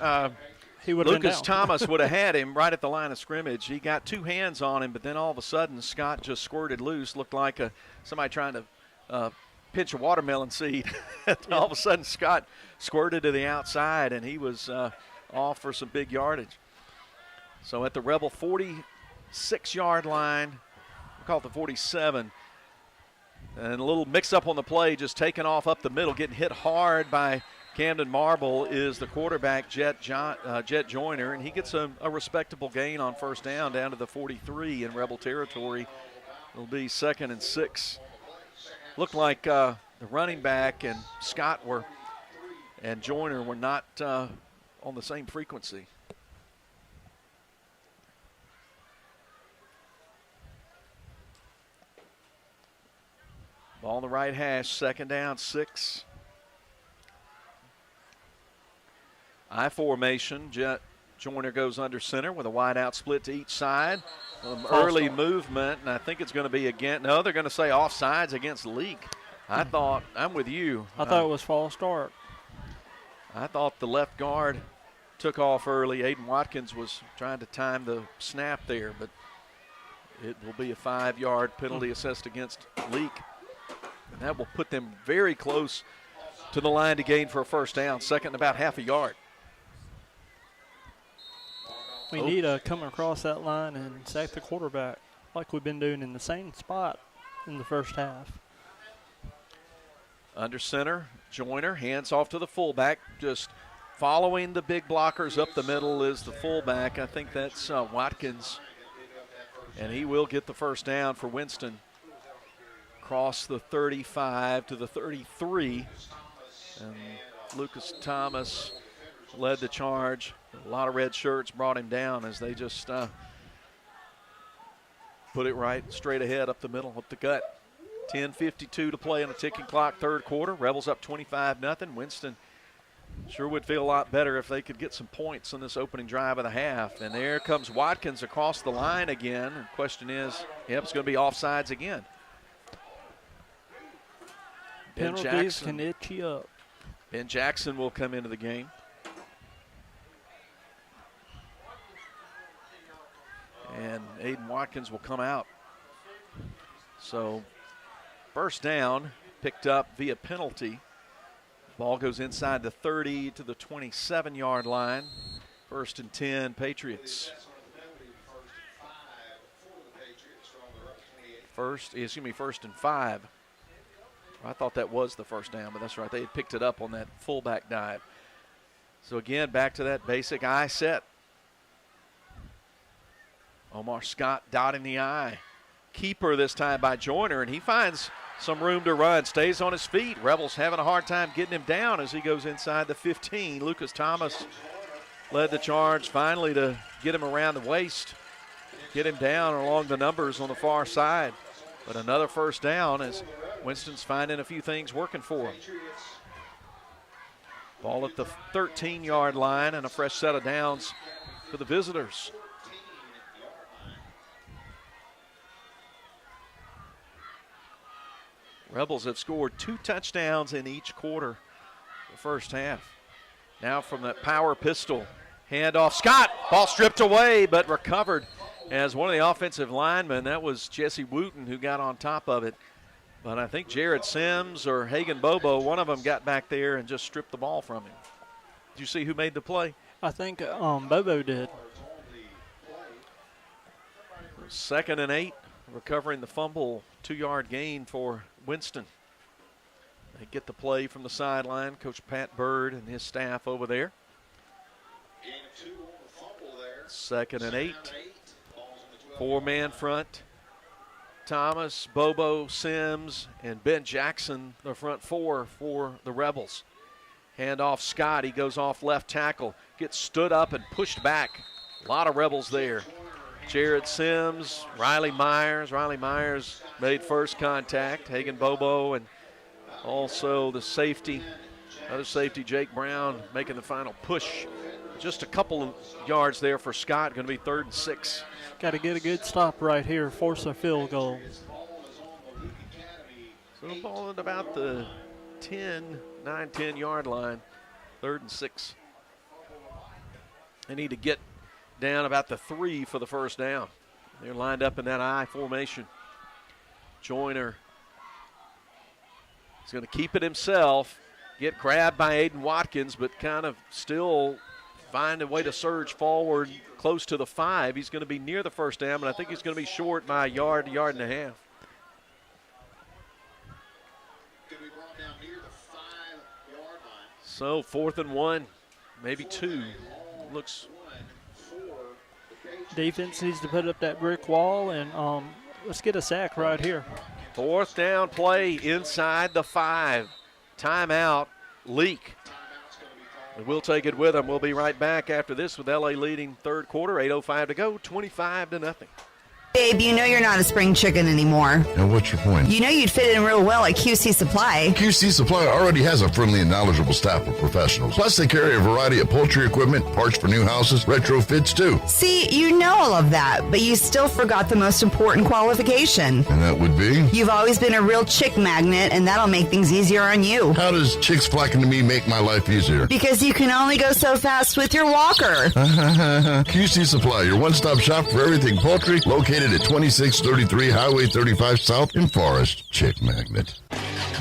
he would have been Lucas down. Thomas would have had him right at the line of scrimmage. He got two hands on him, but then all of a sudden Scott just squirted loose. Looked like somebody trying to pinch a watermelon seed. All of a sudden Scott squirted to the outside, and he was off for some big yardage. So at the Rebel 46-yard line, we call it the 47, and a little mix-up on the play, just taking off up the middle, getting hit hard by Camden Marble is the quarterback, Jet Joyner, and he gets a respectable gain on first down to the 43 in Rebel territory. It'll be 2nd and 6. Looked like the running back and Scott and Joyner were not on the same frequency. Ball on the right hash, 2nd down, 6. I formation. Jet Joyner goes under center with a wide out split to each side. Early movement, and I think it's going to be again. No, they're going to say offsides against Leake. I thought, I'm with you. I thought it was false start. I thought the left guard took off early. Aiden Watkins was trying to time the snap there, but it will be a 5-yard penalty assessed against Leake. And that will put them very close to the line to gain for a first down, 2nd and about half a yard. We need to come across that line and sack the quarterback like we've been doing in the same spot in the first half. Under center, Joyner, hands off to the fullback, just following the big blockers up the middle is the fullback. I think that's Watkins, and he will get the first down for Winston. Cross the 35 to the 33, and Lucas Thomas led the charge. A lot of red shirts brought him down as they just put it right straight ahead up the middle, up the gut. 10:52 to play on the ticking clock, third quarter. Rebels up 25-0. Winston sure would feel a lot better if they could get some points on this opening drive of the half. And there comes Watkins across the line again. And the question is, it's going to be offsides again. Penalties can itch you up. Ben Jackson will come into the game. And Aiden Watkins will come out. So first down picked up via penalty. Ball goes inside the 30 to the 27-yard line. 1st and 10, Patriots. First and 5. I thought that was the first down, but that's right. They had picked it up on that fullback dive. So again, back to that basic I set. Omar Scott dotting the I. Keeper this time by Joyner, and he finds some room to run, stays on his feet. Rebels having a hard time getting him down as he goes inside the 15. Lucas Thomas led the charge finally to get him around the waist, get him down along the numbers on the far side. But another first down as Winston's finding a few things working for him. Ball at the 13-yard line and a fresh set of downs for the visitors. Rebels have scored 2 touchdowns in each quarter the first half. Now from that power pistol, handoff, Scott, ball stripped away but recovered as one of the offensive linemen. That was Jesse Wooten who got on top of it. But I think Jared Sims or Hagan Bobo, one of them got back there and just stripped the ball from him. Did you see who made the play? I think Bobo did. 2nd and 8, recovering the fumble, 2-yard gain for Winston. They get the play from the sideline. Coach Pat Bird and his staff over there. 2nd and 8. 4-man front. Thomas, Bobo, Sims, and Ben Jackson, the front four for the Rebels. Handoff Scott. He goes off left tackle. Gets stood up and pushed back. A lot of Rebels there. Jared Sims, Riley Myers. Riley Myers made first contact. Hagan Bobo and also the safety, other safety, Jake Brown, making the final push. Just a couple of yards there for Scott. Going to be 3rd and 6. Got to get a good stop right here, force a field goal. So the ball at about the 9-10 yard line, 3rd and 6. They need to get down about the 3 for the first down. They're lined up in that I formation. Joyner is going to keep it himself, get grabbed by Aiden Watkins, but kind of still find a way to surge forward close to the 5. He's going to be near the first down, but I think he's going to be short by a yard and a half. So 4th and 1, maybe 2. Looks. Defense needs to put up that brick wall, and let's get a sack right here. 4th down play inside the 5. Timeout, Leake. And we'll take it with them. We'll be right back after this with LA leading third quarter. 8:05 to go, 25-0. Babe, you know you're not a spring chicken anymore. And what's your point? You know you'd fit in real well at QC Supply. QC Supply already has a friendly and knowledgeable staff of professionals. Plus, they carry a variety of poultry equipment, parts for new houses, retrofits too. See, you know all of that, but you still forgot the most important qualification. And that would be? You've always been a real chick magnet, and that'll make things easier on you. How does chicks flocking to me make my life easier? Because you can only go so fast with your walker. QC Supply, your one-stop shop for everything poultry, located at 2633 Highway 35 South in Forest. Chick magnet.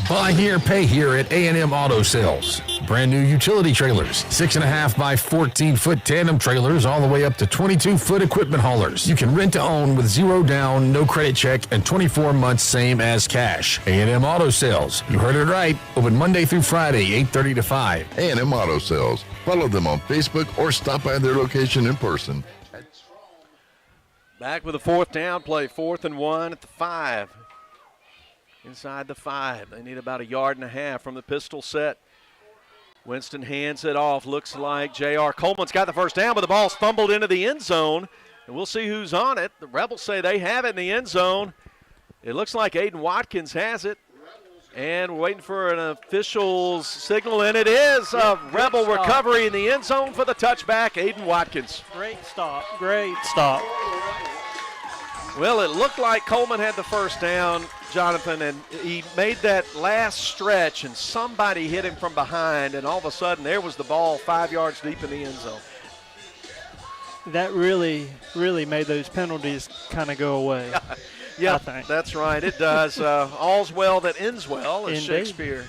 Buy here, pay here at A&M Auto Sales. Brand new utility trailers, 6.5 by 14-foot tandem trailers, all the way up to 22-foot equipment haulers. You can rent to own with 0 down, no credit check, and 24 months same as cash. A&M Auto Sales. You heard it right. Open Monday through Friday, 8:30 to 5. A&M Auto Sales. Follow them on Facebook or stop by their location in person. Back with a 4th down play, 4th and 1 at the 5. Inside the 5. They need about a yard and a half from the pistol set. Winston hands it off. Looks like J.R. Coleman's got the first down, but the ball's fumbled into the end zone. And we'll see who's on it. The Rebels say they have it in the end zone. It looks like Aiden Watkins has it. And we're waiting for an official's signal, and it is a Rebel recovery in the end zone for the touchback, Aiden Watkins. Great stop, great stop. Well, it looked like Coleman had the first down, Jonathan, and he made that last stretch, and somebody hit him from behind, and all of a sudden there was the ball 5 yards deep in the end zone. That really made those penalties kind of go away. Yeah, that's right. It does. All's well that ends well, as Indeed. Shakespeare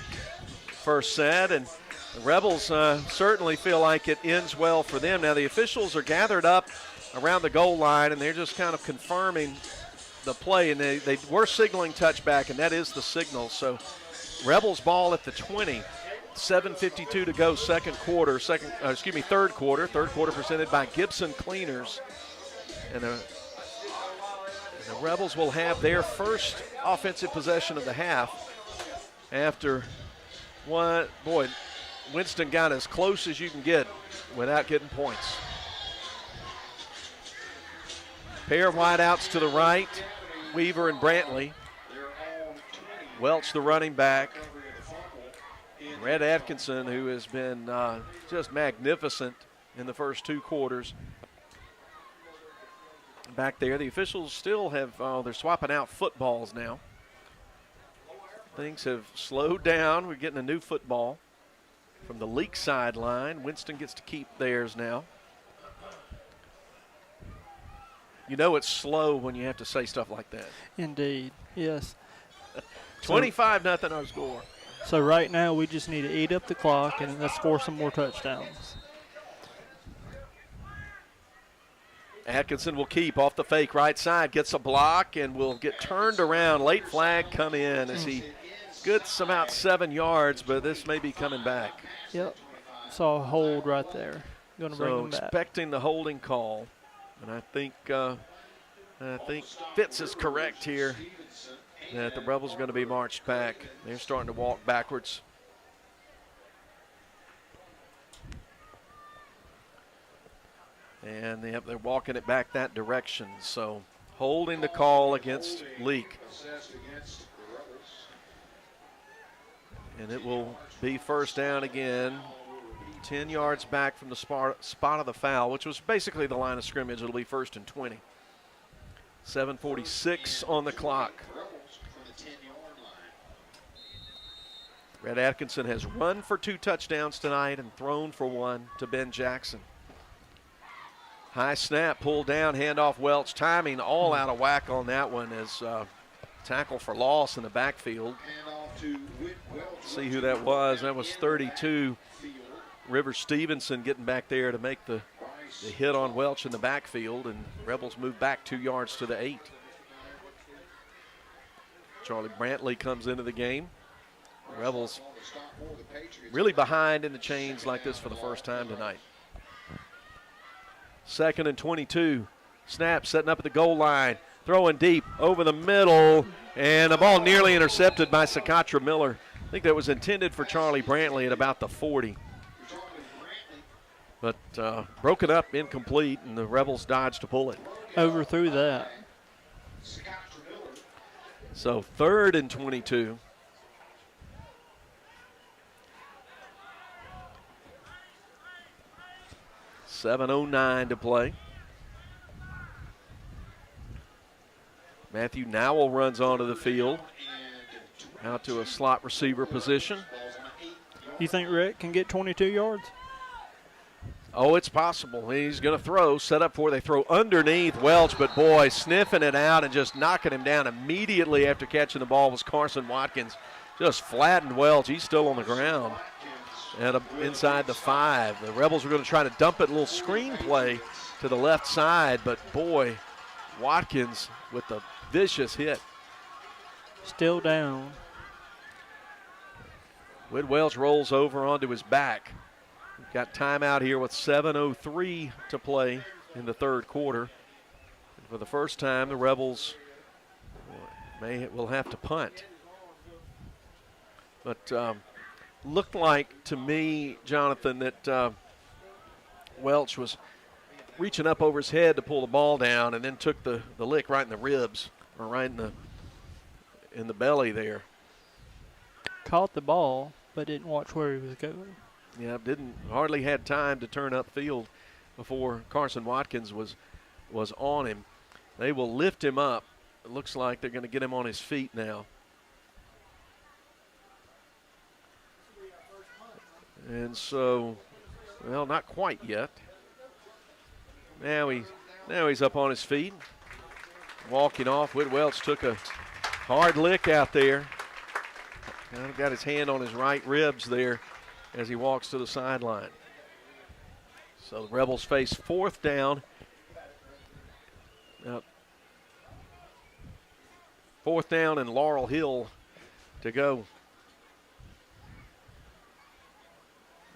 first said. And the Rebels certainly feel like it ends well for them. Now, the officials are gathered up around the goal line, and they're just kind of confirming the play. And they were signaling touchback, and that is the signal. So Rebels ball at the 20. 7:52 to go, third quarter. Third quarter presented by Gibson Cleaners. And the Rebels will have their first offensive possession of the half after one. Boy, Winston got as close as you can get without getting points. Pair of wideouts to the right, Weaver and Brantley. Welch, the running back. Red Atkinson, who has been just magnificent in the first 2 quarters. Back there, the officials still have, they're swapping out footballs now. Things have slowed down. We're getting a new football from the Leake sideline. Winston gets to keep theirs now. You know it's slow when you have to say stuff like that. Indeed, yes. 25-0 our score. So right now we just need to eat up the clock and let's score some more touchdowns. Atkinson will keep off the fake right side, gets a block, and will get turned around. Late flag come in as he gets about 7 yards, but this may be coming back. Yep, saw a hold right there. Going to bring him back. Expecting the holding call, and I think Fitz is correct here that the Rebels are going to be marched back. They're starting to walk backwards. And they're walking it back that direction. So holding the call against Leake. And it will be first down again. 10 yards back from the spot of the foul, which was basically the line of scrimmage. It'll be 1st and 20. 7:46 on the clock. Red Atkinson has run for 2 touchdowns tonight and thrown for 1 to Ben Jackson. High snap, pulled down, handoff Welch. Timing all out of whack on that one as tackle for loss in the backfield. See who that was. That was 32. Rivers Stevenson getting back there to make the hit on Welch in the backfield, and Rebels move back 2 yards to the 8. Charlie Brantley comes into the game. Rebels really behind in the chains like this for the first time tonight. 2nd and 22. Snap setting up at the goal line. Throwing deep over the middle. And the ball nearly intercepted by Sakatra Miller. I think that was intended for Charlie Brantley at about the 40. But broken up, incomplete, and the Rebels dodged to pull it. Overthrew that. So 3rd and 22. .709 to play. Matthew Nowell runs onto the field, out to a slot receiver position. You think Rick can get 22 yards? Oh, it's possible. He's going to throw, set up for, they throw underneath Welch, but boy, sniffing it out and just knocking him down immediately after catching the ball was Carson Watkins. Just flattened Welch. He's still on the ground. And inside the 5. The Rebels were going to try to dump it, a little screen play to the left side, but boy, Watkins with the vicious hit. Still down. Whit Welch rolls over onto his back. Got timeout here with 7:03 to play in the 3rd quarter. And for the first time, the Rebels will have to punt. But looked like to me, Jonathan, that Welch was reaching up over his head to pull the ball down and then took the lick right in the ribs, or right in the belly there. Caught the ball, but didn't watch where he was going. Yeah, hardly had time to turn upfield before Carson Watkins was on him. They will lift him up. It looks like they're going to get him on his feet now. And so, well, not quite yet. Now he's up on his feet, walking off. Whit Welch took a hard lick out there. Kind of got his hand on his right ribs there as he walks to the sideline. So the Rebels face 4th down. Now, 4th down and Laurel Hill to go.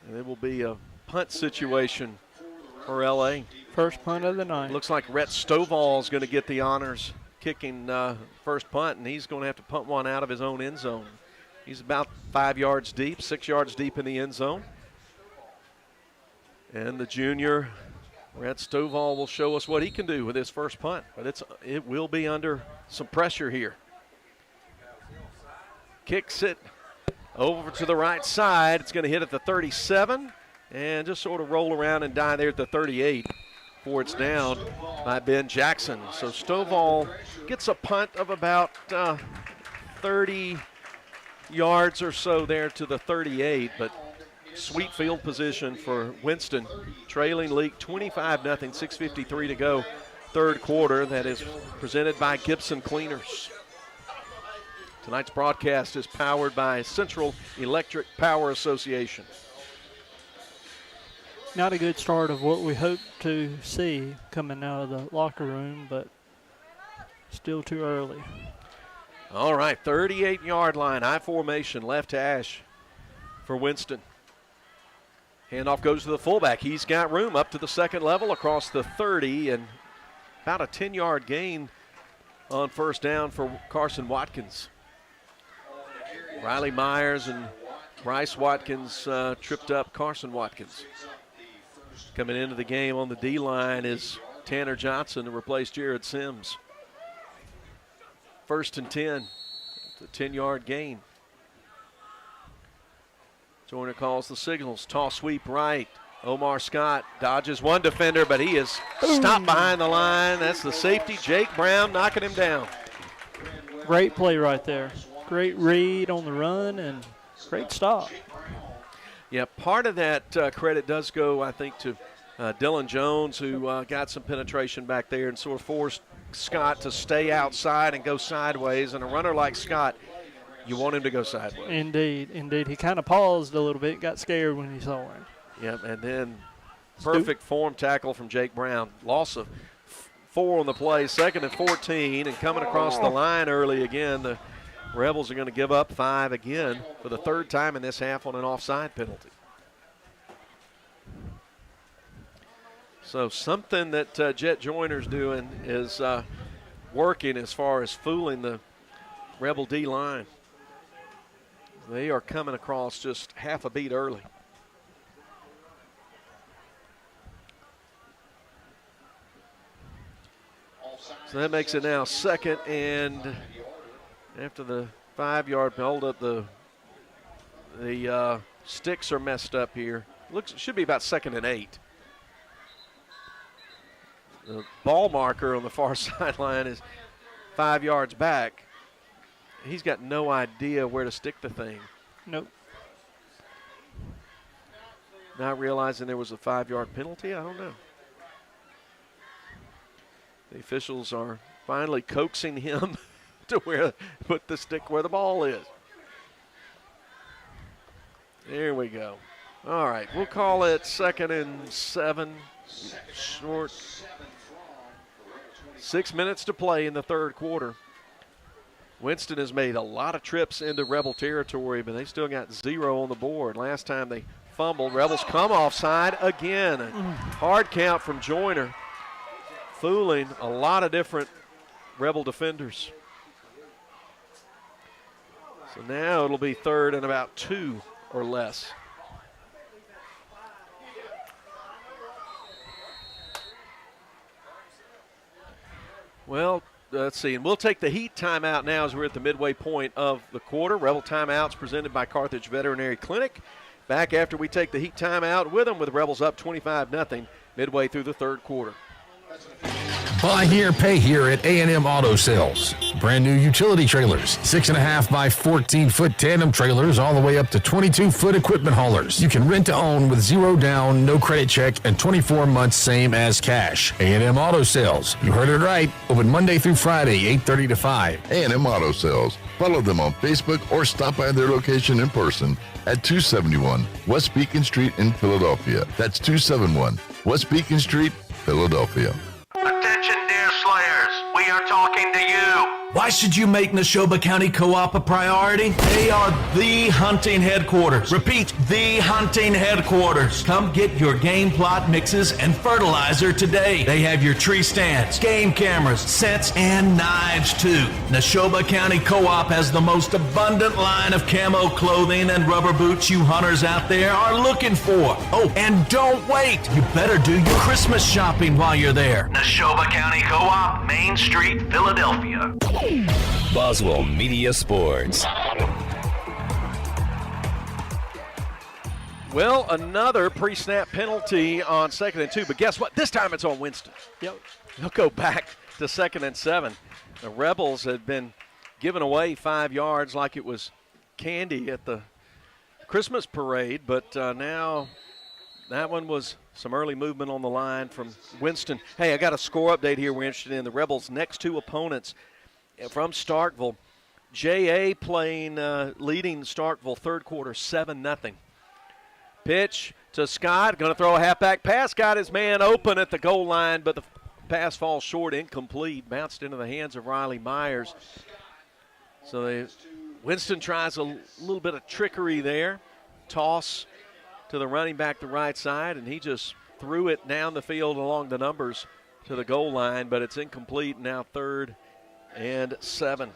And it will be a punt situation for LA. First punt of the night. Looks like Rhett Stovall is going to get the honors kicking first punt, and he's going to have to punt one out of his own end zone. He's about 5 yards deep, 6 yards deep in the end zone. And the junior, Rhett Stovall, will show us what he can do with his first punt. But it will be under some pressure here. Kicks it over to the right side. It's going to hit at the 37 and just sort of roll around and die there at the 38 before it's down by Ben Jackson. So Stovall gets a punt of about 30 yards or so there to the 38, but sweet field position for Winston, trailing Leake 25-0, 6:53 to go, 3rd quarter. That is presented by Gibson Cleaners. Tonight's broadcast is powered by Central Electric Power Association. Not a good start of what we hope to see coming out of the locker room, but still too early. All right, 38-yard line, I formation, left hash for Winston. Handoff goes to the fullback. He's got room up to the 2nd level across the 30, and about a 10-yard gain on 1st down for Carson Watkins. Riley Myers and Bryce Watkins tripped up Carson Watkins. Coming into the game on the D-line is Tanner Johnson to replace Jared Sims. 1st and 10. It's a 10-yard gain. Joyner calls the signals. Toss sweep right. Omar Scott dodges one defender, but he is stopped behind the line. That's the safety, Jake Brown, knocking him down. Great play right there. Great read on the run and great stop. Yeah, part of that credit does go, I think, to Dylan Jones, who got some penetration back there and sort of forced Scott to stay outside and go sideways. And a runner like Scott, you want him to go sideways. Indeed. He kind of paused a little bit, got scared when he saw him. Yep, and then perfect form tackle from Jake Brown. Loss of 4 on the play, 2nd and 14, and coming across the line early again. The Rebels are going to give up 5 again for the 3rd time in this half on an offside penalty. So something that Jet Joyner's doing is working as far as fooling the Rebel D-line. They are coming across just half a beat early. So that makes it now 2nd, and after the 5-yard hold up, the sticks are messed up here. It should be about 2nd and 8. The ball marker on the far sideline is 5 yards back. He's got no idea where to stick the thing. Nope. Not realizing there was a 5-yard penalty, I don't know. The officials are finally coaxing him to put the stick where the ball is. There we go. All right, we'll call it 2nd and 7. Short. 6 minutes to play in the 3rd quarter. Winston has made a lot of trips into Rebel territory, but they still got 0 on the board. Last time they fumbled. Rebels come offside again. Hard count from Joyner, fooling a lot of different Rebel defenders. So now it'll be 3rd and about 2 or less. Well, let's see, and we'll take the heat timeout now as we're at the midway point of the quarter. Rebel timeouts presented by Carthage Veterinary Clinic. Back after we take the heat timeout with them, with Rebels up 25-0 midway through the 3rd quarter. Buy here, pay here at A&M Auto Sales. Brand new utility trailers, 6.5 by 14-foot tandem trailers, all the way up to 22-foot equipment haulers. You can rent to own with 0 down, no credit check, and 24 months same as cash. A&M Auto Sales. You heard it right. Open Monday through Friday, 8:30 to 5. A&M Auto Sales. Follow them on Facebook or stop by their location in person at 271 West Beacon Street in Philadelphia. That's 271 West Beacon Street, Philadelphia. Attention, deer slayers. We are talking to you. Why should you make Neshoba County Co-op a priority? They are the hunting headquarters. Repeat, the hunting headquarters. Come get your game plot mixes and fertilizer today. They have your tree stands, game cameras, scents, and knives too. Neshoba County Co-op has the most abundant line of camo clothing and rubber boots you hunters out there are looking for. Oh, and don't wait. You better do your Christmas shopping while you're there. Neshoba County Co-op, Main Street, Philadelphia. Boswell Media Sports. Well, another pre-snap penalty on 2nd and 2, but guess what? This time it's on Winston. Yep. He'll go back to 2nd and 7. The Rebels had been giving away 5 yards like it was candy at the Christmas parade, but now that one was some early movement on the line from Winston. Hey, I got a score update here we're interested in. The Rebels' next 2 opponents from Starkville. J.A. playing, leading Starkville 3rd quarter 7-0. Pitch to Scott, going to throw a halfback pass. Got his man open at the goal line, but the pass falls short, incomplete. Bounced into the hands of Riley Myers. So Winston tries a little bit of trickery there. Toss to the running back the right side, and he just threw it down the field along the numbers to the goal line, but it's incomplete. Now 3rd and 7.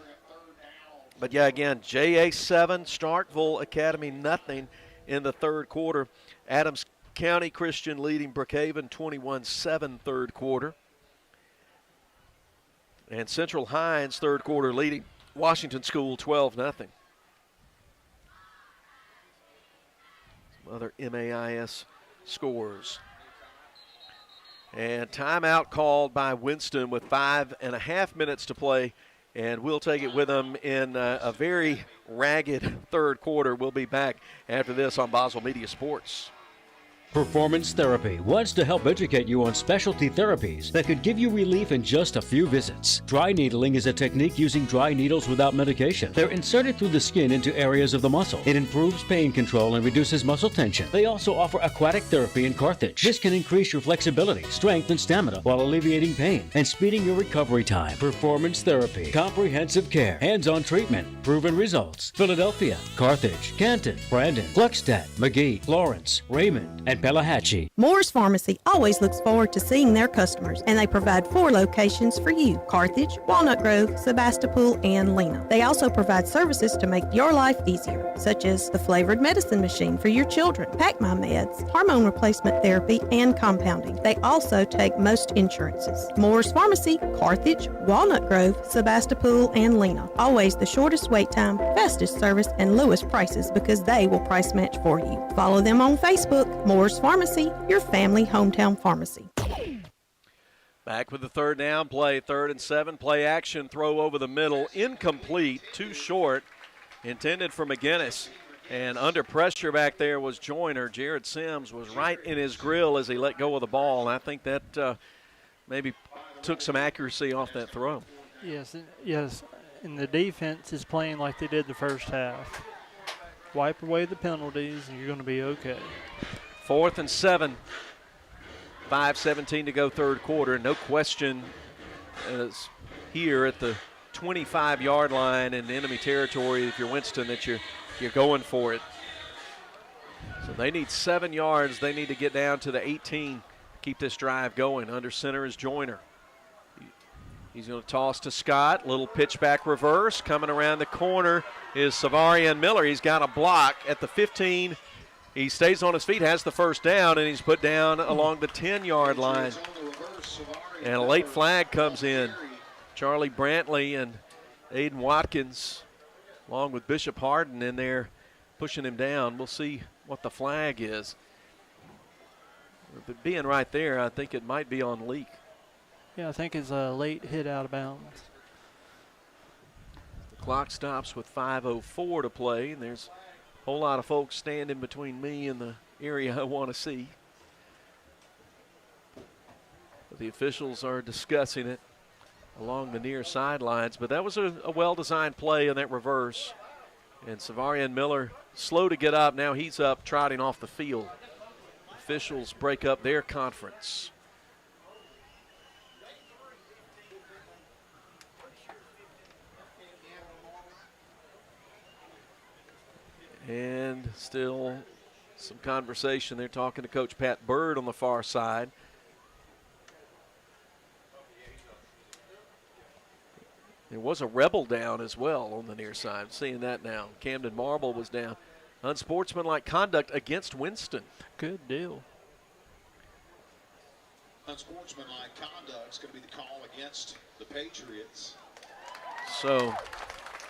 But yeah, again, JA 7, Starkville Academy nothing in the 3rd quarter. Adams County Christian leading Brookhaven 21-7 3rd quarter. And Central Hines 3rd quarter leading Washington School 12-0. Some other MAIS scores. And timeout called by Winston with 5.5 minutes to play. And we'll take it with them in a very ragged 3rd quarter. We'll be back after this on Boswell Media Sports. Performance Therapy wants to help educate you on specialty therapies that could give you relief in just a few visits. Dry needling is a technique using dry needles without medication. They're inserted through the skin into areas of the muscle. It improves pain control and reduces muscle tension. They also offer aquatic therapy in Carthage. This can increase your flexibility, strength, and stamina while alleviating pain and speeding your recovery time. Performance Therapy. Comprehensive care. Hands-on treatment. Proven results. Philadelphia, Carthage, Canton, Brandon, Gluckstadt, McGee, Florence, Raymond, and Pelahatchie. Moore's Pharmacy always looks forward to seeing their customers, and they provide 4 locations for you: Carthage, Walnut Grove, Sebastopol, and Lena. They also provide services to make your life easier, such as the flavored medicine machine for your children, Pack My Meds, hormone replacement therapy, and compounding. They also take most insurances. Moore's Pharmacy, Carthage, Walnut Grove, Sebastopol, and Lena. Always the shortest wait time, fastest service, and lowest prices because they will price match for you. Follow them on Facebook. Moore's Pharmacy, your family hometown pharmacy. Back with the third down play, 3rd and 7, play action, throw over the middle, incomplete, too short, intended for McGinnis. And under pressure back there was Joyner. Jared Sims was right in his grill as he let go of the ball, and I think that maybe took some accuracy off that throw. Yes, and the defense is playing like they did the first half. Wipe away the penalties, and you're going to be okay. 4th and 7, 5:17 to go third quarter. No question is here at the 25-yard line in enemy territory if you're Winston that you're going for it. So they need 7 yards. They need to get down to the 18 to keep this drive going. Under center is Joyner. He's going to toss to Scott. Little pitch back reverse. Coming around the corner is Savarian Miller. He's got a block at the 15. He stays on his feet, has the first down, and he's put down along the 10-yard line. And a late flag comes in. Charlie Brantley and Aiden Watkins, along with Bishop Harden in there, pushing him down. We'll see what the flag is. With it being right there, I think it might be on Leake. Yeah, I think it's a late hit out of bounds. The clock stops with 5:04 to play, and there's a whole lot of folks standing between me and the area I want to see. But the officials are discussing it along the near sidelines, but that was a well-designed play in that reverse. And Savarian Miller, slow to get up. Now he's up, trotting off the field. Officials break up their conference. And still some conversation. They're talking to Coach Pat Bird on the far side. There was a rebel down as well on the near side. I'm seeing that now. Camden Marble was down. Unsportsmanlike conduct against Winston. Good deal. Unsportsmanlike conduct is going to be the call against the Patriots. So,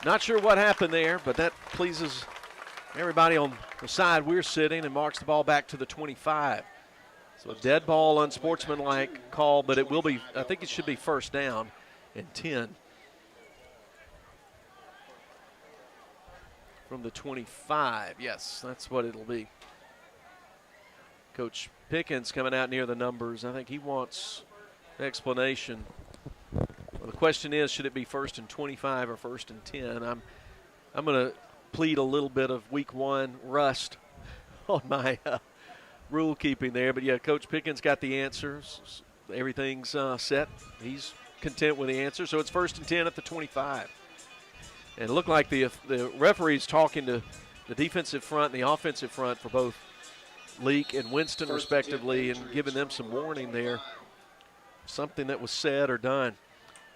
not sure what happened there, but that pleases everybody on the side we're sitting and marks the ball back to the 25. So a dead ball, unsportsmanlike call, but it will be, I think it should be first down and 10. From the 25, yes, that's what it'll be. Coach Pickens coming out near the numbers. I think he wants an explanation. Well, the question is, should it be first and 25 or first and 10? I'm going to plead a little bit of week 1 rust on my rule keeping there. But, yeah, Coach Pickens got the answers. Everything's set. He's content with the answer. So it's first and 10 at the 25. And it looked like the referee's talking to the defensive front and the offensive front for both Leake and Winston respectively and giving them some warning there. Something that was said or done.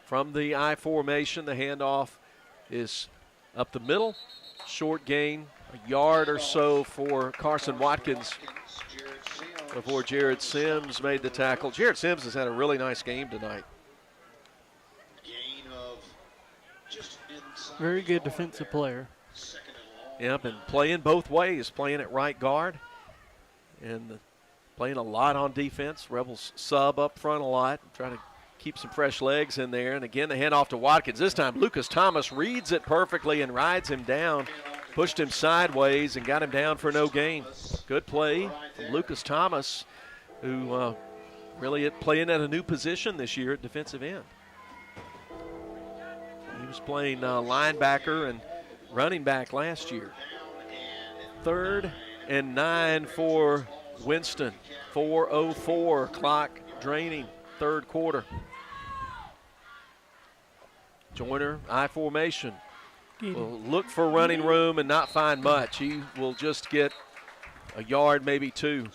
From the I formation, the handoff is up the middle. Short gain, a yard or so for Carson Watkins before Jared Sims made the tackle. Jared Sims has had a really nice game tonight. Very good defensive player. Yep, and playing both ways, playing at right guard and playing a lot on defense. Rebels sub up front a lot, trying to keep some fresh legs in there. And again, the handoff to Watkins. This time, Lucas Thomas reads it perfectly and rides him down pushed him sideways and got him down for no gain. Good play from Lucas Thomas, who really playing at a new position this year at defensive end. He was playing linebacker and running back last year. 3rd and 9 for Winston. 4:04 clock draining, third quarter. Joyner, I formation. Will look for running room and not find much. He will just get a yard, maybe 2.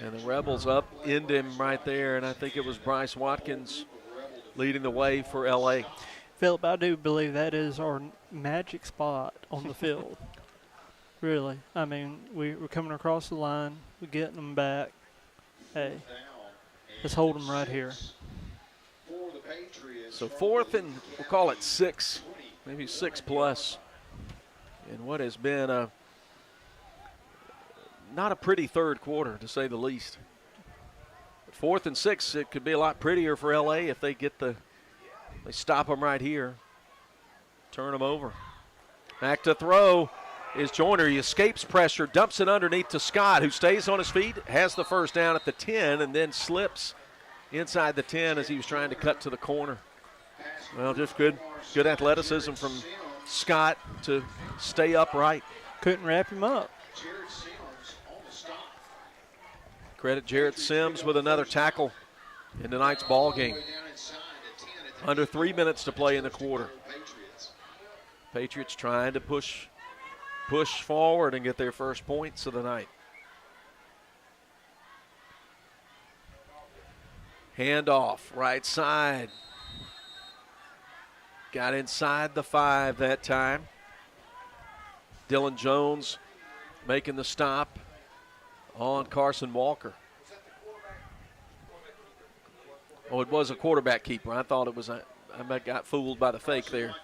And the Rebels end him right there, and I think it was Bryce Watkins leading the way for L.A. Philip, I do believe that is our magic spot on the field. Really. I mean, we're coming across the line. We're getting them back. Hey, let's hold them right here. So 4th and we'll call it 6, maybe 6+. In what has been not a pretty third quarter, to say the least. But 4th and 6, it could be a lot prettier for L.A. if they they stop them right here, turn them over. Back to throw is Joyner. He escapes pressure, dumps it underneath to Scott, who stays on his feet, has the first down at the 10, and then slips inside the 10 as he was trying to cut to the corner. Well, just good athleticism from Scott to stay upright. Couldn't wrap him up. Credit Jarrett Sims with another tackle in tonight's ball game. Under 3 minutes to play in the quarter. Patriots trying to push forward and get their first points of the night. Handoff, right side. Got inside the 5 that time. Dylan Jones making the stop on Carson Walker. Oh, it was a quarterback keeper. I thought it was I got fooled by the fake there.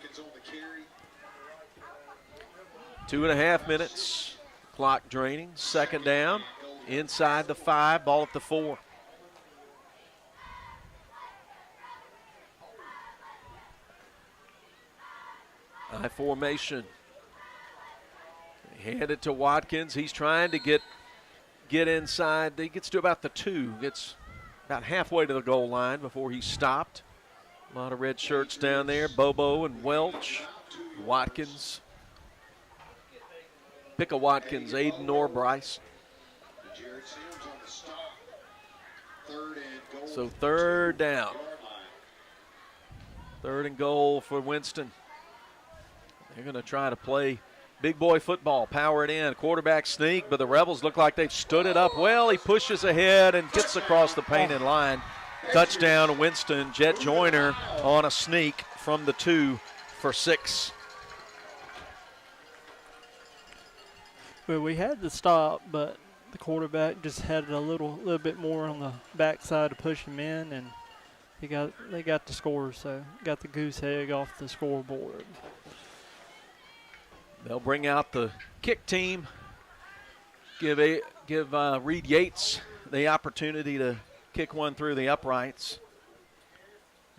2.5 minutes. Clock draining. 2nd down. Inside the 5. Ball at the 4. I formation. Hand it to Watkins. He's trying to get inside. He gets to about the 2. Gets about halfway to the goal line before he's stopped. A lot of red shirts down there. Bobo and Welch. Watkins. Pick a Watkins, Aiden or Bryce. So 3rd down. 3rd and goal for Winston. They're going to try to play big boy football, power it in. Quarterback sneak, but the Rebels look like they've stood it up well. He pushes ahead and gets across the painted line. Touchdown, Winston. Jet Joyner on a sneak from the 2 for 6. Well, we had the stop, but the quarterback just had a little bit more on the backside to push him in, and they got the score, so got the goose egg off the scoreboard. They'll bring out the kick team, give Reed Yates the opportunity to kick one through the uprights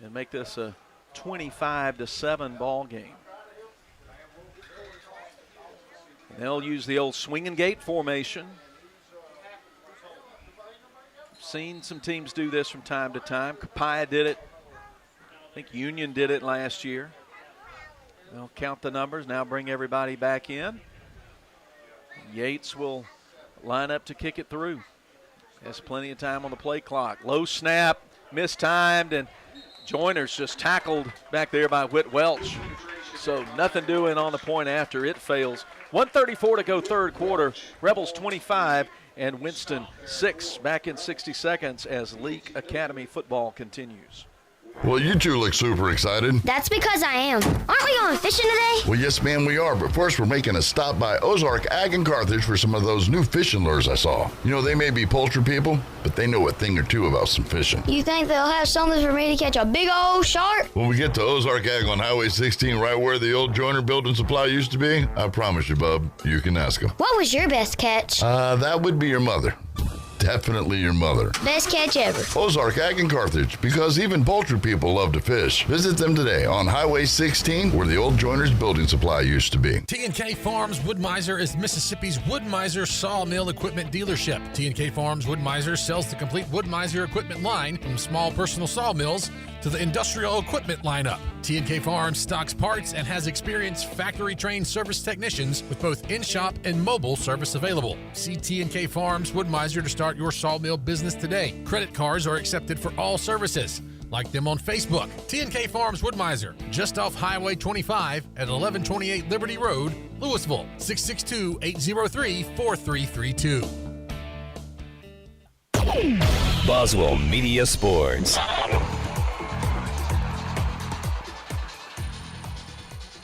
and make this a 25-7 ball game. And they'll use the old swinging gate formation. Seen some teams do this from time to time. Kapaya did it. I think Union did it last year. They'll count the numbers, now bring everybody back in. Yates will line up to kick it through. Has plenty of time on the play clock. Low snap, mistimed, and Joyner's just tackled back there by Whit Welch. So nothing doing on the point after. It fails. 1:34 to go third quarter. Rebels 25 and Winston 6. Back in 60 seconds as Leake Academy football continues. Well, you two look super excited. That's because I am. Aren't we going fishing today? Well, yes, ma'am, we are. But first, we're making a stop by Ozark Ag and Carthage for some of those new fishing lures I saw. You know, they may be poultry people, but they know a thing or two about some fishing. You think they'll have something for me to catch a big old shark? When we get to Ozark Ag on Highway 16, right where the old Joyner Building Supply used to be, I promise you, bub, you can ask them. What was your best catch? That would be your mother. definitely your mother. Best catch ever. Ozark Ag and Carthage, because even poultry people love to fish. Visit them today on Highway 16, where the old Joiners Building Supply used to be. T&K Farms Wood-Mizer is Mississippi's Wood-Mizer sawmill equipment dealership. T&K Farms Wood-Mizer sells the complete Wood-Mizer equipment line from small personal sawmills to the industrial equipment lineup. T&K Farms stocks parts and has experienced factory-trained service technicians with both in-shop and mobile service available. See T&K Farms Wood-Mizer to start your sawmill business today. Credit cards are accepted for all services. Like them on Facebook. T&K Farms Wood-Mizer, just off Highway 25 at 1128 Liberty Road, Louisville, 662-803-4332. Boswell Media Sports.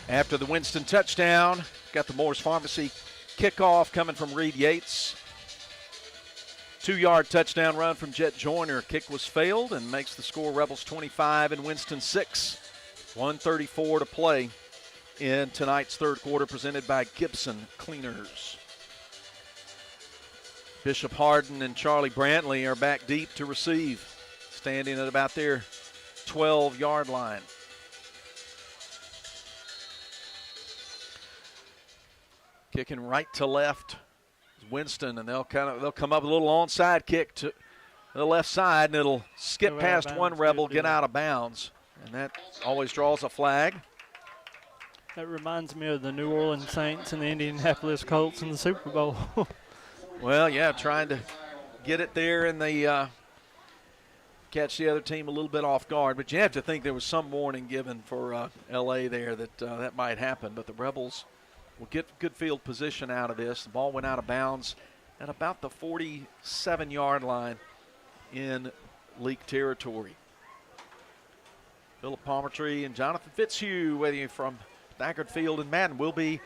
After the Winston touchdown, got the Moore's Pharmacy kickoff coming from Reed Yates. 2-yard touchdown run from Jet Joyner. Kick was failed and makes the score Rebels 25 and Winston 6. 1:34 to play in tonight's third quarter, presented by Gibson Cleaners. Bishop Harden and Charlie Brantley are back deep to receive, standing at about their 12-yard line. Kicking right to left is Winston, and they'll come up with a little onside kick to the left side, and it'll skip past one Rebel, get out of bounds, and that always draws a flag. That reminds me of the New Orleans Saints and the Indianapolis Colts in the Super Bowl. Well, yeah, trying to get it there and they catch the other team a little bit off guard. But you have to think there was some warning given for L.A. there that that might happen. But the Rebels will get good field position out of this. The ball went out of bounds at about the 47-yard line in Leake territory. Philip Palmertree and Jonathan Fitzhugh, whether you're from Thackard Field in Madden, will be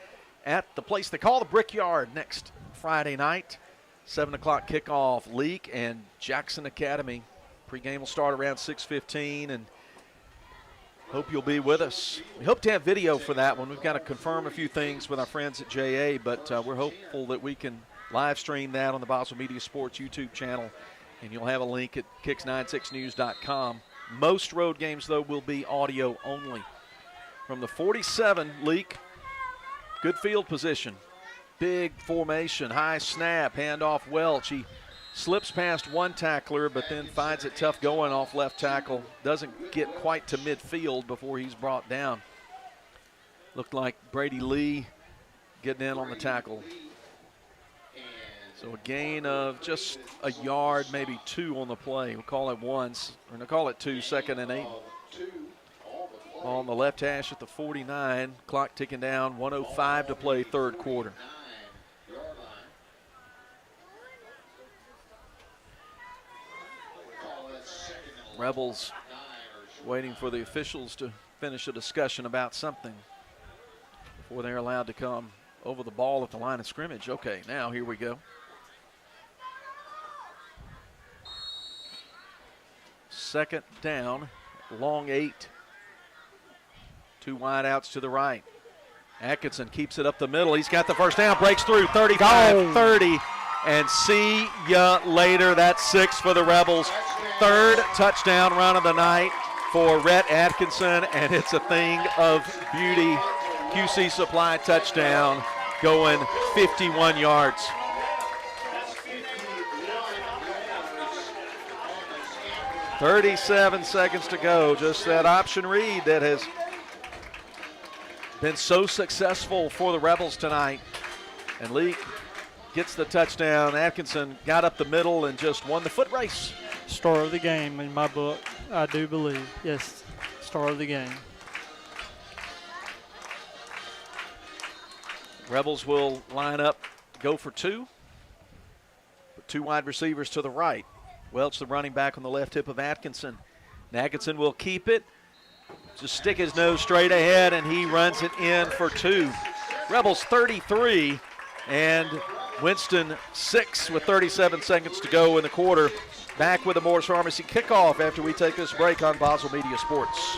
at the place they call the Brickyard next Friday night. 7 o'clock kickoff, Leake and Jackson Academy. Pregame will start around 6:15, and hope you'll be with us. We hope to have video for that one. We've got to confirm a few things with our friends at JA, but we're hopeful that we can live stream that on the Boswell Media Sports YouTube channel, and you'll have a link at kicks96news.com. Most road games, though, will be audio only. From the 47, Leake, good field position. Big formation, high snap, handoff Welch. He slips past one tackler, but then finds it tough going off left tackle. Doesn't get quite to midfield before he's brought down. Looked like Brady Lee getting in on the tackle. So a gain of just a yard, maybe 2 on the play. We'll call it once, or we'll call it 2, 2nd and 8. On the left hash at the 49, clock ticking down, 1:05 to play, third quarter. Rebels waiting for the officials to finish a discussion about something before they're allowed to come over the ball at the line of scrimmage. Okay, now here we go. Second down, long 8. 2 wide outs to the right. Atkinson keeps it up the middle. He's got the first down, breaks through 35-30, and see ya later. That's 6 for the Rebels. Third touchdown run of the night for Rhett Atkinson, and it's a thing of beauty. QC Supply touchdown going 51 yards. .37 seconds to go. Just that option read that has been so successful for the Rebels tonight. And Leake gets the touchdown. Atkinson got up the middle and just won the foot race. Star of the game in my book, I do believe. Yes, star of the game. Rebels will line up, go for 2. Put 2 wide receivers to the right. Welch, the running back, on the left hip of Atkinson. And Atkinson will keep it. Just stick his nose straight ahead, and he runs it in for 2. Rebels 33 and Winston 6 with 37 seconds to go in the quarter. Back with the Moore's Pharmacy kickoff after we take this break on Boswell Media Sports.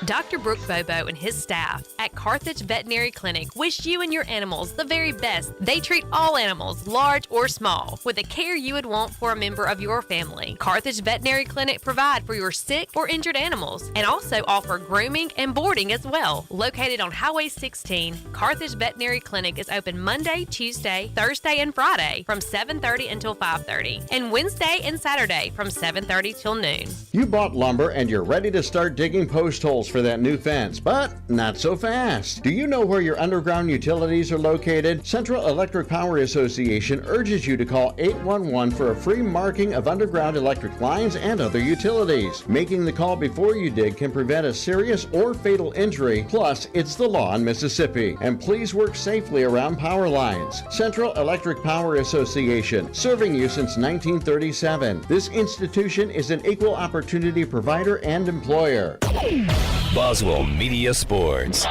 Dr. Brooke Bobo and his staff at Carthage Veterinary Clinic wish you and your animals the very best. They treat all animals, large or small, with the care you would want for a member of your family. Carthage Veterinary Clinic provide for your sick or injured animals and also offer grooming and boarding as well. Located on Highway 16, Carthage Veterinary Clinic is open Monday, Tuesday, Thursday, and Friday from 7:30 until 5:30, and Wednesday and Saturday from 7:30 till noon. You bought lumber and you're ready to start digging post holes for that new fence, but not so fast. Do you know where your underground utilities are located? Central Electric Power Association urges you to call 811 for a free marking of underground electric lines and other utilities. Making the call before you dig can prevent a serious or fatal injury, plus it's the law in Mississippi. And please work safely around power lines. Central Electric Power Association, serving you since 1937. This institution is an equal opportunity provider and employer. Boswell Media Sports.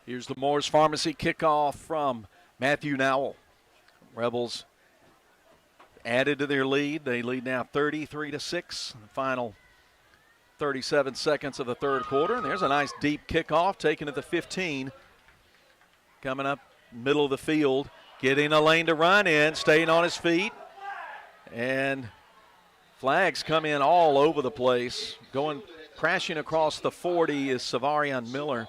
Here's the Moore's Pharmacy kickoff from Matthew Nowell. Rebels added to their lead. They lead now 33-6. The final 37 seconds of the third quarter. And there's a nice deep kickoff taken at the 15. Coming up middle of the field. Getting a lane to run in. Staying on his feet. And flags come in all over the place. Going crashing across the 40 is Savarian Miller.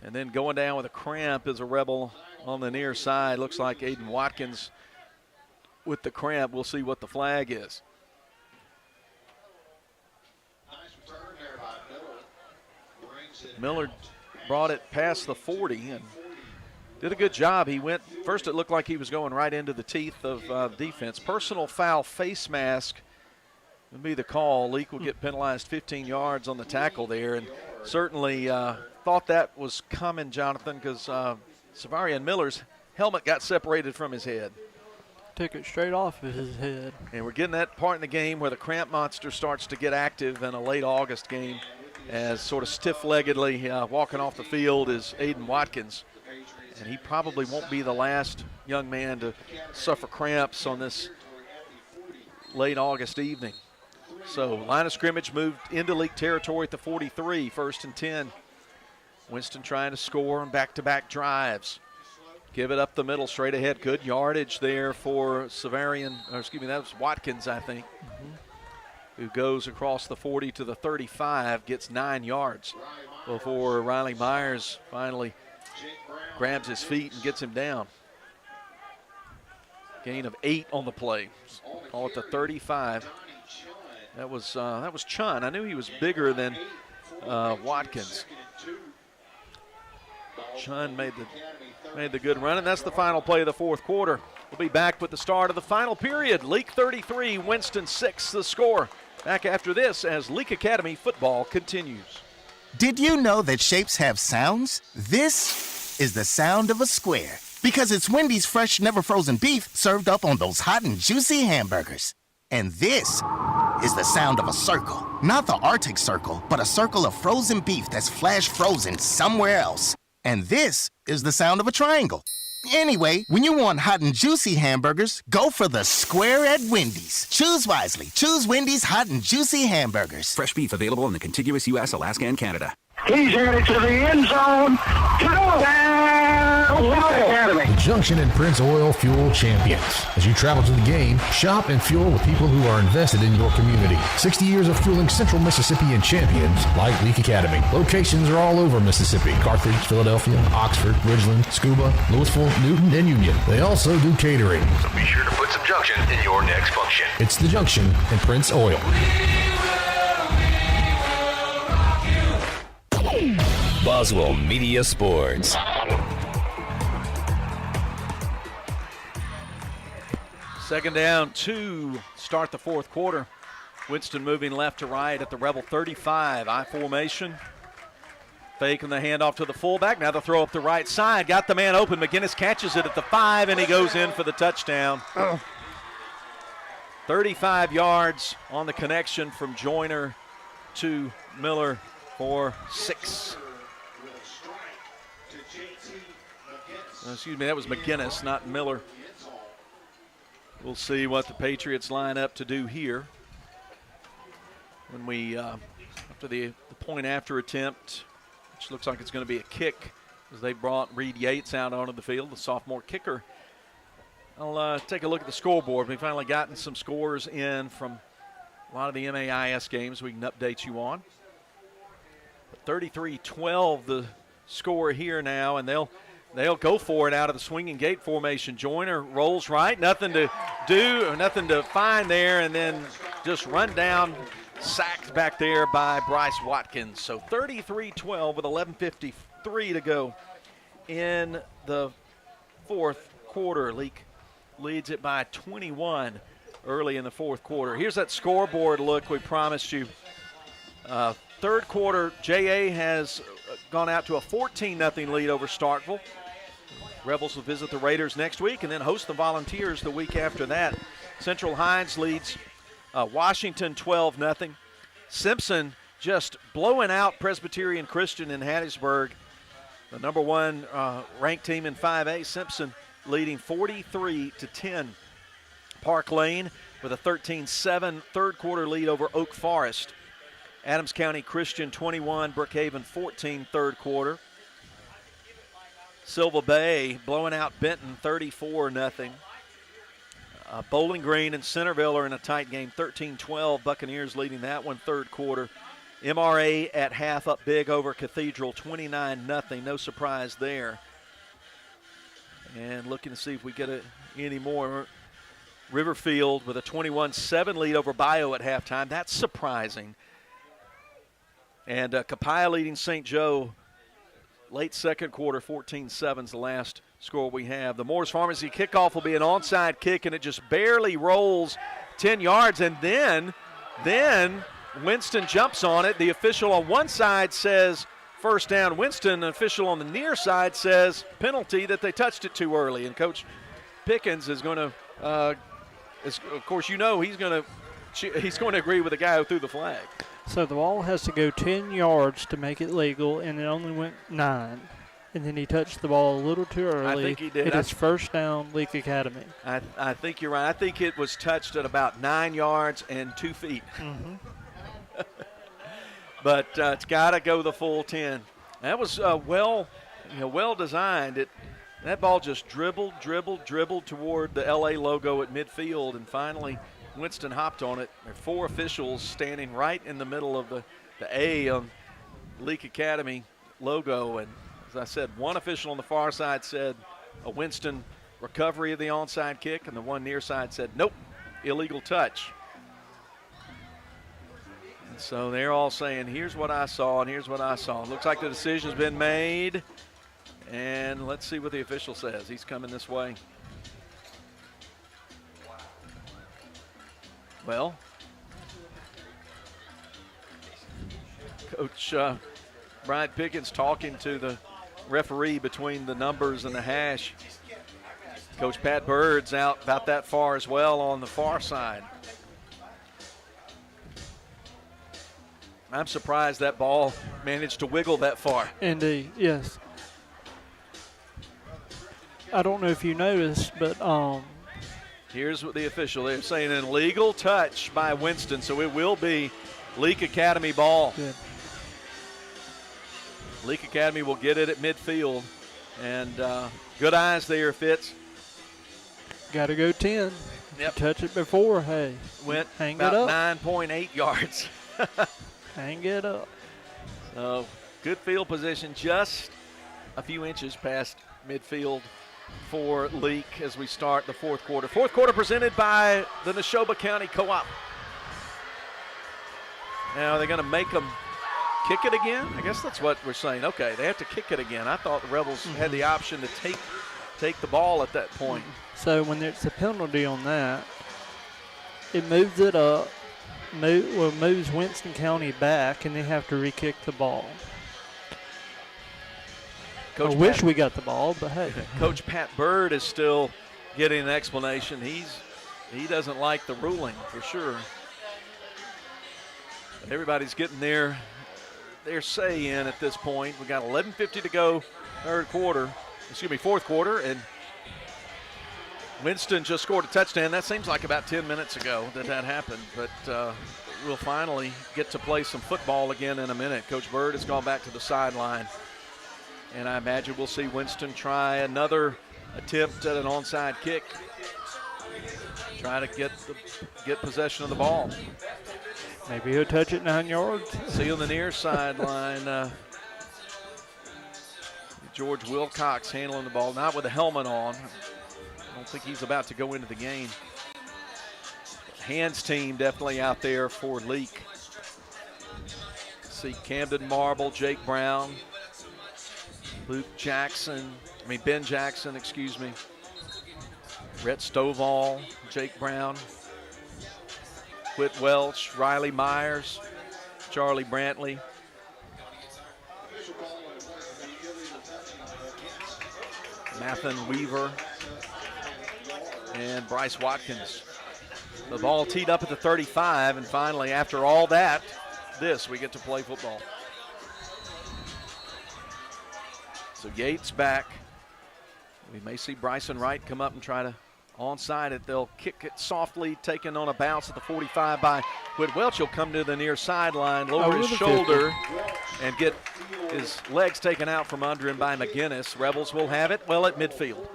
And then going down with a cramp is a Rebel on the near side. Looks like Aiden Watkins with the cramp. We'll see what the flag is. Miller brought it past the 40 and did a good job. He went, first it looked like he was going right into the teeth of defense. Personal foul face mask would be the call. Leake will get penalized 15 yards on the tackle there, and certainly thought that was coming, Jonathan, because Savarian Miller's helmet got separated from his head. Took it straight off of his head. And we're getting that part in the game where the cramp monster starts to get active in a late August game, as sort of stiff-leggedly walking off the field is Aiden Watkins. And he probably won't be the last young man to suffer cramps on this late August evening. So line of scrimmage moved into Leake territory at the 43, 1st and 10. Winston trying to score on back-to-back drives. Give it up the middle, straight ahead. Good yardage there for that was Watkins, I think, who goes across the 40 to the 35, gets 9 yards before Riley Myers finally grabs his feet and gets him down. Gain of 8 on the play. All at the 35. That was Chun. I knew he was bigger than Watkins. Chun made the good run, and that's the final play of the fourth quarter. We'll be back with the start of the final period. Leake 33, Winston 6, the score. Back after this as Leake Academy football continues. Did you know that shapes have sounds? This is the sound of a square, because it's Wendy's fresh, never frozen beef served up on those hot and juicy hamburgers. And this is the sound of a circle. Not the Arctic Circle, but a circle of frozen beef that's flash frozen somewhere else. And this is the sound of a triangle. Anyway, when you want hot and juicy hamburgers, go for the square at Wendy's. Choose wisely. Choose Wendy's hot and juicy hamburgers. Fresh beef available in the contiguous U.S., Alaska, and Canada. He's headed to the end zone. Academy. The Junction and Prince Oil Fuel Champions. As you travel to the game, shop and fuel with people who are invested in your community. 60 years of fueling Central Mississippi and champions like Leake Academy. Locations are all over Mississippi. Carthage, Philadelphia, Oxford, Ridgeland, Scuba, Louisville, Newton, and Union. They also do catering. So be sure to put some Junction in your next function. It's the Junction and Prince Oil. Boswell Media Sports. Second down, 2, start the fourth quarter. Winston moving left to right at the Rebel 35. I formation. Faking the handoff to the fullback. Now the throw up the right side. Got the man open. McGinnis catches it at the 5, and he goes in for the touchdown. 35 yards on the connection from Joyner to Miller for 6. Excuse me, that was McGinnis, not Miller. We'll see what the Patriots line up to do here. When we, after the point after attempt, which looks like it's going to be a kick, as they brought Reed Yates out onto the field, the sophomore kicker. I'll take a look at the scoreboard. We've finally gotten some scores in from a lot of the MAIS games we can update you on. 33-12 the score here now, and they'll go for it out of the swinging gate formation. Joyner rolls right, nothing to do or nothing to find there, and then just run down, sacked back there by Bryce Watkins. So 33-12 with 11:53 to go in the fourth quarter. Leake leads it by 21 early in the fourth quarter. Here's that scoreboard look we promised you. Third quarter, JA has gone out to a 14-0 lead over Starkville. Rebels will visit the Raiders next week and then host the Volunteers the week after that. Central Hines leads Washington 12-0. Simpson just blowing out Presbyterian Christian in Hattiesburg, the number one ranked team in 5A. Simpson leading 43-10. Park Lane with a 13-7 third quarter lead over Oak Forest. Adams County Christian 21, Brookhaven 14 third quarter. Silva Bay blowing out Benton 34-0. Bowling Green and Centerville are in a tight game, 13-12. Buccaneers leading that one third quarter. MRA at half up big over Cathedral, 29-0. No surprise there. And looking to see if we get any more. Riverfield with a 21-7 lead over Bio at halftime. That's surprising. And Copiah leading St. Joe late second quarter, 14-7 is the last score we have. The Moore's Pharmacy kickoff will be an onside kick, and it just barely rolls 10 yards. And then Winston jumps on it. The official on one side says first down Winston. The official on the near side says penalty, that they touched it too early. And Coach Pickens is going to, of course, you know he's going to agree with the guy who threw the flag. So the ball has to go 10 yards to make it legal, and it only went 9. And then he touched the ball a little too early. I think he did. It is first down, Leake Academy. I think you're right. I think it was touched at about 9 yards and 2 feet. Mm-hmm. But it's got to go the full 10. That was well designed. That ball just dribbled toward the LA logo at midfield, and finally Winston hopped on it. There are 4 officials standing right in the middle of the A on Leake Academy logo. And as I said, one official on the far side said a Winston recovery of the onside kick, and the one near side said, nope, illegal touch. And so they're all saying, here's what I saw and here's what I saw. It looks like the decision's been made. And let's see what the official says. He's coming this way. Well, Coach Brian Pickens talking to the referee between the numbers and the hash. Coach Pat Bird's out about that far as well on the far side. I'm surprised that ball managed to wiggle that far. Indeed, yes. I don't know if you noticed, but here's what the official, they're saying an illegal touch by Winston, so it will be Leake Academy ball. Good. Leake Academy will get it at midfield. And good eyes there, Fitz. Got to go 10. Yep. Touch it before, hey. Went hang about it up. 9.8 yards. Hang it up. So good field position, just a few inches past midfield for Leake as we start the fourth quarter. Fourth quarter presented by the Neshoba County Co-op. Now they're going to make them kick it again? I guess that's what we're saying. Okay, they have to kick it again. I thought the Rebels had the option to take the ball at that point. So when there's a penalty on that, it moves it up, moves Winston County back, and they have to re-kick the ball. I wish we got the ball, but hey. Coach Pat Bird is still getting an explanation. He doesn't like the ruling for sure. But everybody's getting their say in at this point. We got 11:50 to go, fourth quarter, and Winston just scored a touchdown. That seems like about 10 minutes ago that happened, but we'll finally get to play some football again in a minute. Coach Bird has gone back to the sideline, and I imagine we'll see Winston try another attempt at an onside kick. Try to get possession of the ball. Maybe he'll touch it 9 yards. See on the near sideline, George Wilcox handling the ball, not with a helmet on. I don't think he's about to go into the game. Hands team definitely out there for Leake. See Camden Marble, Jake Brown, Ben Jackson, Rhett Stovall, Jake Brown, Whit Welch, Riley Myers, Charlie Brantley. Mathan Weaver and Bryce Watkins. The ball teed up at the 35, and finally, after all that, we get to play football. So Yates back. We may see Bryson Wright come up and try to onside it. They'll kick it softly, taken on a bounce at the 45 by Whit Welch. He'll come to the near sideline, lower his shoulder, and get his legs taken out from under him by McGinnis. Rebels will have it well at midfield.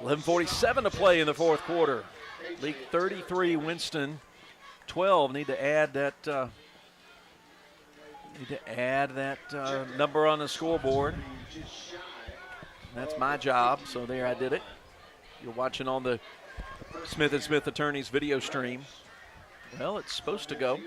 11:47 to play in the fourth quarter. Leake 33, Winston 12. Need to add that number on the scoreboard. That's my job, so there I did it. You're watching on the Smith & Smith Attorneys video stream. Well, it's supposed to go.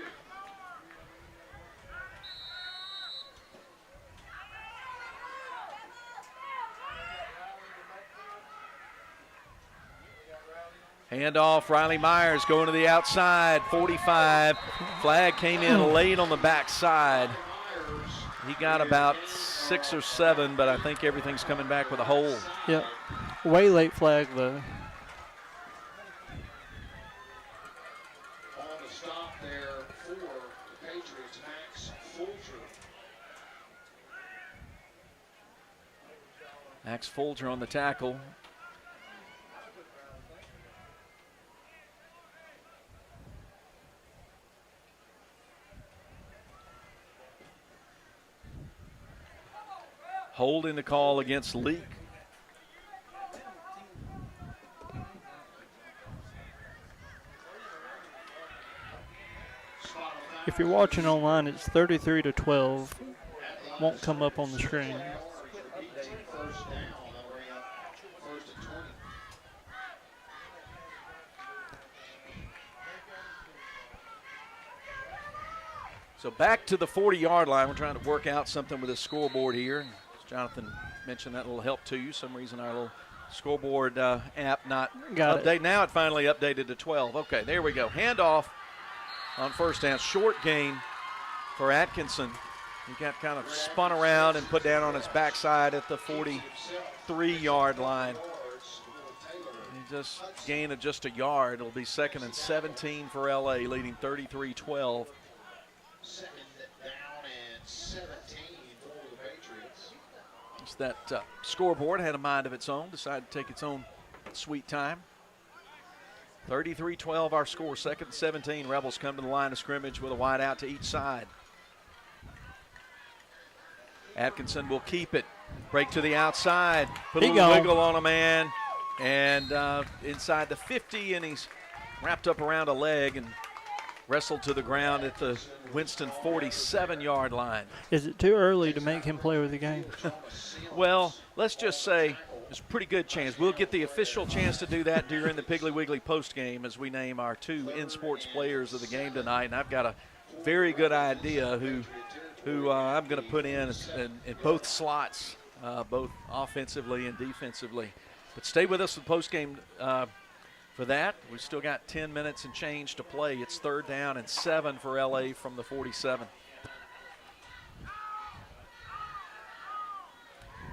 Handoff, Riley Myers going to the outside, 45. Flag came in late on the backside. He got about 6 or 7, but I think everything's coming back with a hold. Yep, way late flag though. On the stop there for the Patriots, Max Folger. Max Folger on the tackle. Holding the call against Leake. If you're watching online, it's 33-12. Won't come up on the screen. So back to the 40-yard line. We're trying to work out something with the scoreboard here. Jonathan mentioned that little help to you. Some reason our little scoreboard app not updated. Now it finally updated to 12. Okay, there we go. Handoff on first down. Short gain for Atkinson. He got kind of spun around and put down on his backside at the 43-yard line. He just gained just a yard. It'll be 2nd and 17 for LA, leading 33-12. 2nd down and 17 for the Patriots. It's that scoreboard had a mind of its own, decided to take its own sweet time. 33-12 our score, 2nd and 17. Rebels come to the line of scrimmage with a wide out to each side. Atkinson will keep it. Break to the outside. Put a little wiggle on a man. And inside the 50, and he's wrapped up around a leg and wrestled to the ground at the Winston 47-yard line. Is it too early to make him play with the game? Well, let's just say there's a pretty good chance. We'll get the official chance to do that during the Piggly Wiggly postgame as we name our 2 in-sports players of the game tonight. And I've got a very good idea who I'm going to put in both slots, both offensively and defensively. But stay with us for the postgame for that. We've still got 10 minutes and change to play. It's 3rd down and 7 for LA from the 47.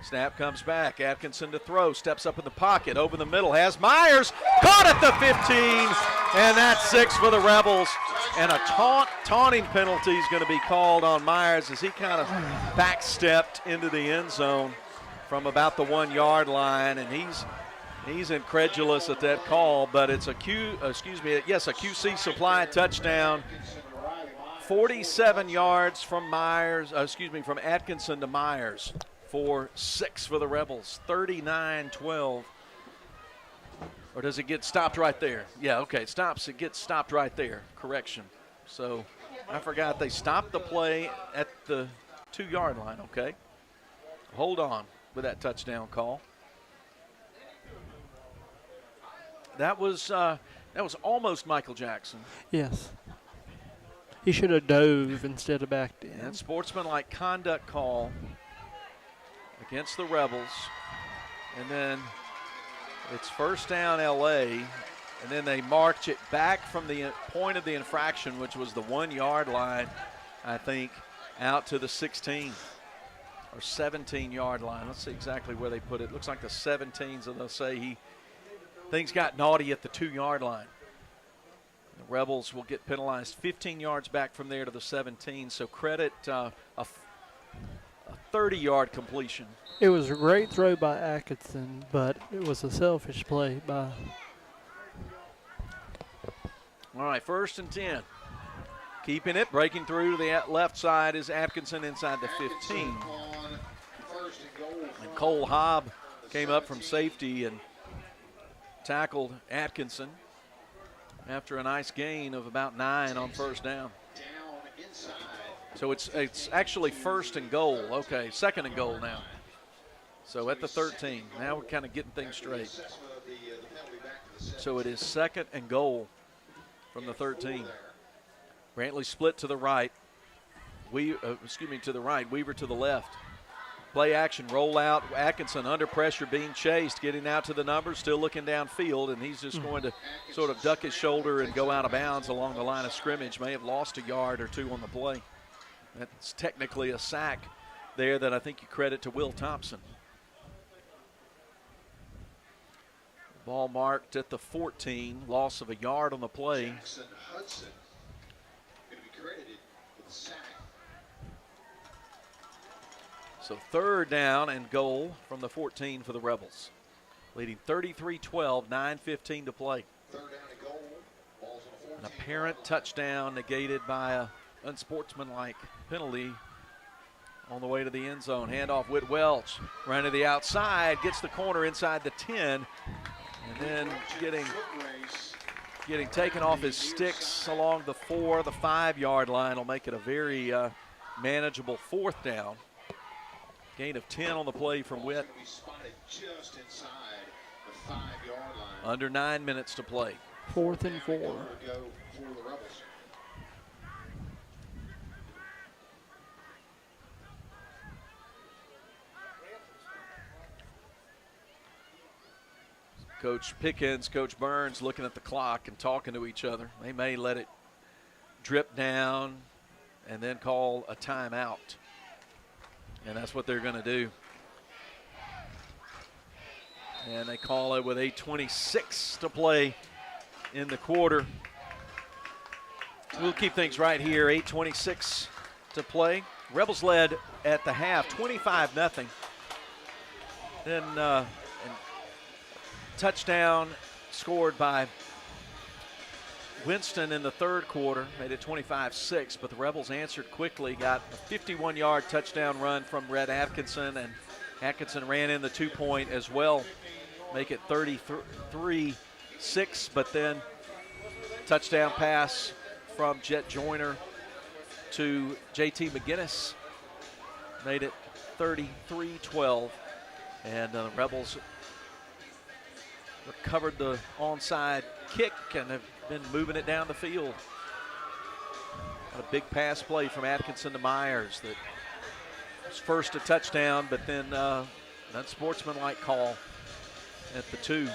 Snap comes back. Atkinson to throw. Steps up in the pocket. Over the middle. Has Myers. Caught at the 15. And that's 6 for the Rebels. And a taunting penalty is going to be called on Myers as he kind of backstepped into the end zone from about the 1-yard line. And He's incredulous at that call, but it's a QC Supply touchdown. 47 yards from from Atkinson to Myers for 6 for the Rebels. 39-12. Or does it get stopped right there? Yeah, okay, it gets stopped right there. Correction. So I forgot they stopped the play at the 2-yard line, okay? Hold on with that touchdown call. That was almost Michael Jackson. Yes. He should have dove instead of backed in. And sportsmanlike conduct call against the Rebels. And then it's first down L.A., and then they march it back from the point of the infraction, which was the 1-yard line, I think, out to the 16 or 17-yard line. Let's see exactly where they put it. Looks like the 17, so they'll say things got naughty at the 2-yard line. The Rebels will get penalized 15 yards back from there to the 17, so credit a 30-yard completion. It was a great throw by Atkinson, but it was a selfish play by. All right, 1st and 10. Keeping it, breaking through to the left side is Atkinson inside the 15. And Cole Hobb came up from safety and tackled Atkinson after a nice gain of about 9 on first down. So it's actually 1st and goal. Okay, 2nd and goal now. So at the 13. Now we're kind of getting things straight. So it is 2nd and goal from the 13. Brantley split to the right. To the right. Weaver to the left. Play action, roll out. Atkinson under pressure, being chased, getting out to the numbers, still looking downfield, and he's just going to sort of duck his shoulder and go out of bounds along the line of scrimmage. May have lost a yard or 2 on the play. That's technically a sack there that I think you credit to Will Thompson. Ball marked at the 14, loss of a yard on the play. Jackson Hudson going to be credited with the sack. So 3rd down and goal from the 14 for the Rebels. Leading 33-12, 9:15 to play. 3rd down and goal. Ball's on the 14. An apparent touchdown negated by a unsportsmanlike penalty on the way to the end zone. Handoff, Whit Welch, running to the outside, gets the corner inside the 10, and then getting taken off his sticks along the 4, the 5-yard line will make it a very manageable 4th down. Gain of 10 on the play from Whit. Just inside the 5-yard line. Under 9 minutes to play. 4th and 4. Go for the Rebels. Coach Pickens, Coach Burns looking at the clock and talking to each other. They may let it drip down and then call a timeout. And that's what they're going to do. And they call it with 8:26 to play in the quarter. We'll keep things right here, 8:26 to play. Rebels led at the half, 25-0. Then touchdown scored by Winston in the 3rd quarter, made it 25-6, but the Rebels answered quickly, got a 51-yard touchdown run from Red Atkinson, and Atkinson ran in the 2-point as well, make it 33-6, but then touchdown pass from Jet Joyner to JT McGinnis, made it 33-12, and the Rebels recovered the onside kick and have been moving it down the field. A big pass play from Atkinson to Myers that was first a touchdown, but then an unsportsmanlike call at the 2.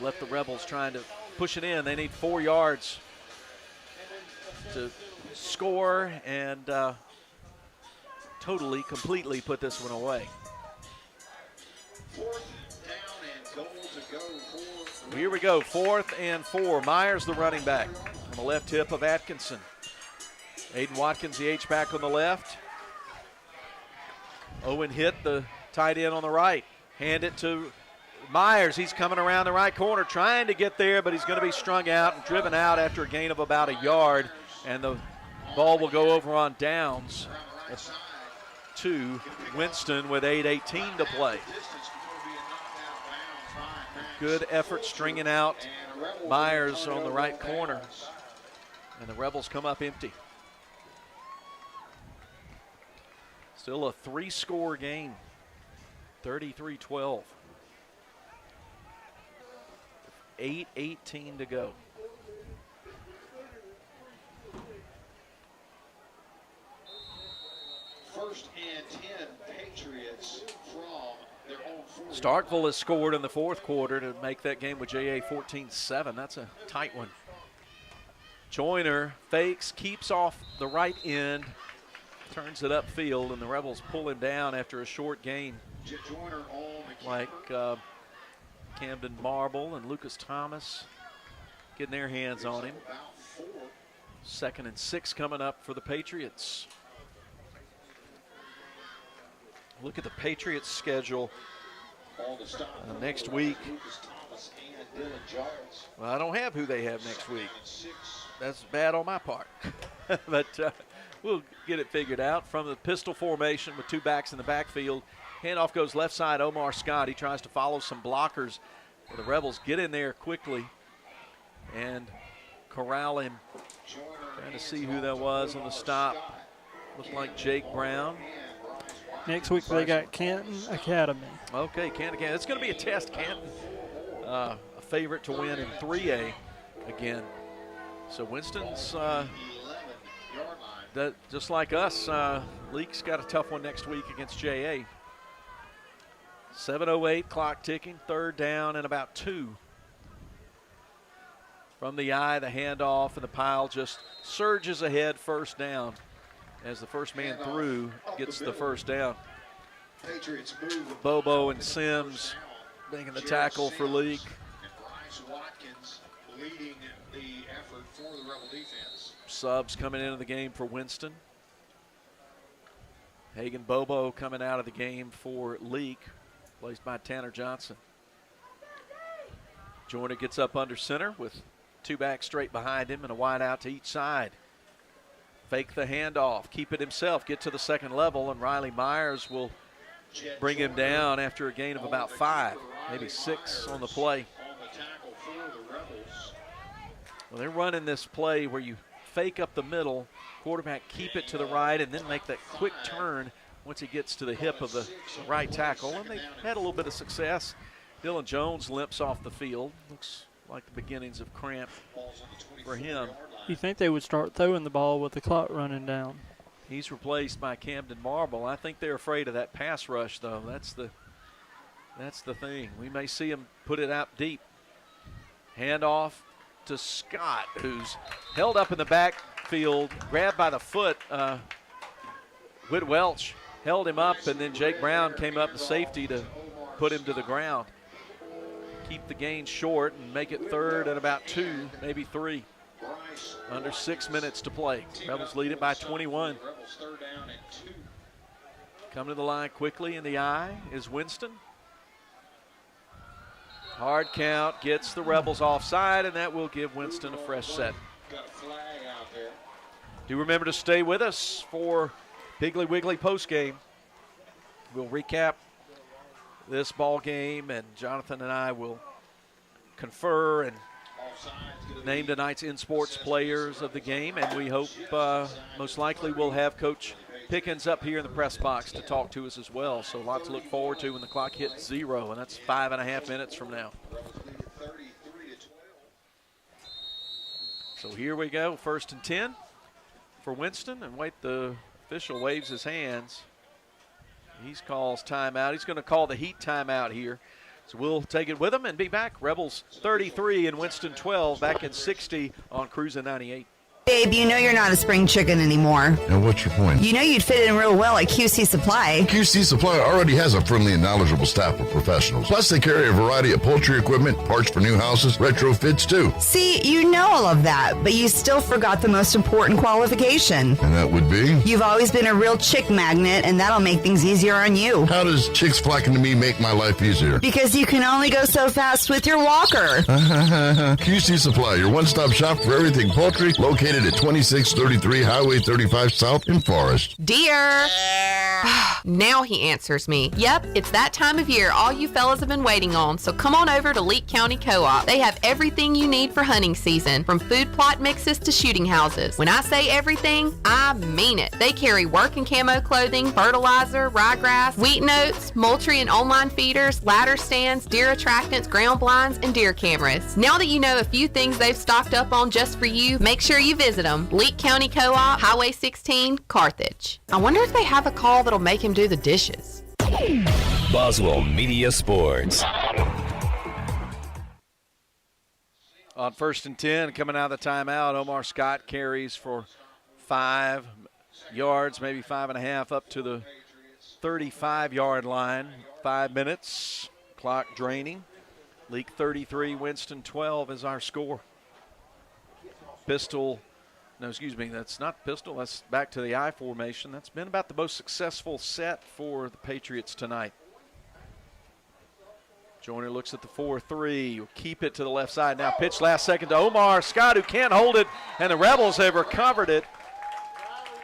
Left the Rebels trying to push it in. They need 4 yards to score and completely put this one away. 4th down and goal to go for. Here we go, 4th and 4. Myers, the running back, on the left hip of Atkinson. Aiden Watkins, the H-back on the left. Owen hit the tight end on the right. Hand it to Myers. He's coming around the right corner trying to get there, but he's going to be strung out and driven out after a gain of about a yard. And the ball will go over on downs to Winston with 8:18 to play. Good effort stringing out Myers on the right corner. And the Rebels come up empty. Still a 3-score game, 33-12. 8:18 to go. First and 10 Patriots from their own 40. Starkville has scored in the fourth quarter to make that game with JA 14-7. That's a tight one. Joyner fakes, keeps off the right end, turns it upfield, and the Rebels pull him down after a short gain. Like Camden Marble and Lucas Thomas getting their hands on him. 2nd and 6 coming up for the Patriots. Look at the Patriots' schedule next week. Well, I don't have who they have next week. That's bad on my part. But we'll get it figured out. From the pistol formation with 2 backs in the backfield, handoff goes left side, Omar Scott. He tries to follow some blockers. The Rebels get in there quickly and corral him. Trying to see who that was on the stop. Looked like Jake Brown. Next week they got Canton Academy. Okay, Canton Academy. It's going to be a test. Canton, a favorite to win in 3A again. So Winston's, just like us, Leake's got a tough one next week against JA. 7:08, clock ticking, 3rd down and about 2. From the eye, the handoff, and the pile just surges ahead, 1st down. As the first man through gets the 1st down. Bobo and Sims making the tackle for Leake. Leading the effort for the Rebel defense. Subs coming into the game for Winston. Hagan Bobo coming out of the game for Leake, placed by Tanner Johnson. Joyner gets up under center with 2 backs straight behind him and a wide out to each side. Fake the handoff, keep it himself, get to the 2nd level, and Riley Myers will bring him down after a gain of about 5, maybe 6 on the play. Well, they're running this play where you fake up the middle, quarterback keep it to the right, and then make that quick turn once he gets to the hip of the right tackle. And they've had a little bit of success. Dylan Jones limps off the field. Looks like the beginnings of cramp for him. You think they would start throwing the ball with the clock running down? He's replaced by Camden Marble. I think they're afraid of that pass rush, though. That's the thing. We may see him put it out deep. Handoff to Scott, who's held up in the backfield, grabbed by the foot. Whit Welch held him up, and then Jake Brown came up the safety to put him to the ground. Keep the gain short and make it 3rd and about 2, maybe 3. Under 6 minutes to play. Rebels lead it by 21. Coming to the line quickly in the eye is Winston. Hard count, gets the Rebels offside, and that will give Winston a fresh set. Do remember to stay with us for Piggly Wiggly postgame. We'll recap this ball game, and Jonathan and I will confer and name tonight's in-sports players of the game, and we hope most likely we'll have Coach Pickens up here in the press box to talk to us as well. So a lot to look forward to when the clock hits 0, and that's 5.5 minutes from now. So here we go, 1st and 10 for Winston, and wait, the official waves his hands. He calls timeout. He's going to call the Heat timeout here. So we'll take it with him and be back. Rebels 33 and Winston 12, back in 60 on Cruisin' 98. Babe, you know you're not a spring chicken anymore. And what's your point? You know you'd fit in real well at QC Supply. QC Supply already has a friendly and knowledgeable staff of professionals. Plus, they carry a variety of poultry equipment, parts for new houses, retrofits too. See, you know all of that, but you still forgot the most important qualification. And that would be? You've always been a real chick magnet, and that'll make things easier on you. How does chicks flocking to me make my life easier? Because you can only go so fast with your walker. QC Supply, your one-stop shop for everything poultry, located at 2633 Highway 35 South in Forest. Dear. Now he answers me. Yep, it's that time of year all you fellas have been waiting on, so come on over to Leake County Co-op. They have everything you need for hunting season, from food plot mixes to shooting houses. When I say everything, I mean it. They carry work and camo clothing, fertilizer, ryegrass, wheat and oats, moultrie and online feeders, ladder stands, deer attractants, ground blinds, and deer cameras. Now that you know a few things they've stocked up on just for you, make sure you visit them. Leake County Co-op, Highway 16, Carthage. I wonder if they have a call that'll make him do the dishes. Boswell Media Sports. On 1st and 10, coming out of the timeout, Omar Scott carries for 5 yards, maybe 5.5, up to the 35-yard line. 5 minutes, clock draining. Leake 33, Winston 12 is our score. Pistol. No, excuse me, that's not pistol. That's back to the I formation. That's been about the most successful set for the Patriots tonight. Joyner looks at the 4-3. Will keep it to the left side. Now pitch last second to Omar Scott, who can't hold it, and the Rebels have recovered it.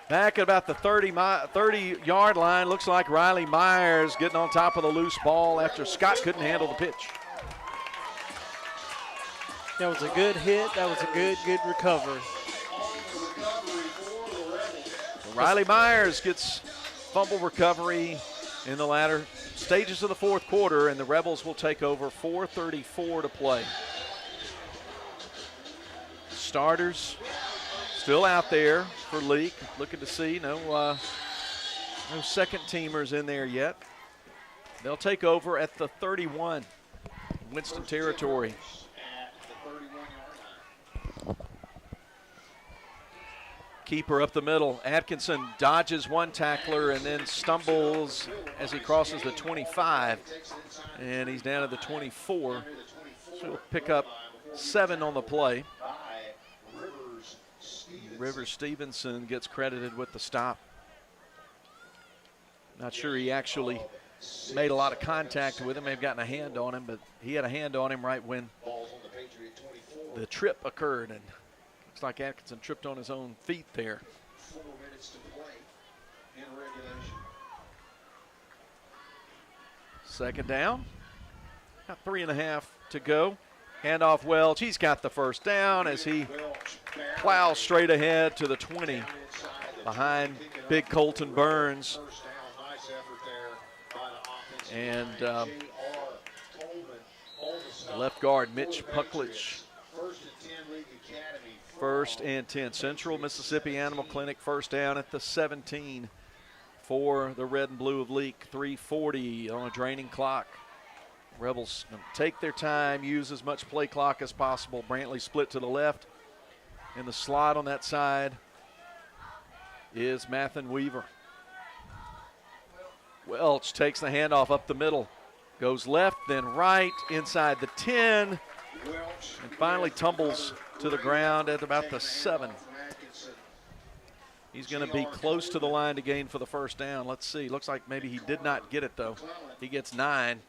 Back at about the 30-yard line. Looks like Riley Myers getting on top of the loose ball after Scott couldn't handle the pitch. That was a good hit. That was a good recovery. Riley Myers gets fumble recovery in the latter stages of the fourth quarter, and the Rebels will take over. 4:34 to play. Starters still out there for Leake. Looking to see no second teamers in there yet. They'll take over at the 31, Winston territory. Keeper up the middle. Atkinson dodges one tackler and then stumbles as he crosses the 25. And he's down to the 24. So he'll pick up 7 on the play. Rivers Stevenson gets credited with the stop. Not sure he actually made a lot of contact with him. May have gotten a hand on him, but he had a hand on him right when the trip occurred. And looks like Atkinson tripped on his own feet there. 4 minutes to play in regulation. Second down. About 3.5 to go. Handoff Welch. He's got the first down as he plows straight ahead to the 20 behind big Colton Burns. And left guard Mitch Pucklich. First and 10. Central Mississippi Animal Clinic first down at the 17 for the red and blue of Leake. 3:40 on a draining clock. Rebels take their time, use as much play clock as possible. Brantley split to the left. In the slot on that side is Mathen Weaver. Welch takes the handoff up the middle. Goes left, then right, inside the 10. And finally tumbles to the ground at about the 7. He's going to be close to the line to gain for the first down. Let's see. Looks like maybe he did not get it, though. He gets 9.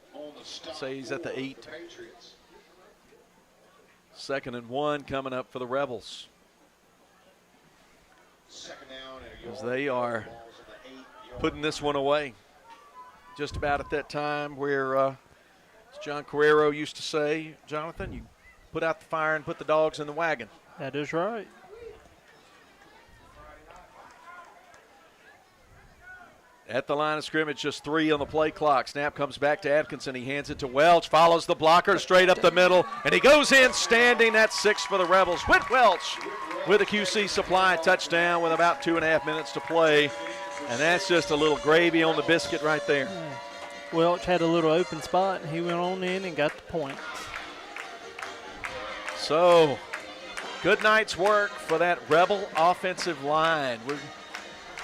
Say he's at the 8. 2nd and 1 coming up for the Rebels. As they are putting this one away. Just about at that time where, as John Carrero used to say, Jonathan, you put out the fire and put the dogs in the wagon. That is right. At the line of scrimmage, just 3 on the play clock. Snap comes back to Atkinson. He hands it to Welch, follows the blocker straight up the middle, and he goes in standing. That's 6 for the Rebels. Whit Welch with a QC Supply touchdown with about 2.5 minutes to play. And that's just a little gravy on the biscuit right there. Welch had a little open spot, and he went on in and got the point. So Good night's work for that Rebel offensive line.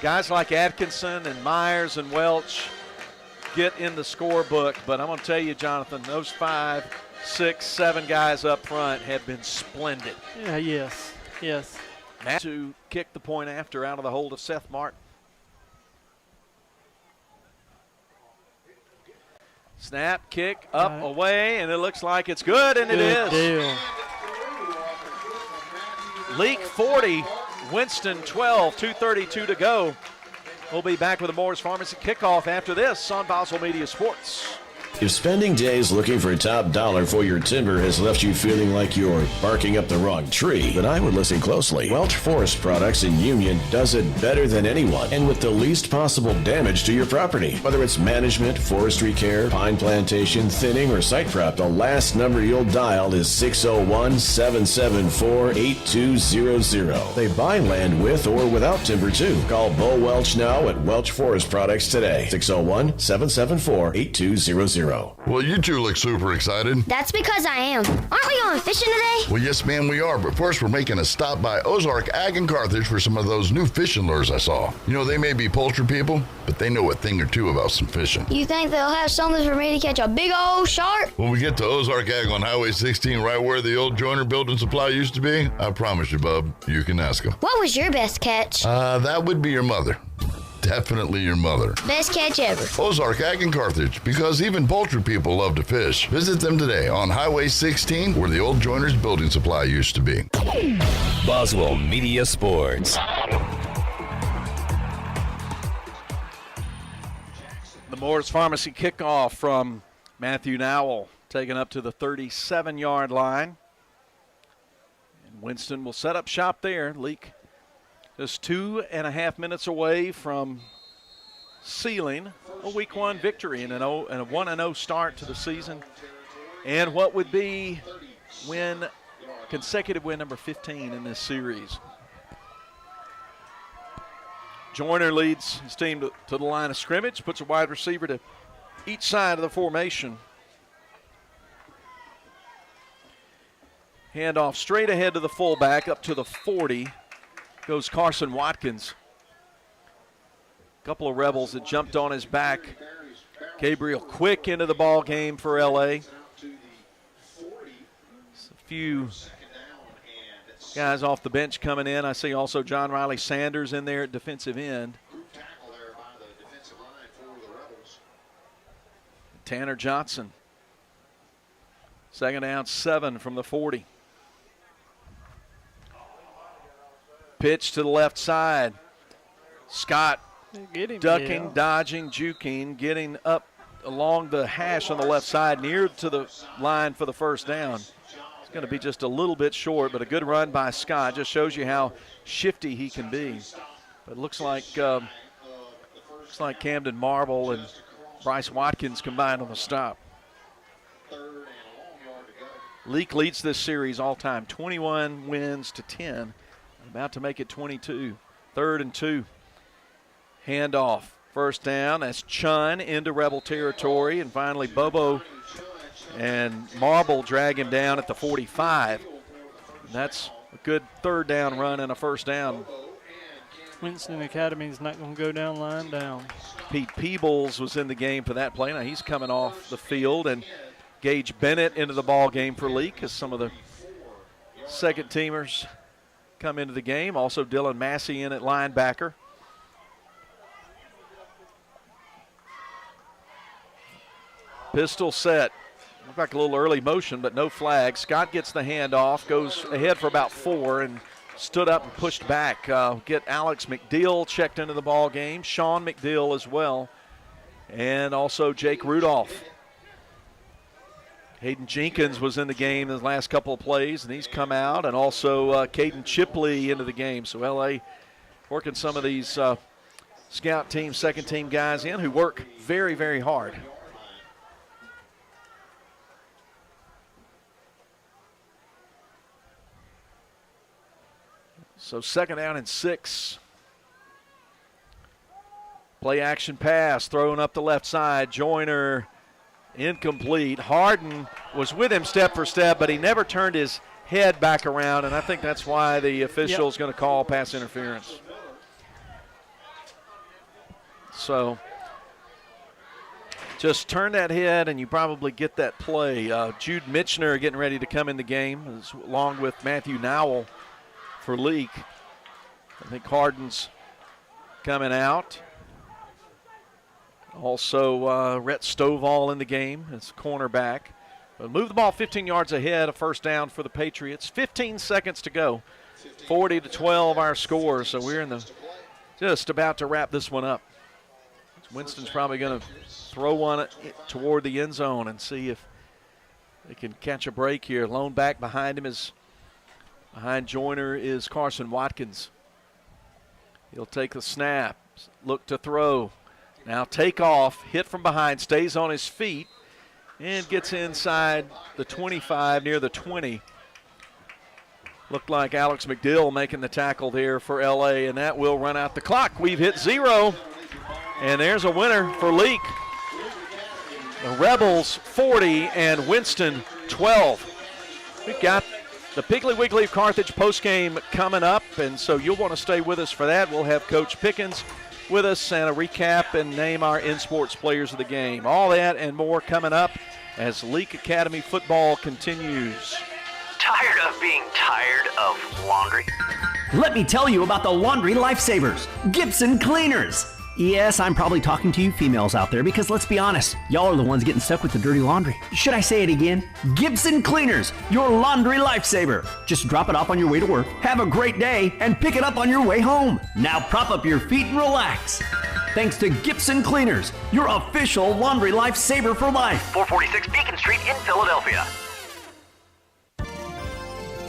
Guys like Atkinson and Myers and Welch get in the scorebook, but I'm going to tell you, Jonathan, those 5, 6, 7 guys up front have been splendid. Yeah, yes. Matt to kick the point after out of the hold of Seth Martin. Snap, kick, up, away, and it looks like it's good, and it is. Deal. Leake 40, Winston 12, 2:32 to go. We'll be back with the Moore's Pharmacy kickoff after this on Boswell Media Sports. If spending days looking for top dollar for your timber has left you feeling like you're barking up the wrong tree, then I would listen closely. Welch Forest Products in Union does it better than anyone and with the least possible damage to your property. Whether it's management, forestry care, pine plantation, thinning, or site prep, the last number you'll dial is 601-774-8200. They buy land with or without timber too. Call Bo Welch now at Welch Forest Products today. 601-774-8200. Well, you two look super excited. That's because I am. Aren't we going fishing today? Well, yes, ma'am, we are. But first, we're making a stop by Ozark Ag and Carthage for some of those new fishing lures I saw. You know, they may be poultry people, but they know a thing or two about some fishing. You think they'll have something for me to catch a big old shark? When we get to Ozark Ag on Highway 16, right where the old Joiner Building Supply used to be, I promise you, bub, you can ask them. What was your best catch? That would be your mother. Definitely your mother. Best catch ever. Ozark Ag and Carthage, because even poultry people love to fish. Visit them today on Highway 16, where the old Joiner's Building Supply used to be. Boswell Media Sports. The Moore's Pharmacy kickoff from Matthew Nowell, taken up to the 37-yard line. And Winston will set up shop there. Leake just 2.5 minutes away from sealing a Week 1 victory and a 1-0 start to the season. And what would be consecutive win number 15 in this series. Joyner leads his team to the line of scrimmage, puts a wide receiver to each side of the formation. Handoff straight ahead to the fullback, up to the 40. Goes Carson Watkins. Couple of Rebels that jumped on his back. Gabriel Quick into the ball game for LA. A few guys off the bench coming in. I see also John Riley Sanders in there at defensive end. Tanner Johnson. Second down, 7 from the 40. Pitch to the left side. Scott ducking, dodging, juking, getting up along the hash on the left side, near to the line for the first down. It's going to be just a little bit short, but a good run by Scott. Just shows you how shifty he can be. But it looks like Camden Marble and Bryce Watkins combined on the stop. Leake leads this series all time, 21 wins to 10. About to make it 22. 3rd and 2. Handoff. First down. That's Chun into Rebel territory. And finally Bobo and Marble drag him down at the 45. And that's a good 3rd down run and a first down. Winston Academy is not going to go down, line down. Pete Peebles was in the game for that play. Now he's coming off the field. And Gage Bennett into the ball game for Leake as some of the second teamers come into the game. Also Dylan Massey in at linebacker. Pistol set. Looked like a little early motion, but no flag. Scott gets the handoff, goes ahead for about 4 and stood up and pushed back. Get Alex McDill checked into the ball game. Sean McDill as well. And also Jake Rudolph. Hayden Jenkins was in the game in the last couple of plays, and he's come out. And also Caden Chipley into the game. So L.A. working some of these scout team, second team guys in who work very, very hard. So 2nd down and 6. Play action pass, throwing up the left side. Joyner incomplete. Harden was with him step for step, but he never turned his head back around, and I think that's why the official is going to call pass interference. So just turn that head, and you probably get that play. Jude Mitchner getting ready to come in the game, along with Matthew Nowell for Leake. I think Harden's coming out. Also, Rhett Stovall in the game as cornerback. But move the ball 15 yards ahead, a first down for the Patriots. 15 seconds to go. 40-12 our score, so we're just about to wrap this one up. Winston's probably going to throw one toward the end zone and see if they can catch a break here. Lone back behind him behind Joyner is Carson Watkins. He'll take the snap, look to throw. Now take off, hit from behind, stays on his feet, and gets inside the 25, near the 20. Looked like Alex McDill making the tackle there for L.A., and that will run out the clock. We've hit 0, and there's a winner for Leake. The Rebels 40 and Winston 12. We've got the Piggly Wiggly of Carthage postgame coming up, and so you'll want to stay with us for that. We'll have Coach Pickens with us and a recap and name our in-sports players of the game. All that and more coming up as Leake Academy football continues. Tired of being tired of laundry? Let me tell you about the laundry lifesavers, Gibson Cleaners. Yes, I'm probably talking to you females out there because let's be honest, y'all are the ones getting stuck with the dirty laundry. Should I say it again? Gibson Cleaners, your laundry lifesaver. Just drop it off on your way to work, have a great day, and pick it up on your way home. Now prop up your feet and relax. Thanks to Gibson Cleaners, your official laundry lifesaver for life. 446 Beacon Street in Philadelphia.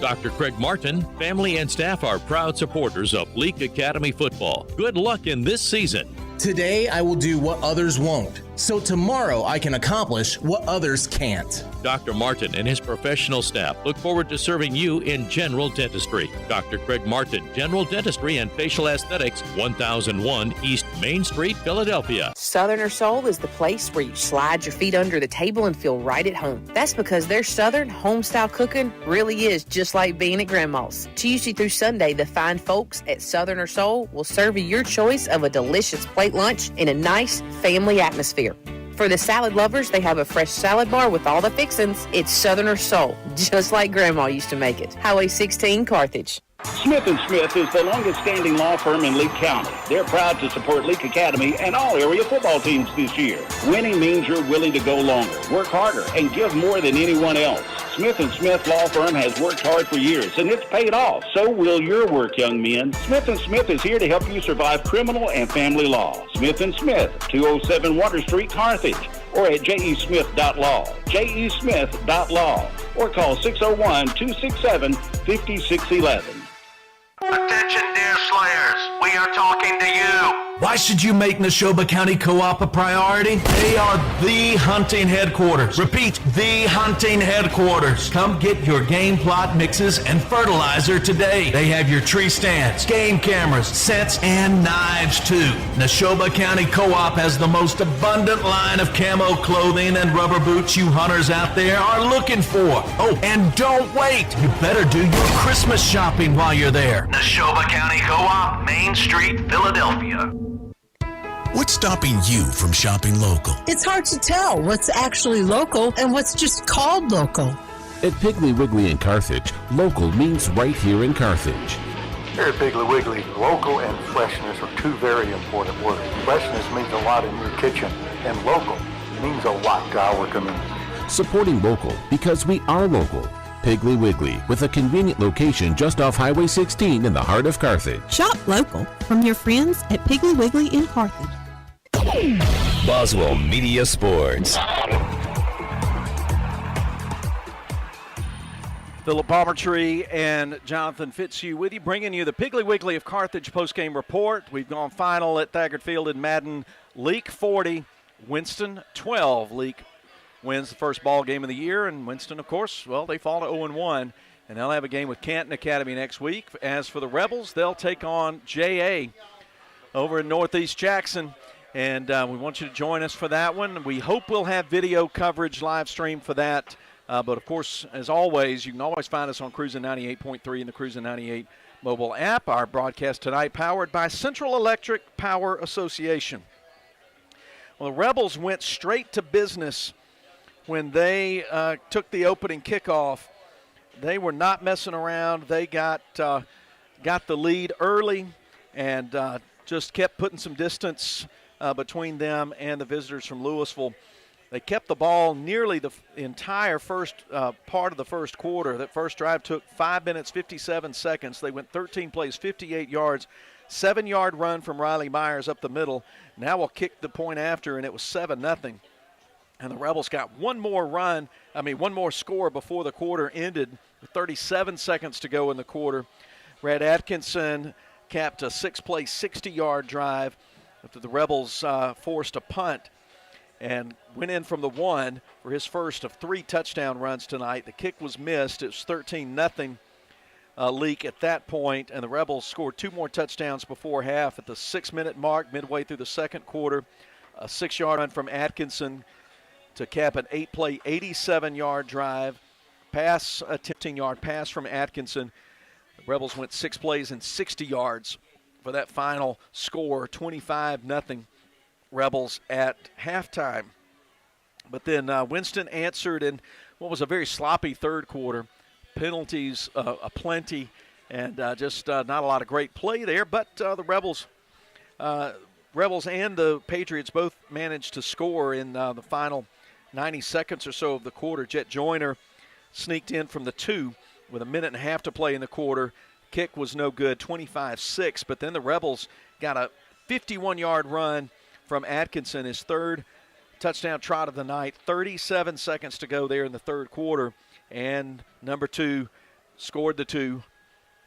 Dr. Craig Martin, family and staff are proud supporters of Leake Academy football. Good luck in this season. Today I will do what others won't, so tomorrow I can accomplish what others can't. Dr. Martin and his professional staff look forward to serving you in general dentistry. Dr. Craig Martin, General Dentistry and Facial Aesthetics, 1001 East Main Street, Philadelphia. Southern Soul is the place where you slide your feet under the table and feel right at home. That's because their Southern home-style cooking really is just like being at Grandma's. Tuesday through Sunday, the fine folks at Southern Soul will serve you your choice of a delicious plate lunch in a nice family atmosphere. For the salad lovers, they have a fresh salad bar with all the fixins. It's Southern Soul, just like Grandma used to make it. Highway 16, Carthage. Smith & Smith is the longest-standing law firm in Leake County. They're proud to support Leake Academy and all area football teams this year. Winning means you're willing to go longer, work harder, and give more than anyone else. Smith & Smith Law Firm has worked hard for years, and it's paid off. So will your work, young men. Smith & Smith is here to help you survive criminal and family law. Smith & Smith, 207 Water Street, Carthage, or atjesmith.law, jesmith.law, or call 601-267-5611. Attention, dear Slayers. We are talking to you. Why should you make Neshoba County Co-op a priority? They are the hunting headquarters. Repeat, the hunting headquarters. Come get your game plot mixes and fertilizer today. They have your tree stands, game cameras, sets, and knives too. Neshoba County Co-op has the most abundant line of camo clothing and rubber boots you hunters out there are looking for. Oh, and don't wait. You better do your Christmas shopping while you're there. Neshoba County Co-op, Main Street, Philadelphia. What's stopping you from shopping local? It's hard to tell what's actually local and what's just called local. At Piggly Wiggly in Carthage, local means right here in Carthage. Here at Piggly Wiggly, local and freshness are two very important words. Freshness means a lot in your kitchen, and local means a lot to our community. Supporting local because we are local. Piggly Wiggly, with a convenient location just off Highway 16 in the heart of Carthage. Shop local from your friends at Piggly Wiggly in Carthage. Boswell Media Sports. Philip Palmertree and Jonathan Fitzhugh with you, bringing you the Piggly Wiggly of Carthage postgame report. We've gone final at Thaggart Field in Madden. Leake 40, Winston 12. Leake wins the first ball game of the year, and Winston, of course, well, they fall to 0-1, and they'll have a game with Canton Academy next week. As for the Rebels, they'll take on JA over in Northeast Jackson, and we want you to join us for that one. We hope we'll have video coverage live stream for that But, of course, as always, you can always find us on Cruisin' 98.3 and the Cruisin' 98 mobile app. Our broadcast tonight powered by Central Electric Power Association. Well, the Rebels went straight to business when they took the opening kickoff. They were not messing around. They got the lead early and just kept putting some distance between them and the visitors from Louisville. They kept the ball nearly the entire first part of the first quarter. That first drive took 5 minutes, 57 seconds. They went 13 plays, 58 yards, 7-yard run from Riley Myers up the middle. Now we'll kick the point after, and it was 7-0. And the Rebels got one more score before the quarter ended with 37 seconds to go in the quarter. Brad Atkinson capped a 6-play, 60-yard drive after the Rebels forced a punt and went in from the 1 for his first of 3 touchdown runs tonight. The kick was missed. It was 13-0 Leake at that point, and the Rebels scored 2 more touchdowns before half at the 6-minute mark midway through the second quarter. A 6-yard run from Atkinson to cap an 8-play, 87-yard drive. A 15-yard pass from Atkinson. The Rebels went 6 plays and 60 yards for that final score, 25-0 Rebels at halftime. But then Winston answered in what was a very sloppy third quarter. Penalties aplenty, and just not a lot of great play there. But the Rebels and the Patriots both managed to score in the final 90 seconds or so of the quarter. Jet Joyner sneaked in from the 2 with a minute and a half to play in the quarter. Kick was no good, 25-6. But then the Rebels got a 51-yard run from Atkinson, his third touchdown trot of the night. 37 seconds to go there in the third quarter. And number 2 scored the 2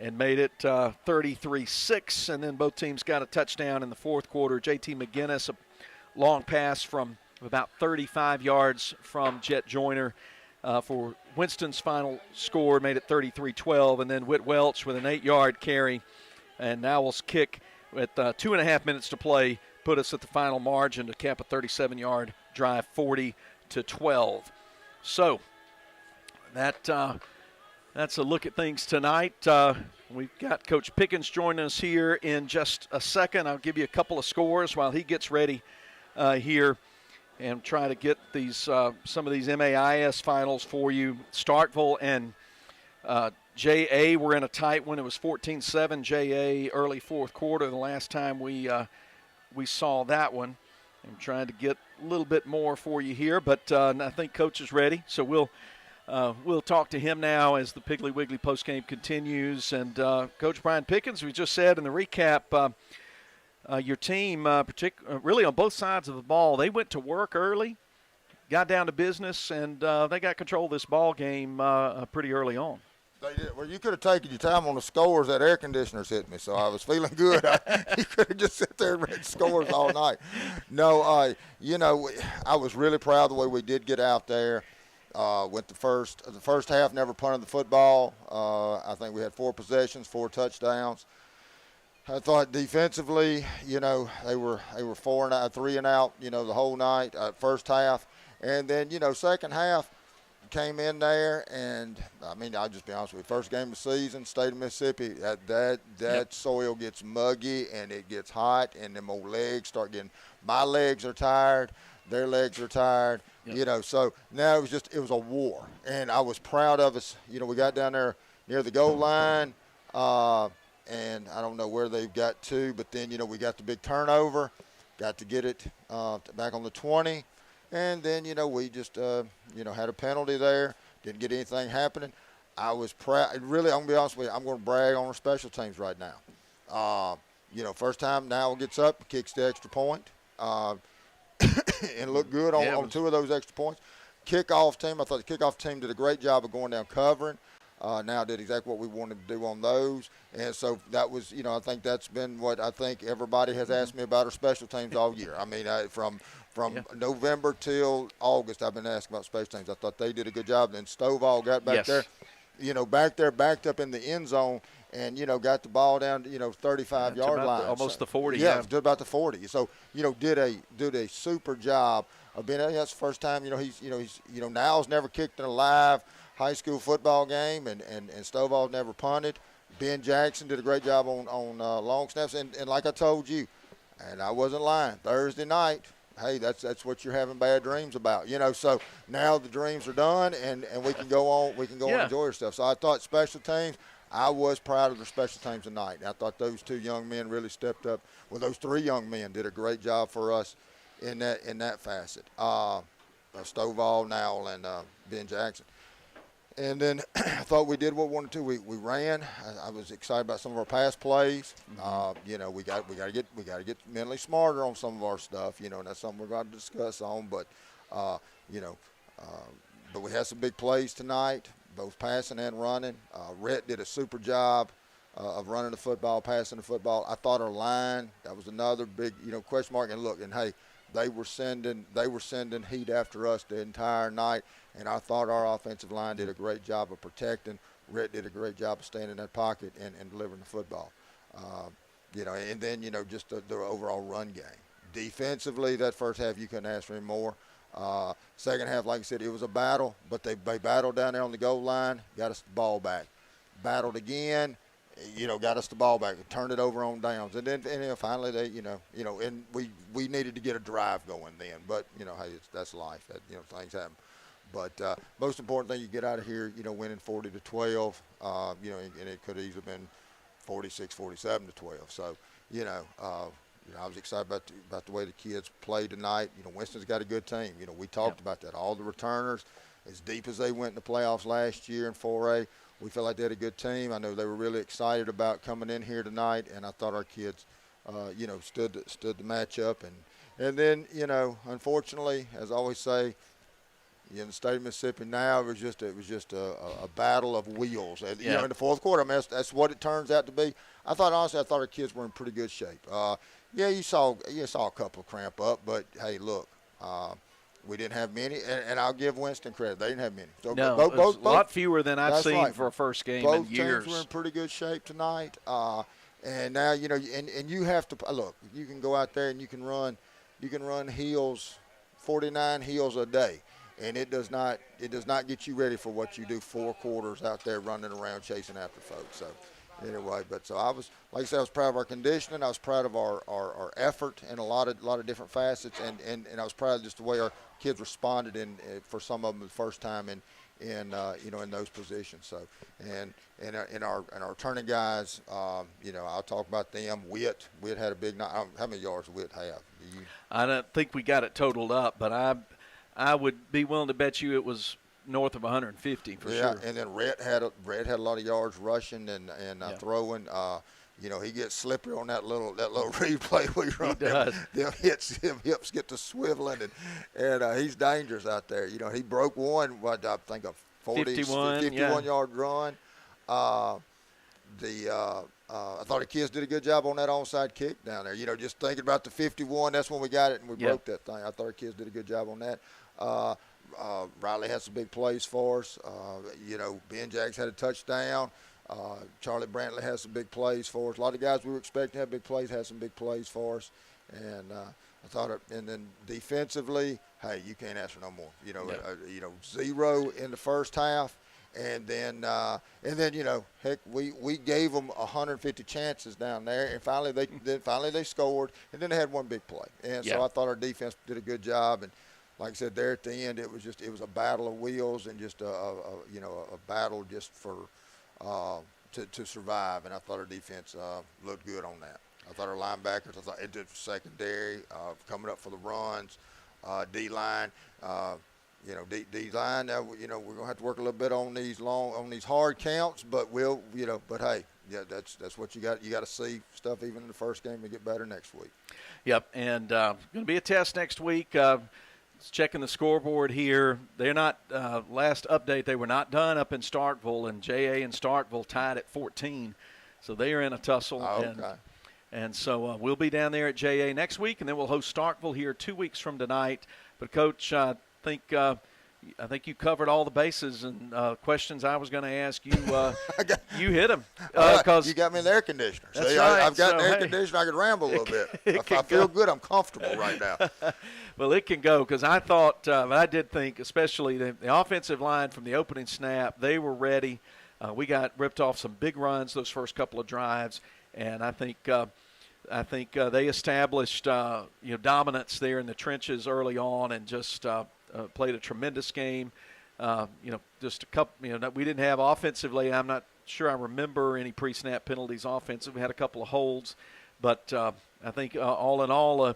and made it 33-6. And then both teams got a touchdown in the fourth quarter. J.T. McGinnis, a long pass from about 35 yards from Jet Joyner for Winston's final score, made it 33-12. And then Whit Welch with an 8-yard carry. And now we'll kick with 2.5 minutes to play, put us at the final margin to cap a 37-yard drive, 40-12. So that's a look at things tonight. We've got Coach Pickens joining us here in just a second. I'll give you a couple of scores while he gets ready here and try to get these some of these MAIS finals for you. Starkville and JA were in a tight one. It was 14-7 JA early fourth quarter the last time we saw that one. I'm trying to get a little bit more for you here, but I think Coach is ready. So we'll talk to him now as the Piggly Wiggly postgame continues. And Coach Brian Pickens, we just said in the recap, your team, really on both sides of the ball, they went to work early, got down to business, and they got control of this ball game pretty early on. They did. Well, you could have taken your time on the scores. That air conditioner's hit me, so I was feeling good. You could have just sit there and read scores all night. No, I was really proud of the way we did get out there. Went the first half, never punted the football. I think we had 4 possessions, 4 touchdowns. I thought defensively, they were 3 and out, the whole night, first half. And then, second half, came in there, and I'll just be honest with you. First game of the season, state of Mississippi, that soil gets muggy and it gets hot, and them old legs start getting. My legs are tired, their legs are tired. So now it was a war, and I was proud of us. We got down there near the goal line, and I don't know where they've got to, but then we got the big turnover, got to get it back on the 20. And then, we just, had a penalty there, didn't get anything happening. I was proud. Really, I'm going to be honest with you, I'm going to brag on our special teams right now. First time Nile gets up, kicks the extra point, and looked good on 2 of those extra points. Kickoff team, I thought the kickoff team did a great job of going down covering. Now did exactly what we wanted to do on those. And so that was, I think that's been what I think everybody has asked me about our special teams all year. From November till August, I've been asking about special teams. I thought they did a good job. Then Stovall got back there, backed up in the end zone and, got the ball down to, 35-yard line. Almost the 40. Yeah, about the 40. So, did a super job Ben, that's the first time, Niles never kicked in a live high school football game, and Stovall's never punted. Ben Jackson did a great job on long snaps, and like I told you, and I wasn't lying, Thursday night, hey, that's what you're having bad dreams about, So now the dreams are done, and we can go on. We can go and enjoy ourselves. So I thought special teams. I was proud of their special teams tonight. I thought those two young men really stepped up. Well, those three young men did a great job for us in that facet. Stovall, Nowell, and Ben Jackson. And then I thought we did what we wanted to. We ran. I was excited about some of our pass plays. We got to get mentally smarter on some of our stuff. And that's something we're going to discuss on. But but we had some big plays tonight, both passing and running. Rhett did a super job of running the football, passing the football. I thought our line, that was another big question mark. And look, and hey, they were sending heat after us the entire night. And I thought our offensive line did a great job of protecting. Rhett did a great job of staying in that pocket and delivering the football. And then, just the overall run game. Defensively, that first half, you couldn't ask for any more. Second half, like I said, it was a battle, but they battled down there on the goal line, got us the ball back. Battled again, got us the ball back, turned it over on downs. And then finally they, and we needed to get a drive going then. But, hey, that's life. Things happen. But most important thing, you get out of here, winning 40-12, and it could have easily been 46-47-12. So, I was excited about the way the kids played tonight. Winston's got a good team. We talked about that. All the returners, as deep as they went in the playoffs last year in 4A, we felt like they had a good team. I know they were really excited about coming in here tonight, and I thought our kids, stood the matchup. And then, unfortunately, as I always say, in the state of Mississippi now, it was just a battle of wheels. And, in the fourth quarter, I mean, that's what it turns out to be. Honestly, I thought our kids were in pretty good shape. You saw a couple of cramp up, but hey, look, we didn't have many, and I'll give Winston credit. They didn't have many. So no, both, a lot fewer than I've seen for a first game in years. Both teams were in pretty good shape tonight, and now and you have to look. You can go out there and you can run heels, 49 heels a day. And it does not get you ready for what you do 4 quarters out there running around chasing after folks. So anyway, so I was, like I said, I was proud of our conditioning. I was proud of our effort in a lot of different facets, and I was proud of just the way our kids responded for some of them the first time in those positions. So and our returning guys, I'll talk about them. Witt had a big night. How many yards did Witt have? I don't think we got it totaled up, but I would be willing to bet you it was north of 150 for sure. Yeah, and then Rhett had a lot of yards rushing and throwing. He gets slippery on that little replay we run. He does. Them hips get to swiveling, and he's dangerous out there. He broke one. I think a 51-yard run. I thought the kids did a good job on that onside kick down there. Just thinking about the 51, that's when we got it and we broke that thing. I thought our kids did a good job on that. Riley had some big plays for us. Ben Jackson had a touchdown. Charlie Brantley has some big plays for us. A lot of guys we were expecting to have big plays had some big plays for us. And I thought, and then defensively, hey, you can't ask for no more. 0 in the first half. And then heck, we gave them 150 chances down there, and finally they scored, and then they had one big play, and so I thought our defense did a good job. And like I said, there at the end, it was a battle of wheels and just a battle just for to survive. And I thought our defense looked good on that. I thought our linebackers, it did secondary coming up for the runs, D line. D-line, we're gonna have to work a little bit on these hard counts, but but hey, that's what you got. You got to see stuff even in the first game to get better next week. Yep, and going to be a test next week. Checking the scoreboard here, they're not. Last update, they were not done up in Starkville, and JA and Starkville tied at 14, so they are in a tussle. Oh, okay. And so we'll be down there at JA next week, and then we'll host Starkville here 2 weeks from tonight. But Coach, I think I think you covered all the bases and questions I was going to ask you. You hit them. You got me in the air conditioner. That's See, right. I've got an air hey, conditioner. I could ramble a little bit. It I feel good. I'm comfortable right now. Well, it can go because I thought, I did think, especially the offensive line from the opening snap, they were ready. We got ripped off some big runs those first couple of drives, and I think they established dominance there in the trenches early on and just played a tremendous game. Just a couple. We didn't have offensively. I'm not sure I remember any pre-snap penalties offensive. We had a couple of holds, but I think all in all a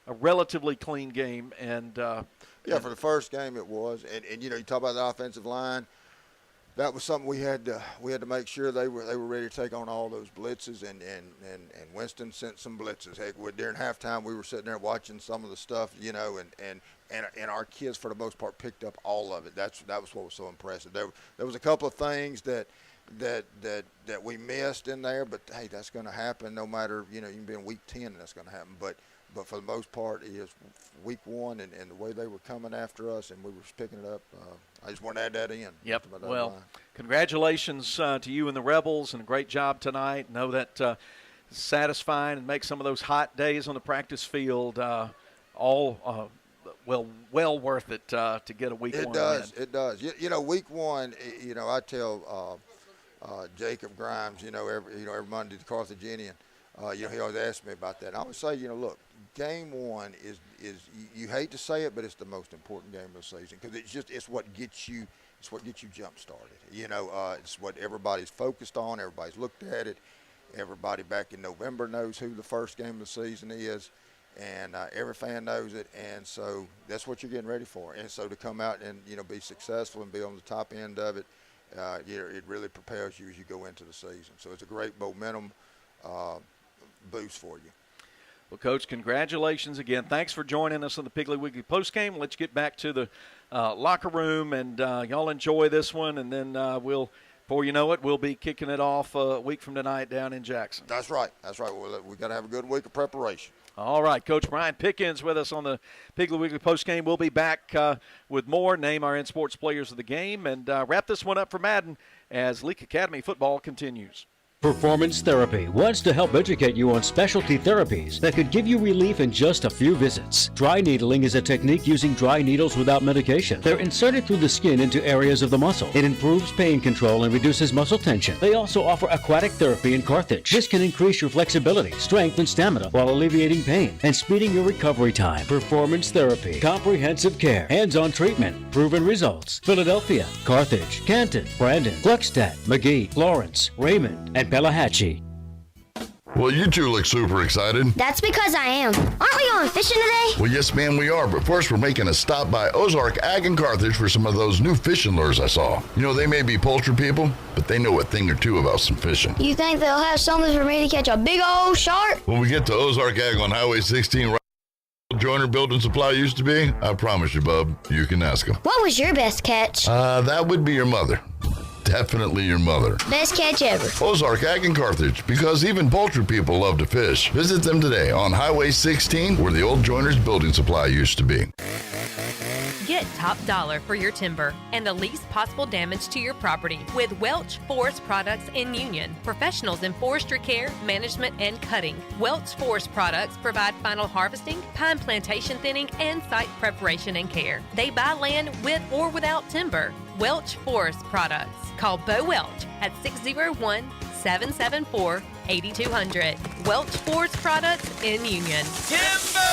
relatively clean game. And for the first game it was. And you talk about the offensive line. That was something we had to make sure they were ready to take on all those blitzes, and Winston sent some blitzes. Heck, during halftime we were sitting there watching some of the stuff, and our kids for the most part picked up all of it. That was what was so impressive. There was a couple of things that we missed in there, but hey, that's going to happen no matter, you can be in week 10 and that's going to happen. But for the most part, it is week 1 and the way they were coming after us and we were picking it up. I just want to add that in. Yep. Well, congratulations to you and the Rebels, and a great job tonight. Know that satisfying and make some of those hot days on the practice field all well worth it to get a week 1 win. It does. Week 1, I tell Jacob Grimes, every Monday, the Carthaginian, he always asks me about that. And I would say, look, game 1 is you hate to say it, but it's the most important game of the season because it's what gets you jump started. It's what everybody's focused on. Everybody's looked at it. Everybody back in November knows who the first game of the season is, and every fan knows it. And so that's what you're getting ready for. And so to come out and be successful and be on the top end of it, it really prepares you as you go into the season. So it's a great momentum boost for you. Well, Coach, congratulations again. Thanks for joining us on the Piggly Wiggly postgame. Let's get back to the locker room, and y'all enjoy this one, and then before you know it, we'll be kicking it off a week from tonight down in Jackson. That's right. We got to have a good week of preparation. All right, Coach Brian Pickens with us on the Piggly Wiggly postgame. We'll be back with more, name our in-sports players of the game, and wrap this one up for Madden as Leake Academy football continues. Performance Therapy wants to help educate you on specialty therapies that could give you relief in just a few visits. Dry needling is a technique using dry needles without medication. They're inserted through the skin into areas of the muscle. It improves pain control and reduces muscle tension. They also offer aquatic therapy in Carthage. This can increase your flexibility, strength, and stamina while alleviating pain and speeding your recovery time. Performance Therapy. Comprehensive care. Hands-on treatment. Proven results. Philadelphia, Carthage, Canton, Brandon, Gluckstadt, McGee, Lawrence, Raymond, and Pelahatchie. Well, you two look super excited. That's because I am. Aren't we going fishing today? Well, yes, ma'am, we are. But first, we're making a stop by Ozark Ag and Carthage for some of those new fishing lures I saw. They may be poultry people, but they know a thing or two about some fishing. You think they'll have something for me to catch a big old shark? When we get to Ozark Ag on Highway 16, right where Joiner Building Supply used to be, I promise you, bub, you can ask them. What was your best catch? That would be your mother. Definitely your mother. Best catch ever. Ozark Ag and Carthage, because even poultry people love to fish. Visit them today on Highway 16, where the old Joiner's Building Supply used to be. Get top dollar for your timber and the least possible damage to your property with Welch Forest Products in Union. Professionals in forestry care, management, and cutting. Welch Forest Products provide final harvesting, pine plantation thinning, and site preparation and care. They buy land with or without timber. Welch Forest Products. Call Bo Welch at 601-774-8200. Welch Forest Products in Union. Timber!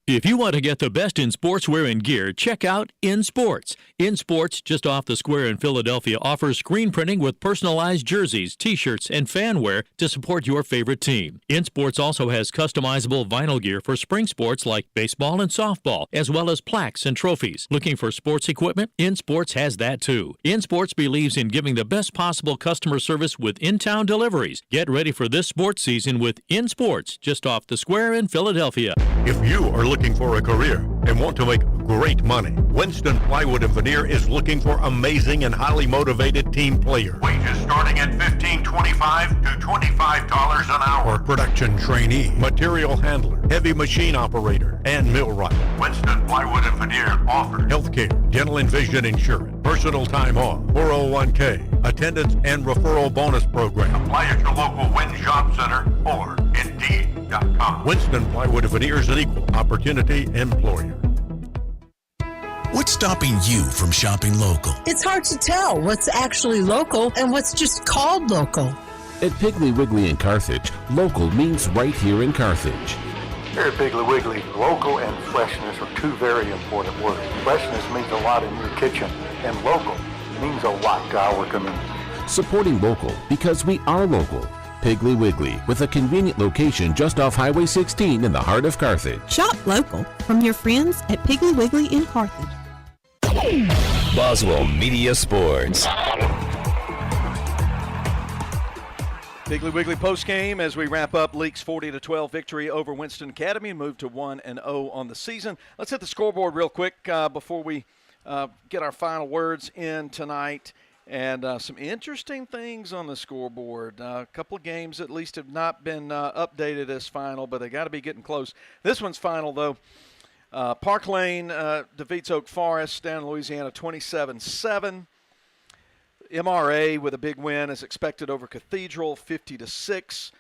If you want to get the best in sportswear and gear, check out In Sports. In Sports, just off the square in Philadelphia, offers screen printing with personalized jerseys, t-shirts, and fan wear to support your favorite team. In Sports also has customizable vinyl gear for spring sports like baseball and softball, as well as plaques and trophies. Looking for sports equipment? In Sports has that too. In Sports believes in giving the best possible customer service with in-town deliveries. Get ready for this sports season with In Sports, just off the square in Philadelphia. If you are looking for a career and want to make great money. Winston Plywood and Veneer is looking for amazing and highly motivated team players. Wages starting at $15.25 to $25 an hour. Production trainee, material handler, heavy machine operator, and millwright. Winston Plywood and Veneer offers Healthcare, dental and vision insurance, personal time off, 401k, attendance and referral bonus program. Apply at your local Win Job Center or Indeed.com. Winston Plywood and Veneer is an equal opportunity employer. What's stopping you from shopping local? It's hard to tell what's actually local and what's just called local. At Piggly Wiggly in Carthage, local means right here in Carthage. Here at Piggly Wiggly, local and freshness are two very important words. Freshness means a lot in your kitchen, and local means a lot to our community. Supporting local because we are local. Piggly Wiggly, with a convenient location just off Highway 16 in the heart of Carthage. Shop local from your friends at Piggly Wiggly in Carthage. Boswell Media Sports. Piggly Wiggly postgame as we wrap up Leake's 40-12 victory over Winston Academy and move to 1-0 on the season. Let's hit the scoreboard real quick before we get our final words in tonight. And some interesting things on the scoreboard. A couple of games at least have not been updated as final, but they got to be getting close. This one's final, though. Park Lane defeats Oak Forest down in Louisiana 27-7. MRA with a big win as expected over Cathedral 50-6.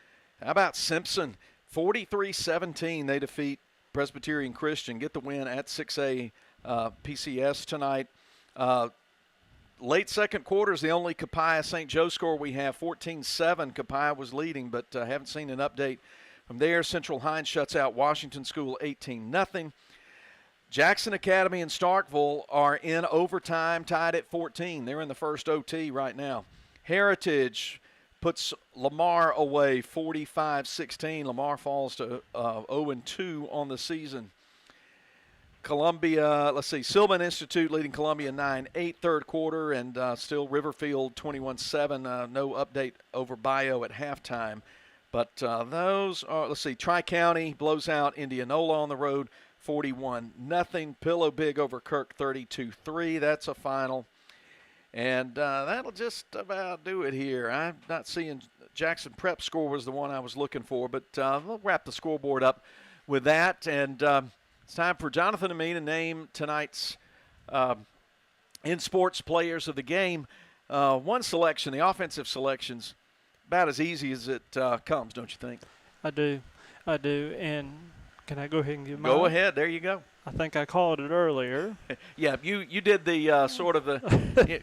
How about Simpson? 43-17. They defeat Presbyterian Christian. Get the win at 6A PCS tonight. Late second quarter is the only Copiah St. Joe score we have. 14-7. Copiah was leading, but haven't seen an update from there. Central Hines shuts out Washington School 18-0. Jackson Academy and Starkville are in overtime, tied at 14. They're in the first OT right now. Heritage puts Lamar away 45-16. Lamar falls to 0-2 on the season. Columbia, Silman Institute leading Columbia 9-8 third quarter, and still Riverfield 21-7. No update over Bio at halftime. But those are, Tri-County blows out Indianola on the road 41-0. Pillow Big over Kirk 32-3. That's a final. And that'll just about do it here. I'm not seeing Jackson Prep score was the one I was looking for, but we'll wrap the scoreboard up with that. And it's time for Jonathan and me to name tonight's in sports players of the game. One selection, the offensive selection's about as easy as it comes, don't you think? I do. And can I go ahead and give mine? Go ahead. There you go. I think I called it earlier. Yeah, you did the sort of the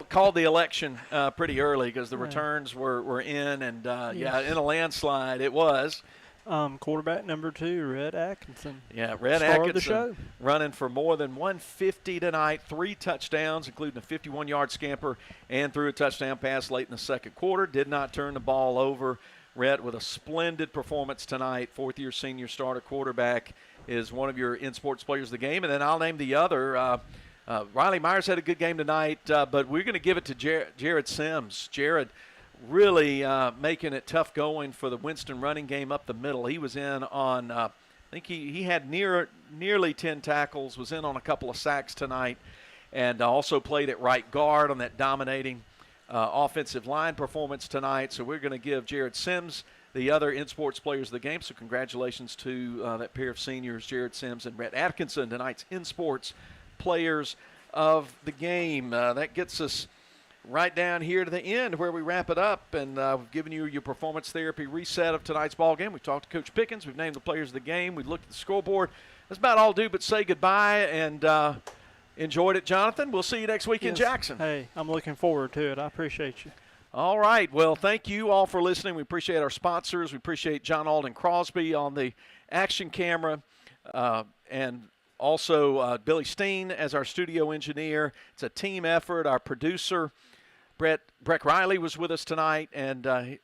called the election pretty early because the returns were in, and Yes. in a landslide it was. Quarterback number 2, Red Atkinson. Yeah, Red Star Atkinson of the show. running for more than 150 tonight, 3 touchdowns, including a 51-yard scamper, and threw a touchdown pass late in the second quarter. Did not turn the ball over. Red with a splendid performance tonight. Fourth-year senior starter quarterback is one of your in-sports players of the game. And then I'll name the other. Riley Myers had a good game tonight, but we're going to give it to Jared Sims. Jared really making it tough going for the Winston running game up the middle. He was in on, I think he had nearly 10 tackles, was in on a couple of sacks tonight, and also played at right guard on that dominating offensive line performance tonight. So we're going to give Jared Sims the other in-sports players of the game. So congratulations to that pair of seniors, Jared Sims and Rhett Atkinson, tonight's in-sports players of the game. That gets us right down here to the end where we wrap it up, and we've given you your performance therapy reset of tonight's ball game. We've talked to Coach Pickens. We've named the players of the game. We've looked at the scoreboard. That's about all do but say goodbye, and enjoyed it, Jonathan. We'll see you next week in Jackson. Hey, I'm looking forward to it. I appreciate you. All right. Well, thank you all for listening. We appreciate our sponsors. We appreciate John Alden Crosby on the action camera, and also Billy Steen as our studio engineer. It's a team effort. Our producer, Breck Riley, was with us tonight, and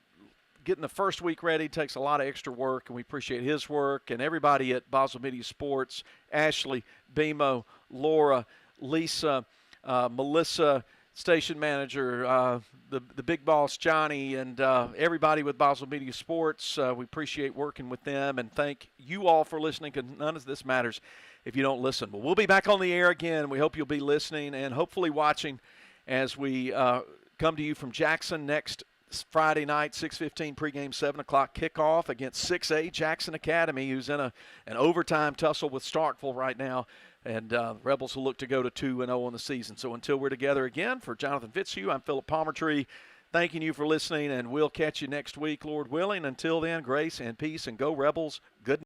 getting the first week ready takes a lot of extra work, and we appreciate his work. And everybody at Boswell Media Sports, Ashley, Bemo, Laura, Lisa, Melissa, station manager, the big boss, Johnny, and everybody with Boswell Media Sports. We appreciate working with them, and thank you all for listening, because none of this matters if you don't listen. But we'll be back on the air again. We hope you'll be listening and hopefully watching as we come to you from Jackson next Friday night, 6:15 pregame, 7 o'clock kickoff against 6A Jackson Academy, who's in an overtime tussle with Starkville right now. And Rebels will look to go to 2-0 in the season. So until we're together again, for Jonathan Fitzhugh, I'm Philip Palmertree, thanking you for listening, and we'll catch you next week, Lord willing. Until then, grace and peace, and go Rebels. Good